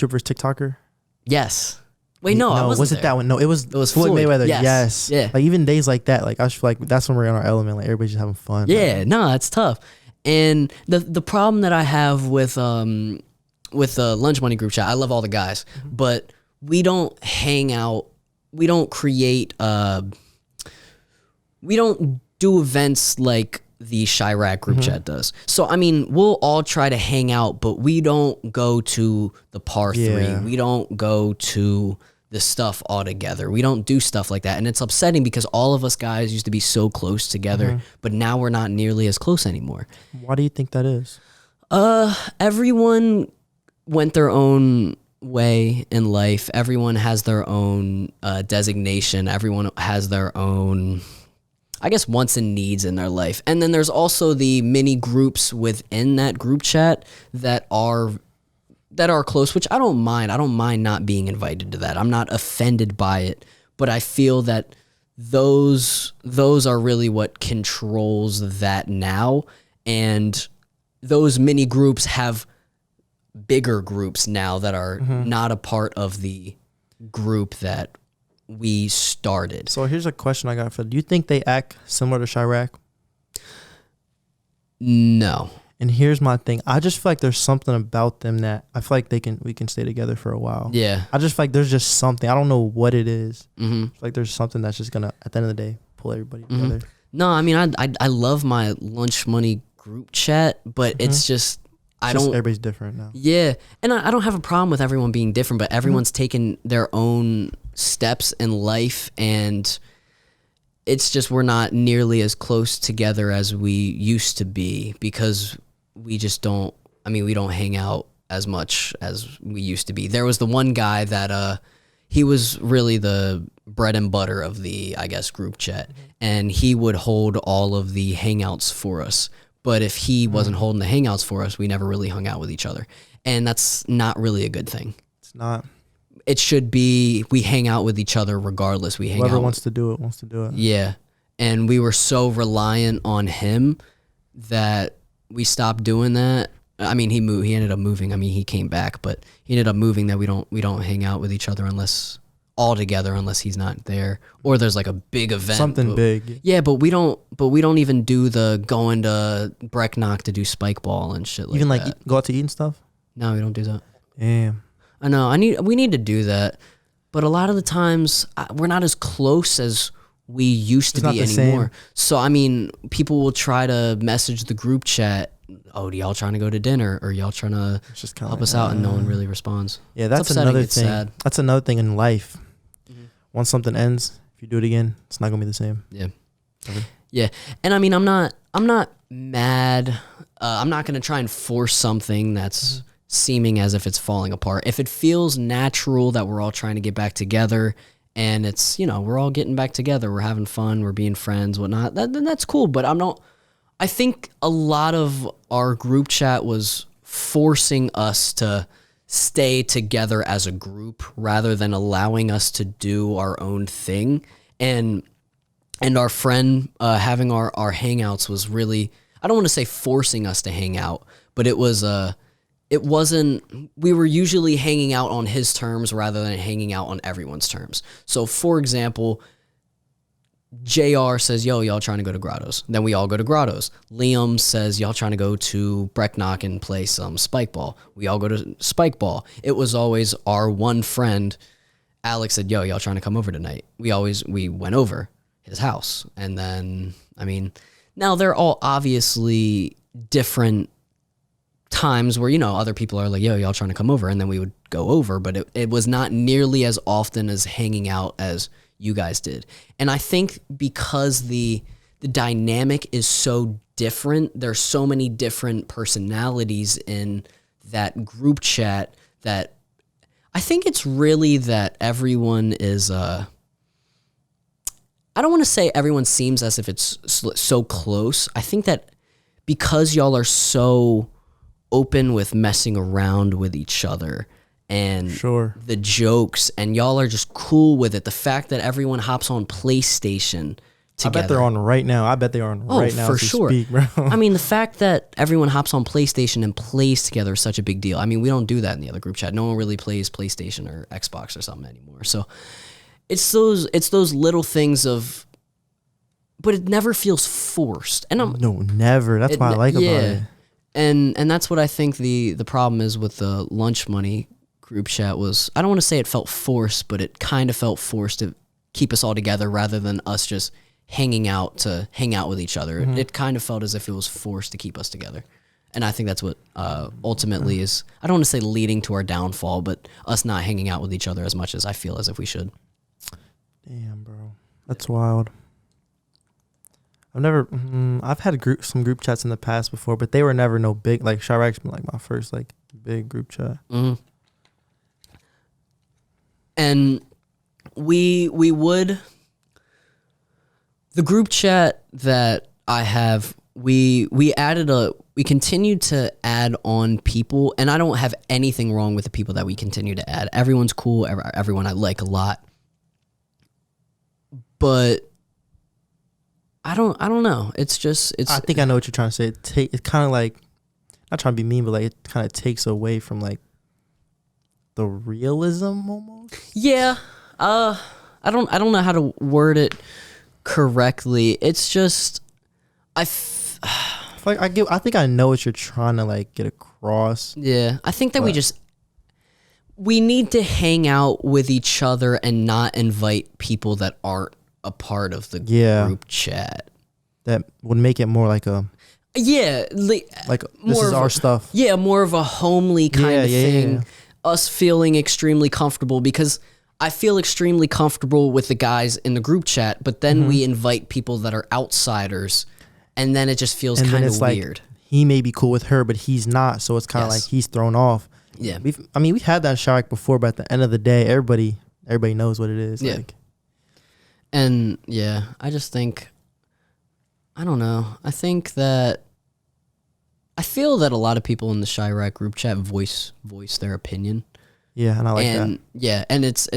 vs TikToker? Yes. Wait, no, I wasn't was it there. that one? No, it was Floyd Floyd. Mayweather. Yes. Yeah. Like even days like that, like I just feel like that's when we're in our element. Like everybody's just having fun. Yeah, no, it's tough. And the problem that I have with the lunch money group chat, I love all the guys, but we don't hang out. We don't create. We don't do events like the Chirac group chat does. So I mean, we'll all try to hang out, but we don't go to the par 3. We don't go to the stuff all together. We don't do stuff like that. And it's upsetting because all of us guys used to be so close together, but now we're not nearly as close anymore. Why do you think that is? Everyone went their own way in life. Everyone has their own designation. Everyone has their own, I guess, wants and needs in their life. And then there's also the mini groups within that group chat that are close, which I don't mind. I don't mind not being invited to that. I'm not offended by it, but I feel that those are really what controls that now. And those mini groups have bigger groups now that are not a part of the group that we started. So here's a question I got for you. Do you think they act similar to Chirac? No. And here's my thing. I just feel like there's something about them that I feel like we can stay together for a while. Yeah. I just feel like there's just something. I don't know what it is. I feel like there's something that's just gonna, at the end of the day, pull everybody together. No, I mean, I love my lunch money group chat, but it's just, Everybody's different now. Yeah. And I don't have a problem with everyone being different, but everyone's taken their own steps in life, and it's just we're not nearly as close together as we used to be because we just don't, I mean, we don't hang out as much as we used to be. There was the one guy that he was really the bread and butter of the, I guess, group chat, and he would hold all of the hangouts for us. But if he wasn't holding the hangouts for us, we never really hung out with each other. And that's not really a good thing. It's not. It should be we hang out with each other regardless. We hang Whoever out. wants to do it. Yeah. And we were so reliant on him that we stopped doing that. I mean, he ended up moving. I mean, he came back, but he ended up moving that we don't hang out with each other unless he's not there, or there's like a big event. Something big. Yeah, but we don't even do the going to Brecknock to do spike ball and shit like that. Even like go out to eat and stuff? No, we don't do that. Damn. I know. We need to do that, but a lot of the times we're not as close as we used to be anymore. So I mean, people will try to message the group chat. Oh, do y'all trying to go to dinner, or y'all trying to help us out, and no one really responds. Yeah, that's another thing. Sad. That's another thing in life. Once something ends, if you do it again, it's not gonna be the same. Yeah. Yeah. And I mean, I'm not mad. I'm not gonna try and force something that's seeming as if it's falling apart. If it feels natural that we're all trying to get back together, and it's, we're all getting back together, we're having fun, we're being friends, whatnot, then that's cool. But I think a lot of our group chat was forcing us to stay together as a group rather than allowing us to do our own thing. And our friend having our hangouts was really, I don't want to say forcing us to hang out, but it wasn't, we were usually hanging out on his terms rather than hanging out on everyone's terms. So for example, JR says, yo, y'all trying to go to Grottos. Then we all go to Grottos. Liam says, y'all trying to go to Brecknock and play some spike ball. We all go to spike ball. It was always our one friend. Alex said, yo, y'all trying to come over tonight. We went over his house. And then, I mean, now they're all obviously different times where, other people are like, yo, y'all trying to come over. And then we would go over, but it was not nearly as often as hanging out as you guys did. And I think because the dynamic is so different, there's so many different personalities in that group chat that I think it's really that everyone is, I don't want to say everyone seems as if it's so close. I think that because y'all are so open with messing around with each other and Sure. the jokes, and y'all are just cool with it. The fact that everyone hops on PlayStation together. I bet they're on right now. I bet they are on right now. For as we sure. Speak, bro. I mean, the fact that everyone hops on PlayStation and plays together is such a big deal. I mean, we don't do that in the other group chat. No one really plays PlayStation or Xbox or something anymore. So it's those little things of, but it never feels forced. And No, never. That's what I like about it. And that's what I think the problem is with the lunch money group chat was, I don't want to say it felt forced, but it kind of felt forced to keep us all together rather than us just hanging out to hang out with each other. It kind of felt as if it was forced to keep us together. And I think that's what ultimately is, I don't want to say leading to our downfall, but us not hanging out with each other as much as I feel as if we should. Damn, bro. That's wild. I've had some group chats in the past before, but they were never no big, like Chirac's been like my first like big group chat. And we would, the group chat that I have, we continued to add on people, and I don't have anything wrong with the people that we continue to add. Everyone's cool. Everyone I like a lot, but I don't know. It's just, I think I know what you're trying to say. It's kind of like, not trying to be mean, but like it kind of takes away from like the realism almost. Yeah. I don't know how to word it correctly. It's just, I think I know what you're trying to like get across. Yeah, I think that we need to hang out with each other and not invite people that aren't a part of the group chat. That would make it more like a like this is our stuff. Yeah, more of a homely kind of thing. Yeah. Us feeling extremely comfortable, because I feel extremely comfortable with the guys in the group chat, but then we invite people that are outsiders, and then it just feels kind of weird. Like, he may be cool with her, but he's not, so it's kind of like he's thrown off. Yeah, we've had that Shaq before, but at the end of the day, everybody knows what it is. Yeah. Like, and yeah, I just think, I don't know. I feel that a lot of people in the Chirac group chat voice their opinion. Yeah, and I like that. Yeah, and it's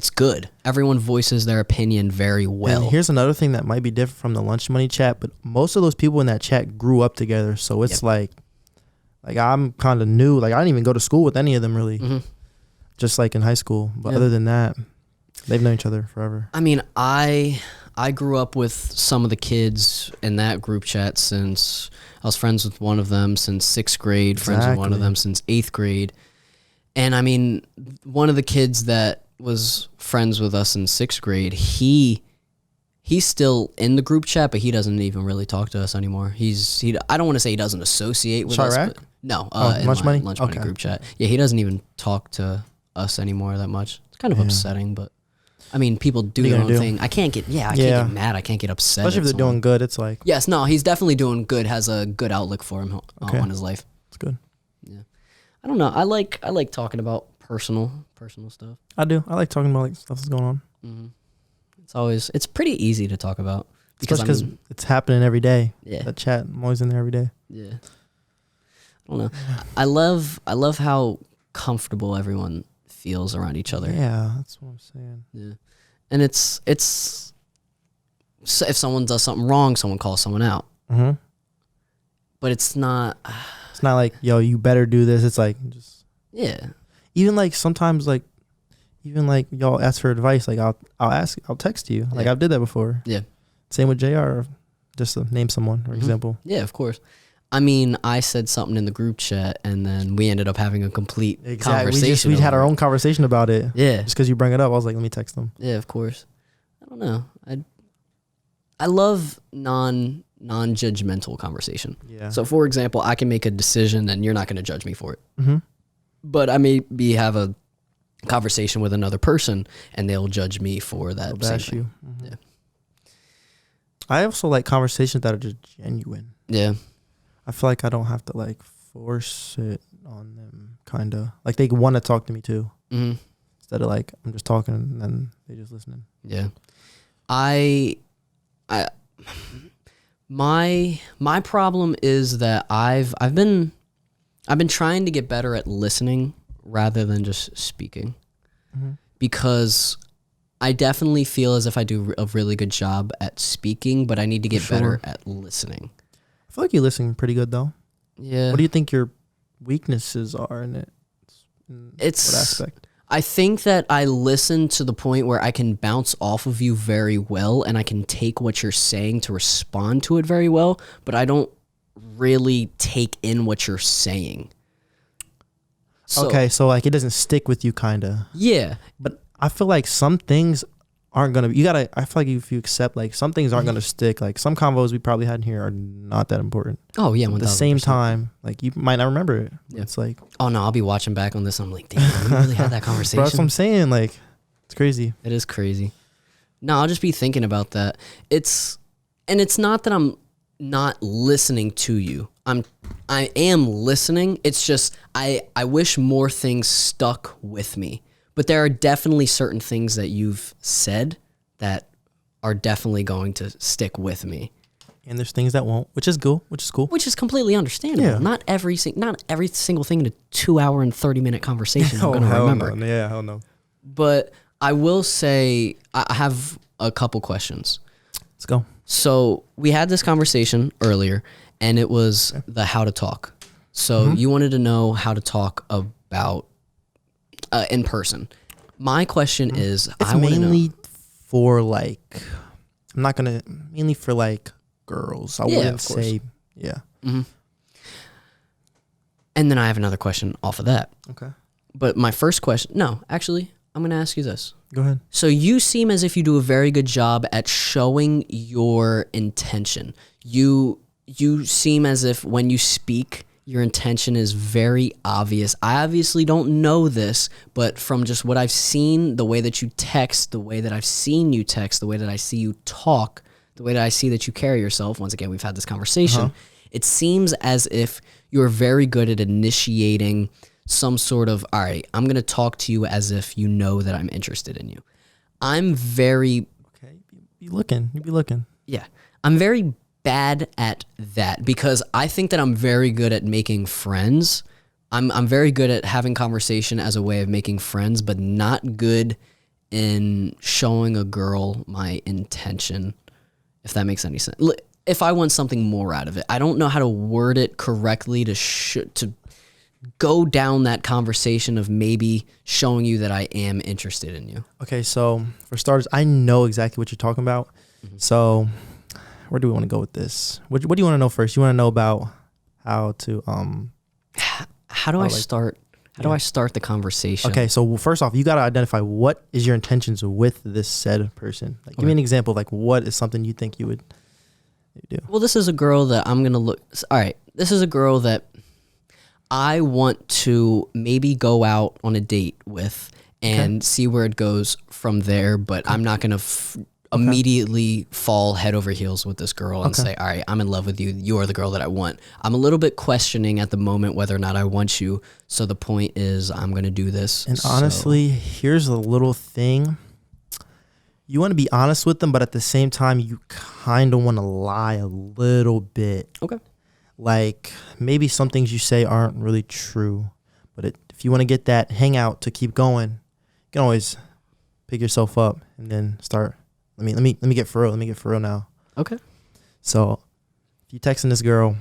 good. Everyone voices their opinion very well. And here's another thing that might be different from the lunch money chat, but most of those people in that chat grew up together, so it's like I'm kind of new. Like I didn't even go to school with any of them really, just like in high school. But other than that, they've known each other forever. I mean, I grew up with some of the kids in that group chat since I was friends with one of them since 6th grade, friends with one of them since 8th grade. And I mean, one of the kids that was friends with us in 6th grade, he's still in the group chat, but he doesn't even really talk to us anymore. I don't want to say he doesn't associate with us. But no, lunch money group chat. Yeah, he doesn't even talk to us anymore that much. It's kind of upsetting, but I mean, people do their own thing. I can't get mad. I can't get upset. Especially if they're doing good, it's like. Yes, no, he's definitely doing good, has a good outlook for him on his life. It's good. Yeah. I don't know. I like talking about personal stuff. I do. I like talking about like stuff that's going on. It's pretty easy to talk about. Because it's happening every day. Yeah. That chat, I'm always in there every day. Yeah. I don't know. I love how comfortable everyone feels around each other. Yeah, that's what I'm saying. Yeah. And it's so if someone does something wrong, someone calls someone out. But it's not like, yo, you better do this. It's like just even like sometimes like even like y'all ask for advice, like I'll text you. Like I've did that before. Yeah. Same with JR, just to name someone, for example. Yeah, of course. I mean, I said something in the group chat, and then we ended up having a complete conversation. We had our own conversation about it. Yeah. Just because you bring it up, I was like, let me text them. Yeah, of course. I don't know. I love non-judgmental conversation. Yeah. So, for example, I can make a decision, and you're not going to judge me for it. But I maybe have a conversation with another person, and they'll judge me for that same thing. Yeah. I also like conversations that are just genuine. Yeah. I feel like I don't have to like force it on them, kind of. Like they want to talk to me too. Instead of like, I'm just talking and then they just listening. Yeah. My problem is that I've been trying to get better at listening rather than just speaking. Because I definitely feel as if I do a really good job at speaking, but I need to get better at listening. I feel like you listen pretty good though. Yeah. What do you think your weaknesses are in it? It's what aspect? I think that I listen to the point where I can bounce off of you very well and I can take what you're saying to respond to it very well, but I don't really take in what you're saying. So, Okay, so like it doesn't stick with you kinda. Yeah. But I feel like some things aren't gonna I feel like if you accept like some things aren't gonna stick. Like some convos we probably had in here are not that important. Oh yeah, At the same time, like you might not remember it. Yeah. It's like, oh no, I'll be watching back on this. I'm like, damn, we really had that conversation. bro, that's what I'm saying. Like, it's crazy. It is crazy. No, I'll just be thinking about that. It's not that I'm not listening to you. I am listening. It's just I wish more things stuck with me. But there are definitely certain things that you've said that are definitely going to stick with me. And there's things that won't, which is cool. Which is completely understandable. Yeah. Not every single thing in a 2 hour and 30 minute conversation I'm going to remember. No. Yeah, hell no. But I will say I have a couple questions. Let's go. So we had this conversation earlier, and it was the how to talk. So you wanted to know how to talk about in person. My question is, It's I want to mainly know. for like, mainly for like girls. I Yeah, wouldn't of course. say, yeah. And then I have another question off of that. Okay. But my first question, no, actually, I'm going to ask you this. Go ahead. So you seem as if you do a very good job at showing your intention. You seem as if when you speak, your intention is very obvious. I obviously don't know this, but from just what I've seen, the way that you text, the way that I've seen you text, the way that I see you talk, the way that I see that you carry yourself, once again, we've had this conversation, it seems as if you're very good at initiating some sort of, all right, I'm going to talk to you as if you know that I'm interested in you. I'm very... Okay. You be looking. Yeah. I'm very bad at that because I think that I'm very good at making friends. I'm very good at having conversation as a way of making friends, but not good in showing a girl my intention, if that makes any sense. If I want something more out of it, I don't know how to word it correctly to go down that conversation of maybe showing you that I am interested in you. Okay, so for starters, I know exactly what you're talking about. So where do we want to go with this? What do you want to know first? You want to know about how to how do I start the conversation? Okay, so first off, you got to identify what is your intentions with this said person. Like, give me an example of like what is something you think you would do. Well, this is a girl that I'm going to look... All right, this is a girl that I want to maybe go out on a date with and see where it goes from there, but I'm not going to immediately fall head over heels with this girl and say, all right, I'm in love with you. You are the girl that I want. I'm a little bit questioning at the moment whether or not I want you. So the point is I'm going to do this. And honestly, here's a little thing. You want to be honest with them, but at the same time, you kind of want to lie a little bit. Okay. Like maybe some things you say aren't really true, but if you want to get that hangout to keep going, you can always pick yourself up and then start. Let me get for real. Let me get for real now. Okay. So if you texting this girl,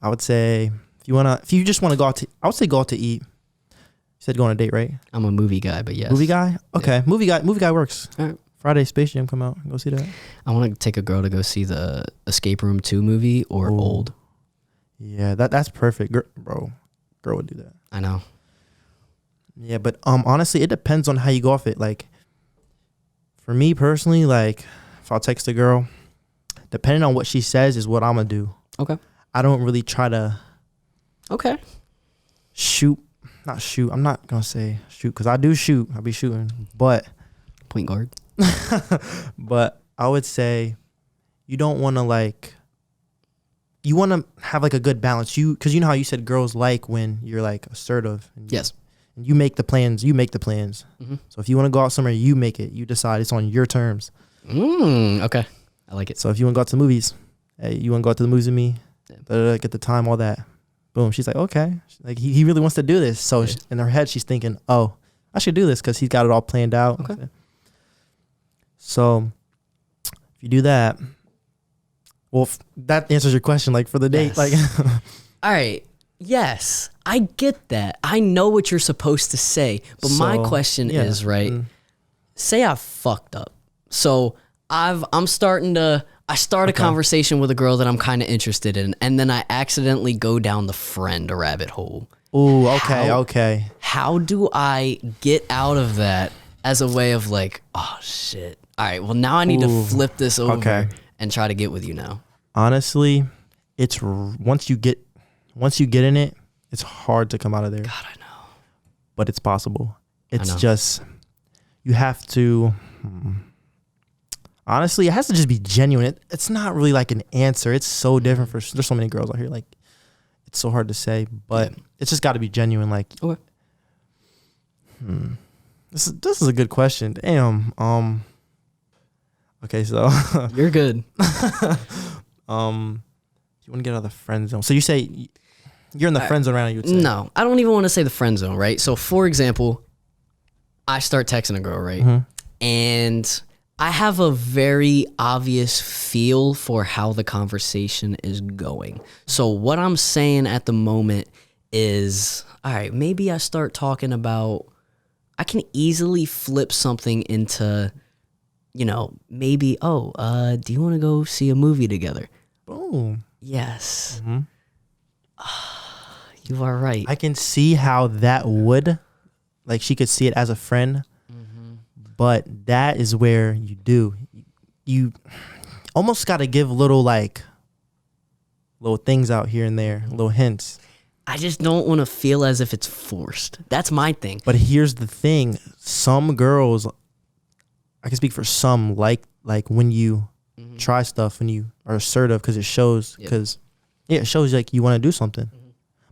I would say if you just want to go out to, I would say go out to eat. You said go on a date, right? I'm a movie guy, but yes. Movie guy? Okay. Yeah. Movie guy works. All right. Friday Space Jam come out. Go see that. I want to take a girl to go see the Escape Room 2 movie or Old. Yeah, that's perfect. Bro, girl would do that. I know. Yeah, but honestly, it depends on how you go off it. Like, for me personally, like, if I'll text a girl, depending on what she says is what I'm going to do. Okay. I don't really try to Okay. not shoot. I'm not going to say shoot because I do shoot. I'll be shooting. But Point guard. but I would say you don't want to like, you want to have like a good balance. Because you know how you said girls like when you're like assertive. Yes. And you make the plans. Mm-hmm. So if you want to go out somewhere, you make it. You decide. It's on your terms. Okay. I like it. So if you want to go out to the movies, hey, you want to go out to the movies with me? Yeah. Get the time, all that. Boom. She's like, okay. Like he really wants to do this. So in her head, she's thinking, oh, I should do this because he's got it all planned out. Okay. So if you do that, well, that answers your question. Like for the date, like. All right. Yes, I get that. I know what you're supposed to say, but my question is, right, say I fucked up. So I start a conversation with a girl that I'm kind of interested in, and then I accidentally go down the friend rabbit hole. Ooh, okay. How do I get out of that as a way of like, oh shit. All right, well now I need to flip this over and try to get with you now. Honestly, it's once you get in it, it's hard to come out of there. God, I know. But it's possible. It's just, you have to, honestly, it has to just be genuine. It's not really like an answer. It's so different there's so many girls out here. Like, it's so hard to say, but it's just got to be genuine. Like, Okay. This is a good question. Damn. Okay, so. You're good. You want to get out of the friend zone. So you say you're in the friend zone right now, you would say. No, I don't even want to say the friend zone, right? So for example, I start texting a girl, right? And I have a very obvious feel for how the conversation is going. So what I'm saying at the moment is, all right, maybe I start talking about, I can easily flip something into, maybe, do you want to go see a movie together? Boom. Yes. You are right. I can see how that would, like, she could see it as a friend, but that is where you almost got to give little things out here and there, little hints. I just don't want to feel as if it's forced. That's my thing. But here's the thing. Some girls, I can speak for some, like when you try stuff, when you are assertive, because it shows, it shows like you want to do something.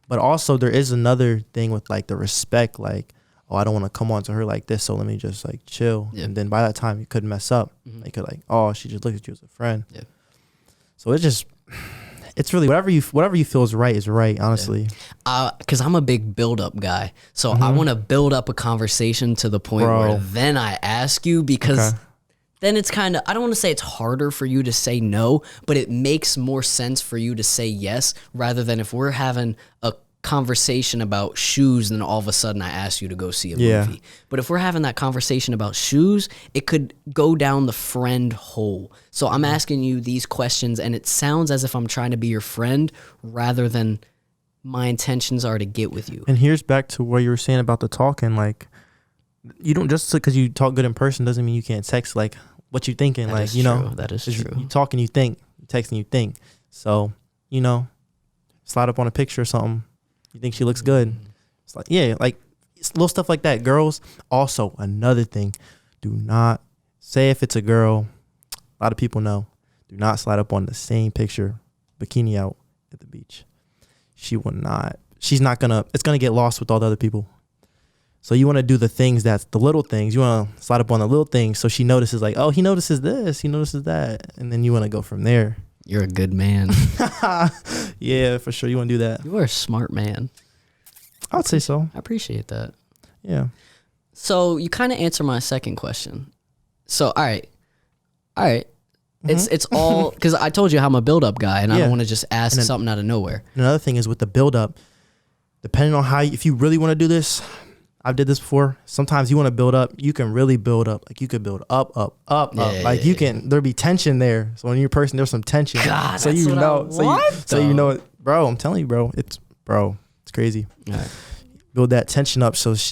But also there is another thing with like the respect, like, oh, I don't want to come on to her like this, so let me just like chill. And then by that time you could mess up. Like, you're like, oh, she just looked at you as a friend. So it's really whatever you feel is right, honestly. Because I'm a big build-up guy. So I want to build up a conversation to the point where then I ask you, because then it's kind of, I don't want to say it's harder for you to say no, but it makes more sense for you to say yes, rather than if we're having a conversation about shoes and then all of a sudden I ask you to go see a movie. But if we're having that conversation about shoes, it could go down the friend hole. So I'm asking you these questions and it sounds as if I'm trying to be your friend rather than my intentions are to get with you. And here's back to what you were saying about the talking. Like, you don't, just because you talk good in person doesn't mean you can't text like what you thinking. That like, you know, that is true. You talk and you think, you text and you think. So, slide up on a picture or something. You think she looks good. It's like, it's little stuff like that. Girls, also another thing, do not say if it's a girl, a lot of people know, do not slide up on the same picture, bikini out at the beach. It's going to get lost with all the other people. So you want to do the things that's the little things. You want to slide up on the little things so she notices like, oh, he notices this, he notices that. And then you want to go from there. You're a good man. Yeah, for sure. You want to do that. You are a smart man. I would say so. I appreciate that. Yeah. So you kind of answer my second question. So, all right. It's all, because I told you how I'm a build-up guy and I don't want to just ask something out of nowhere. Another thing is with the build-up, depending on if you really want to do this, I've did this before. Sometimes you want to build up. You can really build up. Like, you could build up. Like, you can. There'll be tension there. So when you're person, there's some tension. God, so that's you what know. So you know it, bro. I'm telling you, bro. It's crazy. Right. Build that tension up. So it's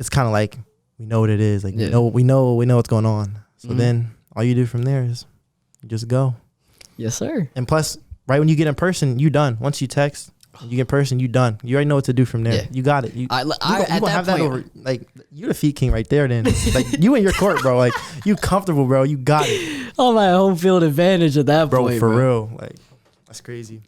kind of like we know what it is. Like, we know what's going on. So then all you do from there is you just go. Yes, sir. And plus, right when you get in person, you done. Once you text. You get in person, you done. You already know what to do from there. Yeah. You got it. You gonna have that over. Like, you're the feet king right there. Then, like, you in your court, bro. Like, you comfortable, bro. You got it. Oh, my home field advantage at that bro, point, for real. Like, that's crazy.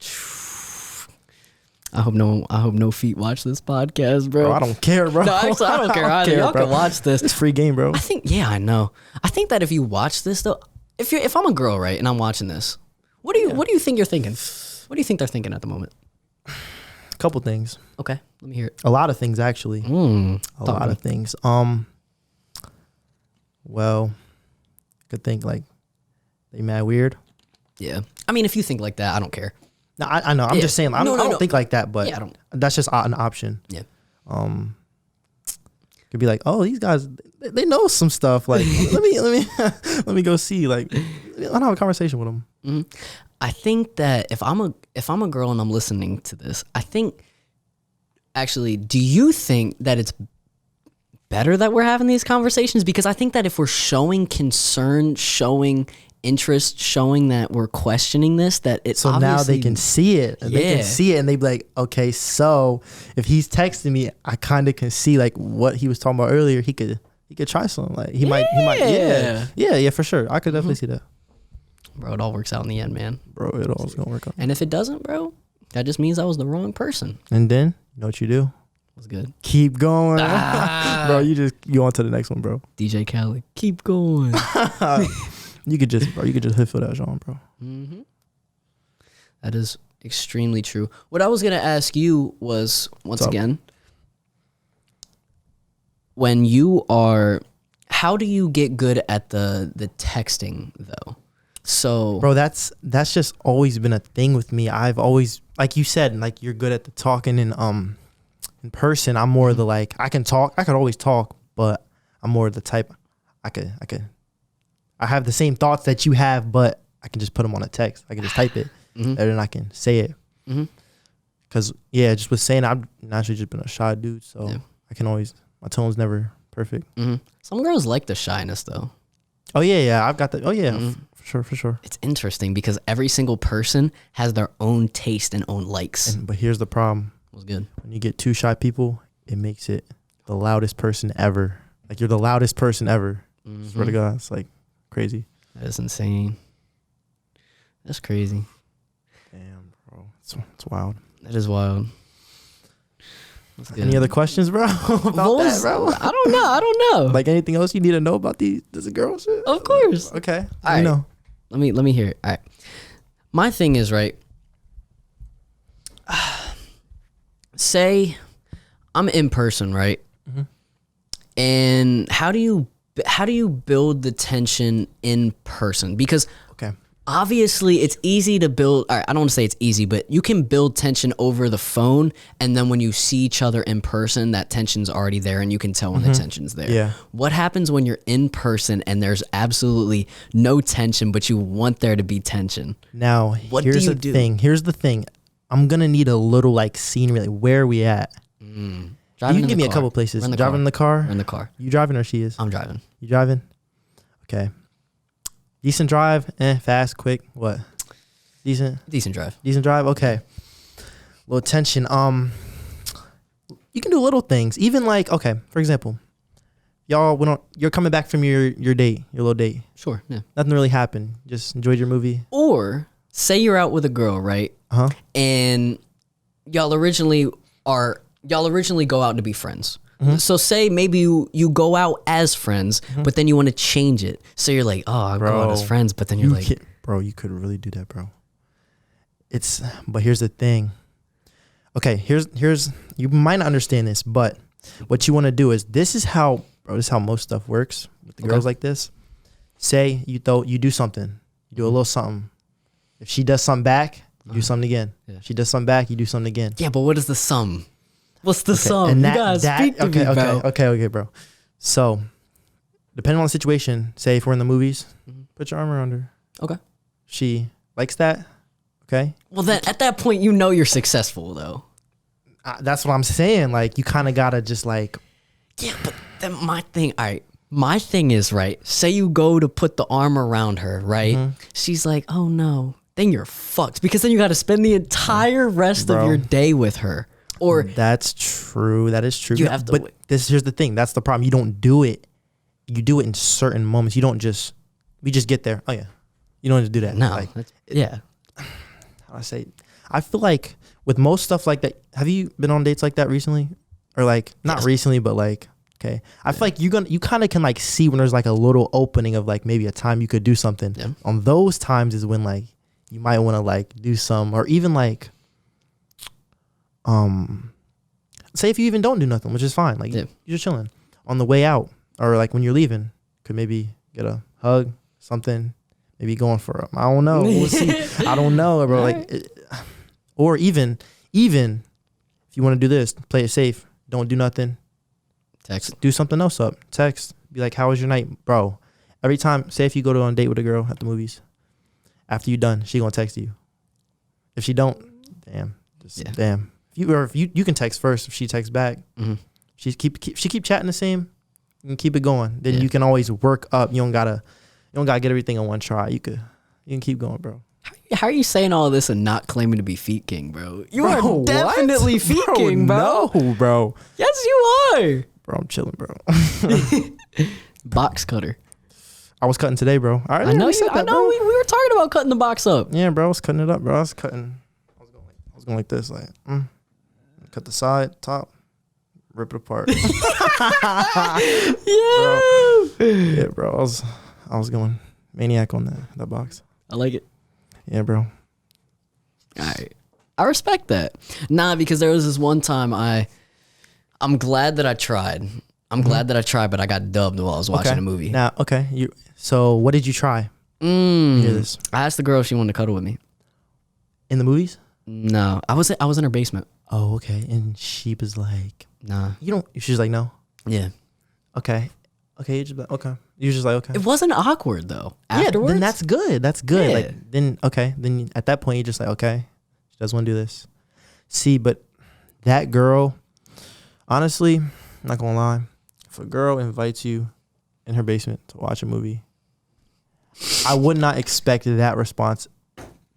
I hope no feet watch this podcast, bro. I don't care, bro. No, actually, I don't care either. Y'all can watch this. It's free game, bro. I know. I think that if you watch this though, if I'm a girl, right, and I'm watching this, what do you think you're thinking? What do you think they're thinking at the moment? couple things. Okay, let me hear it. A lot of things actually. A lot of things. Well, could think like they mad weird. Yeah, I mean, if you think like that, I don't care. No, I know. I'm just saying. I don't think like that, but that's just an option. Yeah. Could be like, oh, these guys, they know some stuff. Like, let me go see. Like, I'll have a conversation with them. Mm-hmm. I think that if I'm a girl and I'm listening to this, I think actually, do you think that it's better that we're having these conversations? Because I think that if we're showing concern, showing interest, showing that we're questioning this, that it's so now they can see it. Yeah. They can see it, and they be like, okay, so if he's texting me, I kind of can see like what he was talking about earlier. He could try something. Like he might, yeah, for sure. I could definitely see that. Bro, it all works out in the end, man. Bro, it all's gonna work out. And if it doesn't, bro, that just means I was the wrong person. And then you know what you do? What's good? Keep going, bro. You on to the next one, bro. DJ Khaled, keep going. You could just hit for that, Sean, bro. Mm-hmm. That is extremely true. What I was gonna ask you was once again, when you are, how do you get good at the texting though? So, bro, that's just always been a thing with me. I've always, like you said, like you're good at the talking in person. I'm more the like I could always talk, but I'm more the type I have the same thoughts that you have, but I can just put them on a text. I can just type it, and then I can say it. Because just with saying, I've naturally just been a shy dude, so I can always, my tone's never perfect. Some girls like the shyness though. Oh yeah, I've got that. Oh yeah, for sure. It's interesting because every single person has their own taste and own likes. But here's the problem. What's good? When you get two shy people, it makes it the loudest person ever. Like you're the loudest person ever. Swear to God, it's like crazy. That is insane. That's crazy. Damn, bro, it's wild. That is wild. That's good. Any other questions, bro? About that, bro? I don't know. Like anything else you need to know about this girl shit? Of course. Okay. All right. Know. Let me hear it. All right. My thing is, right, say I'm in person, right? And how do you build the tension in person? Because obviously it's easy to build, I don't want to say it's easy, but you can build tension over the phone, and then when you see each other in person, that tension's already there and you can tell when the tension's there. Yeah. What happens when you're in person and there's absolutely no tension, but you want there to be tension? Now, here's the thing. I'm going to need a little like scenery. Like, where are we at? You can give me a couple places. Driving in the car? In the car. You driving or she is? I'm driving. You driving? Okay. Decent drive? Fast, quick? What? Decent? Decent drive. Decent drive? Okay. Little tension. You can do little things. Even like, okay, for example, you're coming back from your date, your little date. Sure, yeah. Nothing really happened. Just enjoyed your movie. Or say you're out with a girl, right? And y'all originally go out to be friends. So say maybe you go out as friends, but then you want to change it. So you're like, oh, I'll go out as friends, but then you're like, bro, you could really do that, bro. But here's the thing. Okay, here's you might not understand this, but what you want to do is this is how most stuff works with the girls like this. Say you do something, you do a little something. If she does something back, you do something again. Yeah. She does something back, you do something again. Yeah, but what is the sum? What's the sum? And you gotta speak to me, bro. Okay, bro. So, depending on the situation, say if we're in the movies, put your arm around her. Okay. She likes that. Okay. Well, then at that point, you know you're successful, though. That's what I'm saying. Like, you kind of gotta just like. Yeah, but then my thing is, right, say you go to put the arm around her, right? She's like, oh no. Then you're fucked, because then you gotta spend the entire rest of your day with her. Or that's true. That is true. You have to. But here's the thing. That's the problem. You don't do it. You do it in certain moments. You don't just. We just get there. Oh yeah. You don't just do that. No. Like, yeah. How do I say? I feel like with most stuff like that. Have you been on dates like that recently? Or like not recently, but like okay. I feel like you kind of can like see when there's like a little opening of like maybe a time you could do something. Yeah. On those times is when like you might want to like do some, or even like. say if you even don't do nothing, which is fine. Like, you're just chilling. On the way out, or like when you're leaving, could maybe get a hug, something. Maybe going for I don't know. We'll see. I don't know, bro. Like, or even if you want to do this, play it safe. Don't do nothing. Text. Do something else up. Text. Be like, how was your night, bro? Every time, say if you go on a date with a girl at the movies, after you done, she gonna text you. If she don't, damn. Damn. If you can text first. If she texts back, she keep chatting the same, you can keep it going. Then you can always work up. You don't gotta get everything on one try. You can keep going, bro. How are you saying all this and not claiming to be feet king, bro? You are definitely feet king, bro. No, bro. Yes, you are. Bro, I'm chilling, bro. Box cutter. I was cutting today, bro. I know you. I know we were talking about cutting the box up. Yeah, bro. I was cutting it up, bro. I was going like this, like cut the side, top, rip it apart. Yeah, bro. I was going maniac on that box. I like it. Yeah, bro. All right. I respect that. Nah, because there was this one time I'm glad that I tried. I'm glad that I tried, but I got dubbed while I was watching a movie. Now, okay. So what did you try? Hear this. I asked the girl if she wanted to cuddle with me. In the movies? No. I was in her basement. Oh, okay. And she was like, nah. She's like, no. Yeah. Okay. Okay. You're just like, okay. It wasn't awkward though. Afterwards? Yeah, then that's good. That's good. Yeah. Like then at that point you're just like, okay, she does want to do this. See, but that girl, honestly, I'm not gonna lie, if a girl invites you in her basement to watch a movie, I would not expect that response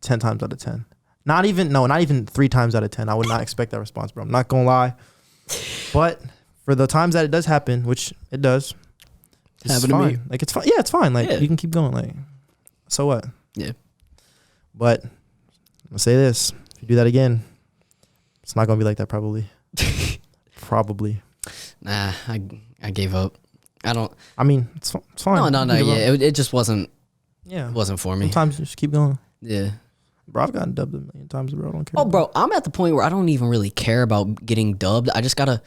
10 times out of 10. Not even 3 times out of 10. I would not expect that response, bro. I'm not gonna lie. But for the times that it does happen, which it does, it's Happened fine. to me. Like, it's fine. Yeah, it's fine. Like, you can keep going. Like, so what? Yeah. But I'll say this: if you do that again, it's not gonna be like that. Probably. Probably. Nah, I gave up. I mean, it's fine. No. Yeah, it just wasn't. Yeah. It wasn't for me. Sometimes you just keep going. Yeah. Bro, I've gotten dubbed a million times, bro. I don't care. Oh, bro, I'm at the point where I don't even really care about getting dubbed. I just gotta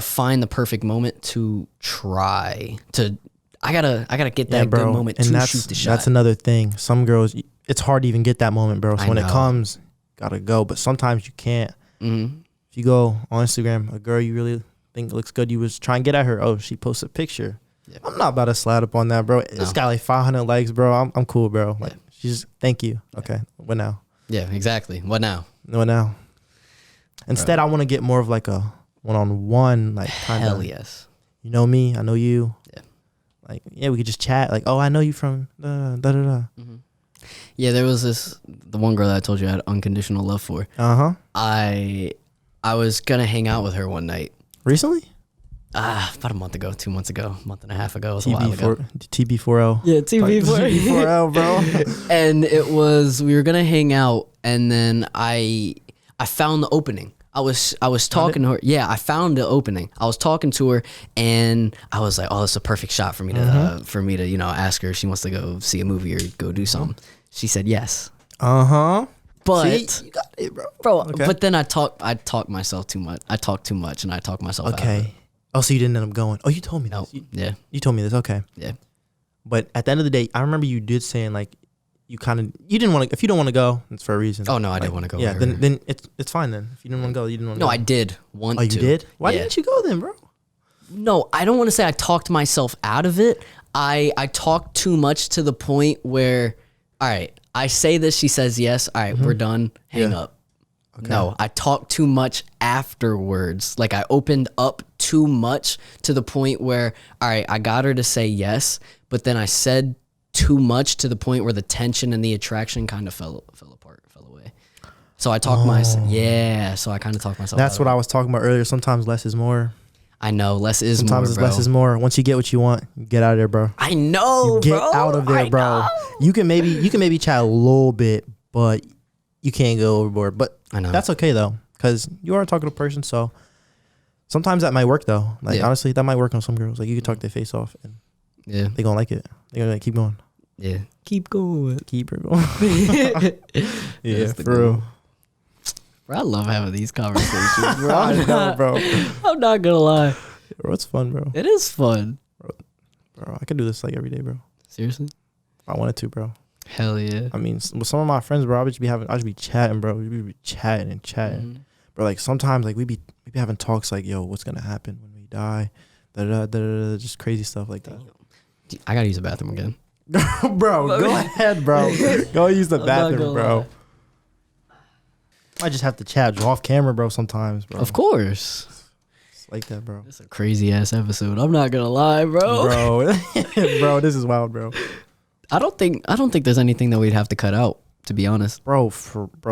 find the perfect moment to try to. I gotta get that good moment to shoot the shot. That's another thing. Some girls, it's hard to even get that moment, bro. So when it comes, gotta go. But sometimes you can't. Mm-hmm. If you go on Instagram, a girl you really think looks good, you was trying to get at her. Oh, she posted a picture. Yeah. I'm not about to slide up on that, bro. It's got like 500 likes, bro. I'm cool, bro. Like, she's thank you. Okay, what now? Yeah, exactly. What now? What now? Instead, I want to get more of like a one-on-one, like kind of. Hell yes. You know me, I know you. Yeah. Like, yeah, we could just chat. Like, oh, I know you from Mm-hmm. Yeah, there was the one girl that I told you I had unconditional love for. I was gonna hang out with her one night. Recently? About a month ago, 2 months ago, a month and a half ago. It was a while ago. TB4L. Yeah, TB4L, bro. And we were gonna hang out, and then I found the opening. I was talking to her. Yeah, I found the opening. I was talking to her, and I was like, "Oh, it's a perfect shot for me to ask her if she wants to go see a movie or go do something." She said yes. But see, you got it, bro. Okay. But then I talk myself too much. I talk too much, and I talk myself out of it. Oh, so you didn't end up going. Oh, you told me this. Yeah. You told me this. Okay. Yeah. But at the end of the day, I remember you did saying like you didn't want to. If you don't want to go, it's for a reason. Oh no, I didn't want to go. Yeah. Then it's fine then. If you didn't want to go, you didn't want to. No, go. I did want to. Oh, you did? Why didn't you go then, bro? No, I don't want to say I talked myself out of it. I talked too much to the point where, all right, I say this, she says yes. All right, we're done. Hang up. Okay. No, I talked too much afterwards. Like I opened up too much to the point where, all right, I got her to say yes, but then I said too much to the point where the tension and the attraction kind of fell away. So I talked so I kind of talked myself. That's what I was talking about earlier. Sometimes less is more. I know less is more. Sometimes less is more. Once you get what you want, get out of there, bro. I know, Get out of there, bro. You can maybe chat a little bit, but you can't go overboard. But I know. That's okay though, because you are talking to a person. So sometimes that might work though. Like honestly, that might work on some girls. Like you can talk their face off, and they gonna like it. They're gonna keep going. Yeah, keep going. Keep her going. Yeah, for real. Bro, I love having these conversations, bro. I know, bro. I'm not gonna lie. Bro, it's fun, bro. It is fun. Bro, I could do this like every day, bro. Seriously? If I wanted to, bro. Hell yeah. I mean, with some of my friends, bro, I would just be chatting, bro. We be chatting and chatting. Mm-hmm. Bro, like sometimes like we be having talks like, yo, what's gonna happen when we die? Just crazy stuff like that. I gotta use the bathroom again. Bro, go ahead, bro. Go use the I'm not bathroom, gonna bro. lie. I just have to chat off camera, bro, sometimes, bro. Of course. It's like that, bro. It's a crazy ass episode. I'm not gonna lie, bro. Bro, this is wild, bro. I don't think there's anything that we'd have to cut out, to be honest. Bro,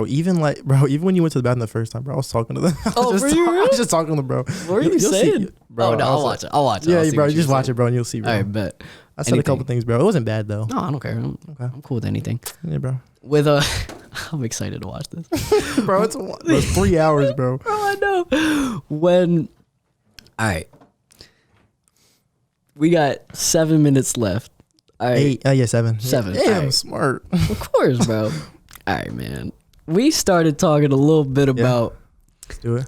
even when you went to the bathroom the first time, bro, I was talking to them. Oh, were you I really? was just talking to them, bro. What were you You'll saying? see, bro. Oh, no, I'll watch it. I'll watch it. Yeah, I'll see bro, what just you watch say. it, bro, and you'll see, bro. All right, bet. I said a couple things, bro. It wasn't bad, though. No, I don't care. I'm cool with anything. Yeah, bro. With I'm excited to watch this. Bro, it's 3 hours, bro. Bro, I know. All right. We got 7 minutes left. All right. 8. Yeah, 7. 7. Yeah, All I'm right. smart. Of course, bro. All right, man. We started talking a little bit about Let's do it.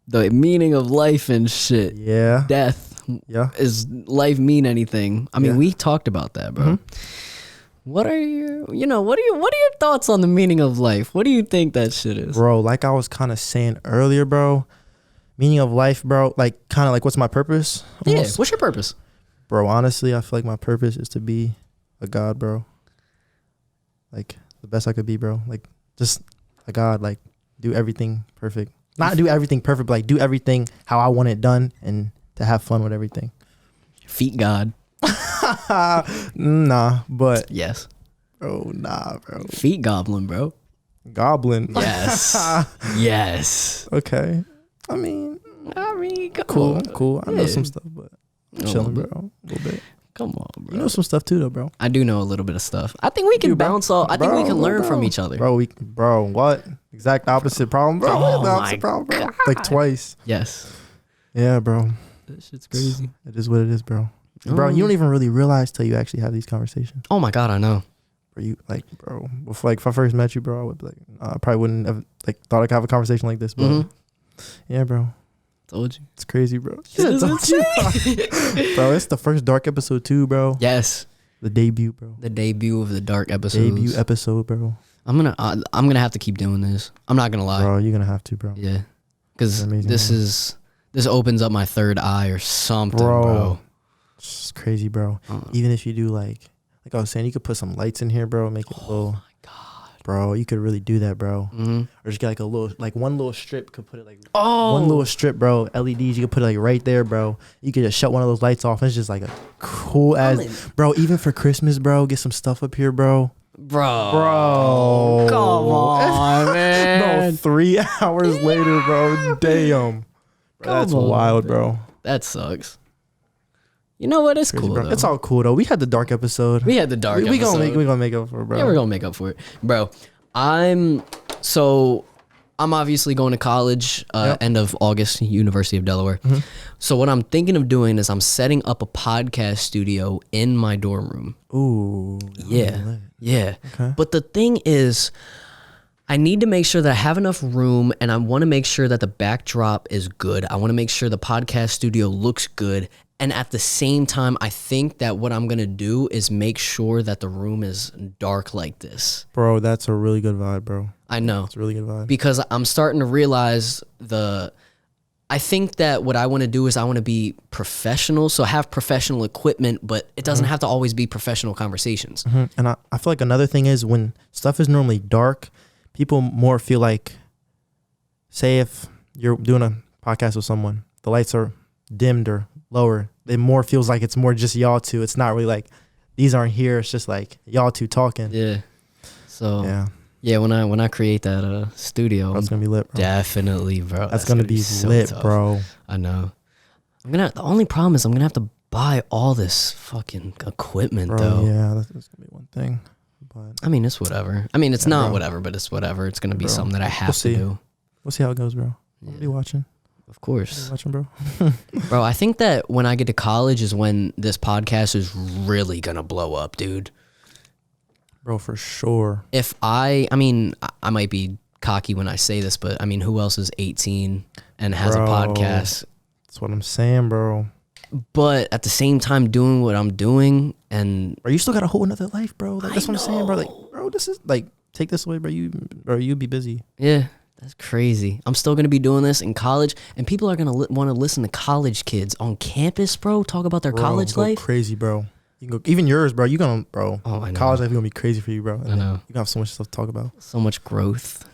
the meaning of life and shit. Yeah. Death. Yeah. Is life mean anything? I mean, Yeah. we talked about that, bro. Mhm. What are your thoughts on the meaning of life? What do you think that shit is? Bro, like I was kind of saying earlier, bro, meaning of life, bro, like kind of like what's my purpose? Yeah. Almost. What's your purpose? Bro, honestly, I feel like my purpose is to be a god, bro. Like the best I could be, bro. Like just a god, like do everything perfect. Not do everything perfect, but like do everything how I want it done and to have fun with everything. Feet God. Nah, but Yes. bro, nah, bro. Feet Goblin, bro. Goblin. Yes. Yes. Okay. I mean, Come cool, on. cool. I know Yeah. some stuff, but I'm A chilling, little bro. A little bit. Come on, bro. You know some stuff too, though, bro. I do know a little bit of stuff. I think we can bounce off. I think we can learn from each other. Bro, what? Exact opposite problem, bro. Oh the my opposite problem, bro. Like twice. Yes. Yeah, bro. That shit's crazy. It is what it is, bro. Bro, you don't even really realize till you actually have these conversations. Oh my God, I know. Bro, you like, bro. Before, like, if I first met you, bro, I would be like, I probably wouldn't have like thought I could have a conversation like this, but Mhm. yeah, bro. Told you. It's crazy, bro. It is Told you. Bro, it's the first dark episode too, bro. Yes. The debut, bro. The debut of the dark episodes. Debut episode, bro. I'm gonna have to keep doing this. I'm not gonna lie. Bro, you're gonna have to, bro. Yeah. Because Amazing, this opens up my third eye or something, bro. It's crazy, bro. Even if you do like I was saying, you could put some lights in here, bro. Make it a little. My God. Bro, you could really do that, bro. Mm-hmm. Or just get like a little, like one little strip. Could put it like Oh. one little strip, bro. LEDs. You could put it like right there, bro. You could just shut one of those lights off. It's just like a cool ass, bro. Even for Christmas, bro. Get some stuff up here, bro. Bro. Come on, man. Bro, 3 hours later, bro. Damn. Bro, that's Come on, wild, bro. That sucks. You know what? It's Crazy, cool, bro. though. It's all cool though. We had the dark episode. We had the dark we episode. gonna make up for it, bro. Yeah, we're gonna make up for it, bro. I'm obviously going to college end of August, University of Delaware. Mm-hmm. So what I'm thinking of doing is I'm setting up a podcast studio in my dorm room. Ooh. Yeah, yeah. Okay. But the thing is, I need to make sure that I have enough room, and I want to make sure that the backdrop is good. I want to make sure the podcast studio looks good. And at the same time, I think that what I'm going to do is make sure that the room is dark like this. Bro, that's a really good vibe, bro. I know. It's a really good vibe. Because I'm starting to realize I think that what I want to do is I want to be professional. So have professional equipment, but it doesn't have to always be professional conversations. And I feel like another thing is when stuff is normally dark, people more feel like, say if you're doing a podcast with someone, the lights are dimmed or lower, it more feels like it's more just y'all two. It's not really like these aren't here. It's just like y'all two talking. Yeah. So yeah, when I create that studio, That's gonna be lit, bro. definitely, bro. That's gonna be so lit, tough. bro. I know. The only problem is I'm gonna have to buy all this fucking equipment, Bro, though. yeah, that's gonna be one thing. But I mean, it's whatever. I mean, it's not bro. whatever, but it's whatever. It's gonna be Bro, something that I have we'll to see. do. we'll see how it goes, bro. I'll be watching. Of course. Watching, bro. Bro, I think that when I get to college is when this podcast is really gonna blow up, dude. Bro, for sure. If I might be cocky when I say this, but I mean, who else is 18 and has Bro. a podcast? That's what I'm saying, bro. But at the same time, doing what I'm doing, and Bro, you still got a whole another life, bro. Like, that's what I'm saying, bro. Like, know. bro, this is like, take this away, bro. You be busy. yeah, that's crazy. I'm still gonna be doing this in college, and people are gonna want to listen to college kids on campus, bro. Talk about their Bro, college go life. crazy, bro. You can go, even yours, bro. You gonna, bro. Oh, I know. College life is gonna be crazy for you, bro. And I know. You gonna have so much stuff to talk about. So much growth.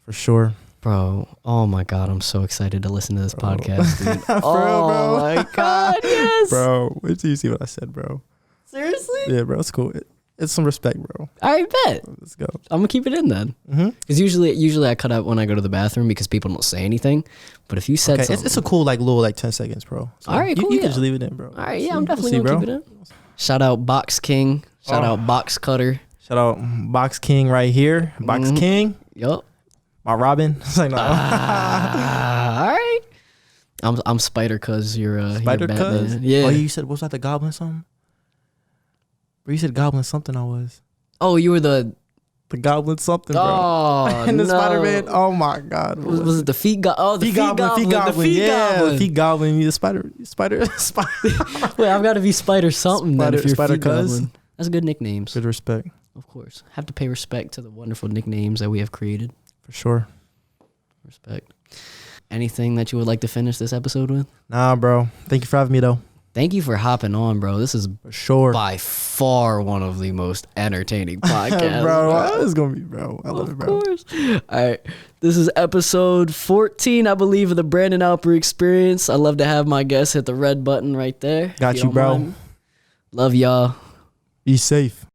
For sure. Bro, oh my God, I'm so excited to listen to this podcast, dude. For real, Oh bro. my God, yes. Bro, wait till you see what I said, bro. Seriously? Yeah, bro, it's cool. It's some respect, bro. I bet. Let's go. I'm gonna keep it in then. Mm-hmm. Because usually I cut out when I go to the bathroom because people don't say anything. But if you said Okay, something, it's a cool like little like 10 seconds, bro. So All right, cool, You yeah. can just leave it in, bro. all right, yeah, See, I'm definitely we'll gonna see, keep it in. Shout out Box King. Shout out Box Cutter. Shout out Box King right here. Box King. Yup. My Robin. It's like, no. All right. I'm Spider cuz you're Spider Batman. Cuz? Yeah. Oh, you said, what was that, the Goblin something? Bro, you said Goblin something I was. Oh, you were the Goblin something, bro. Oh, And the no. Spider-Man. Oh, my God. Was it the feet goblin? Oh, the feet goblin. Goblin. The feet Yeah, goblin. the feet goblin. You the spider. Wait, I've got to be Spider something then if you're Spider feet cuz? goblin. That's good nicknames. Good respect. Of course. Have to pay respect to the wonderful nicknames that we have created. For sure. Respect. Anything that you would like to finish this episode with? Nah, bro. Thank you for having me, though. Thank you for hopping on, bro. This is For sure. by far one of the most entertaining podcasts. bro, it's going to be, bro. I love it, bro. Of course. All right. This is episode 14, I believe, of the Brandon Alper Experience. I love to have my guests hit the red button right there. Got if you, don't bro. mind. Love y'all. Be safe.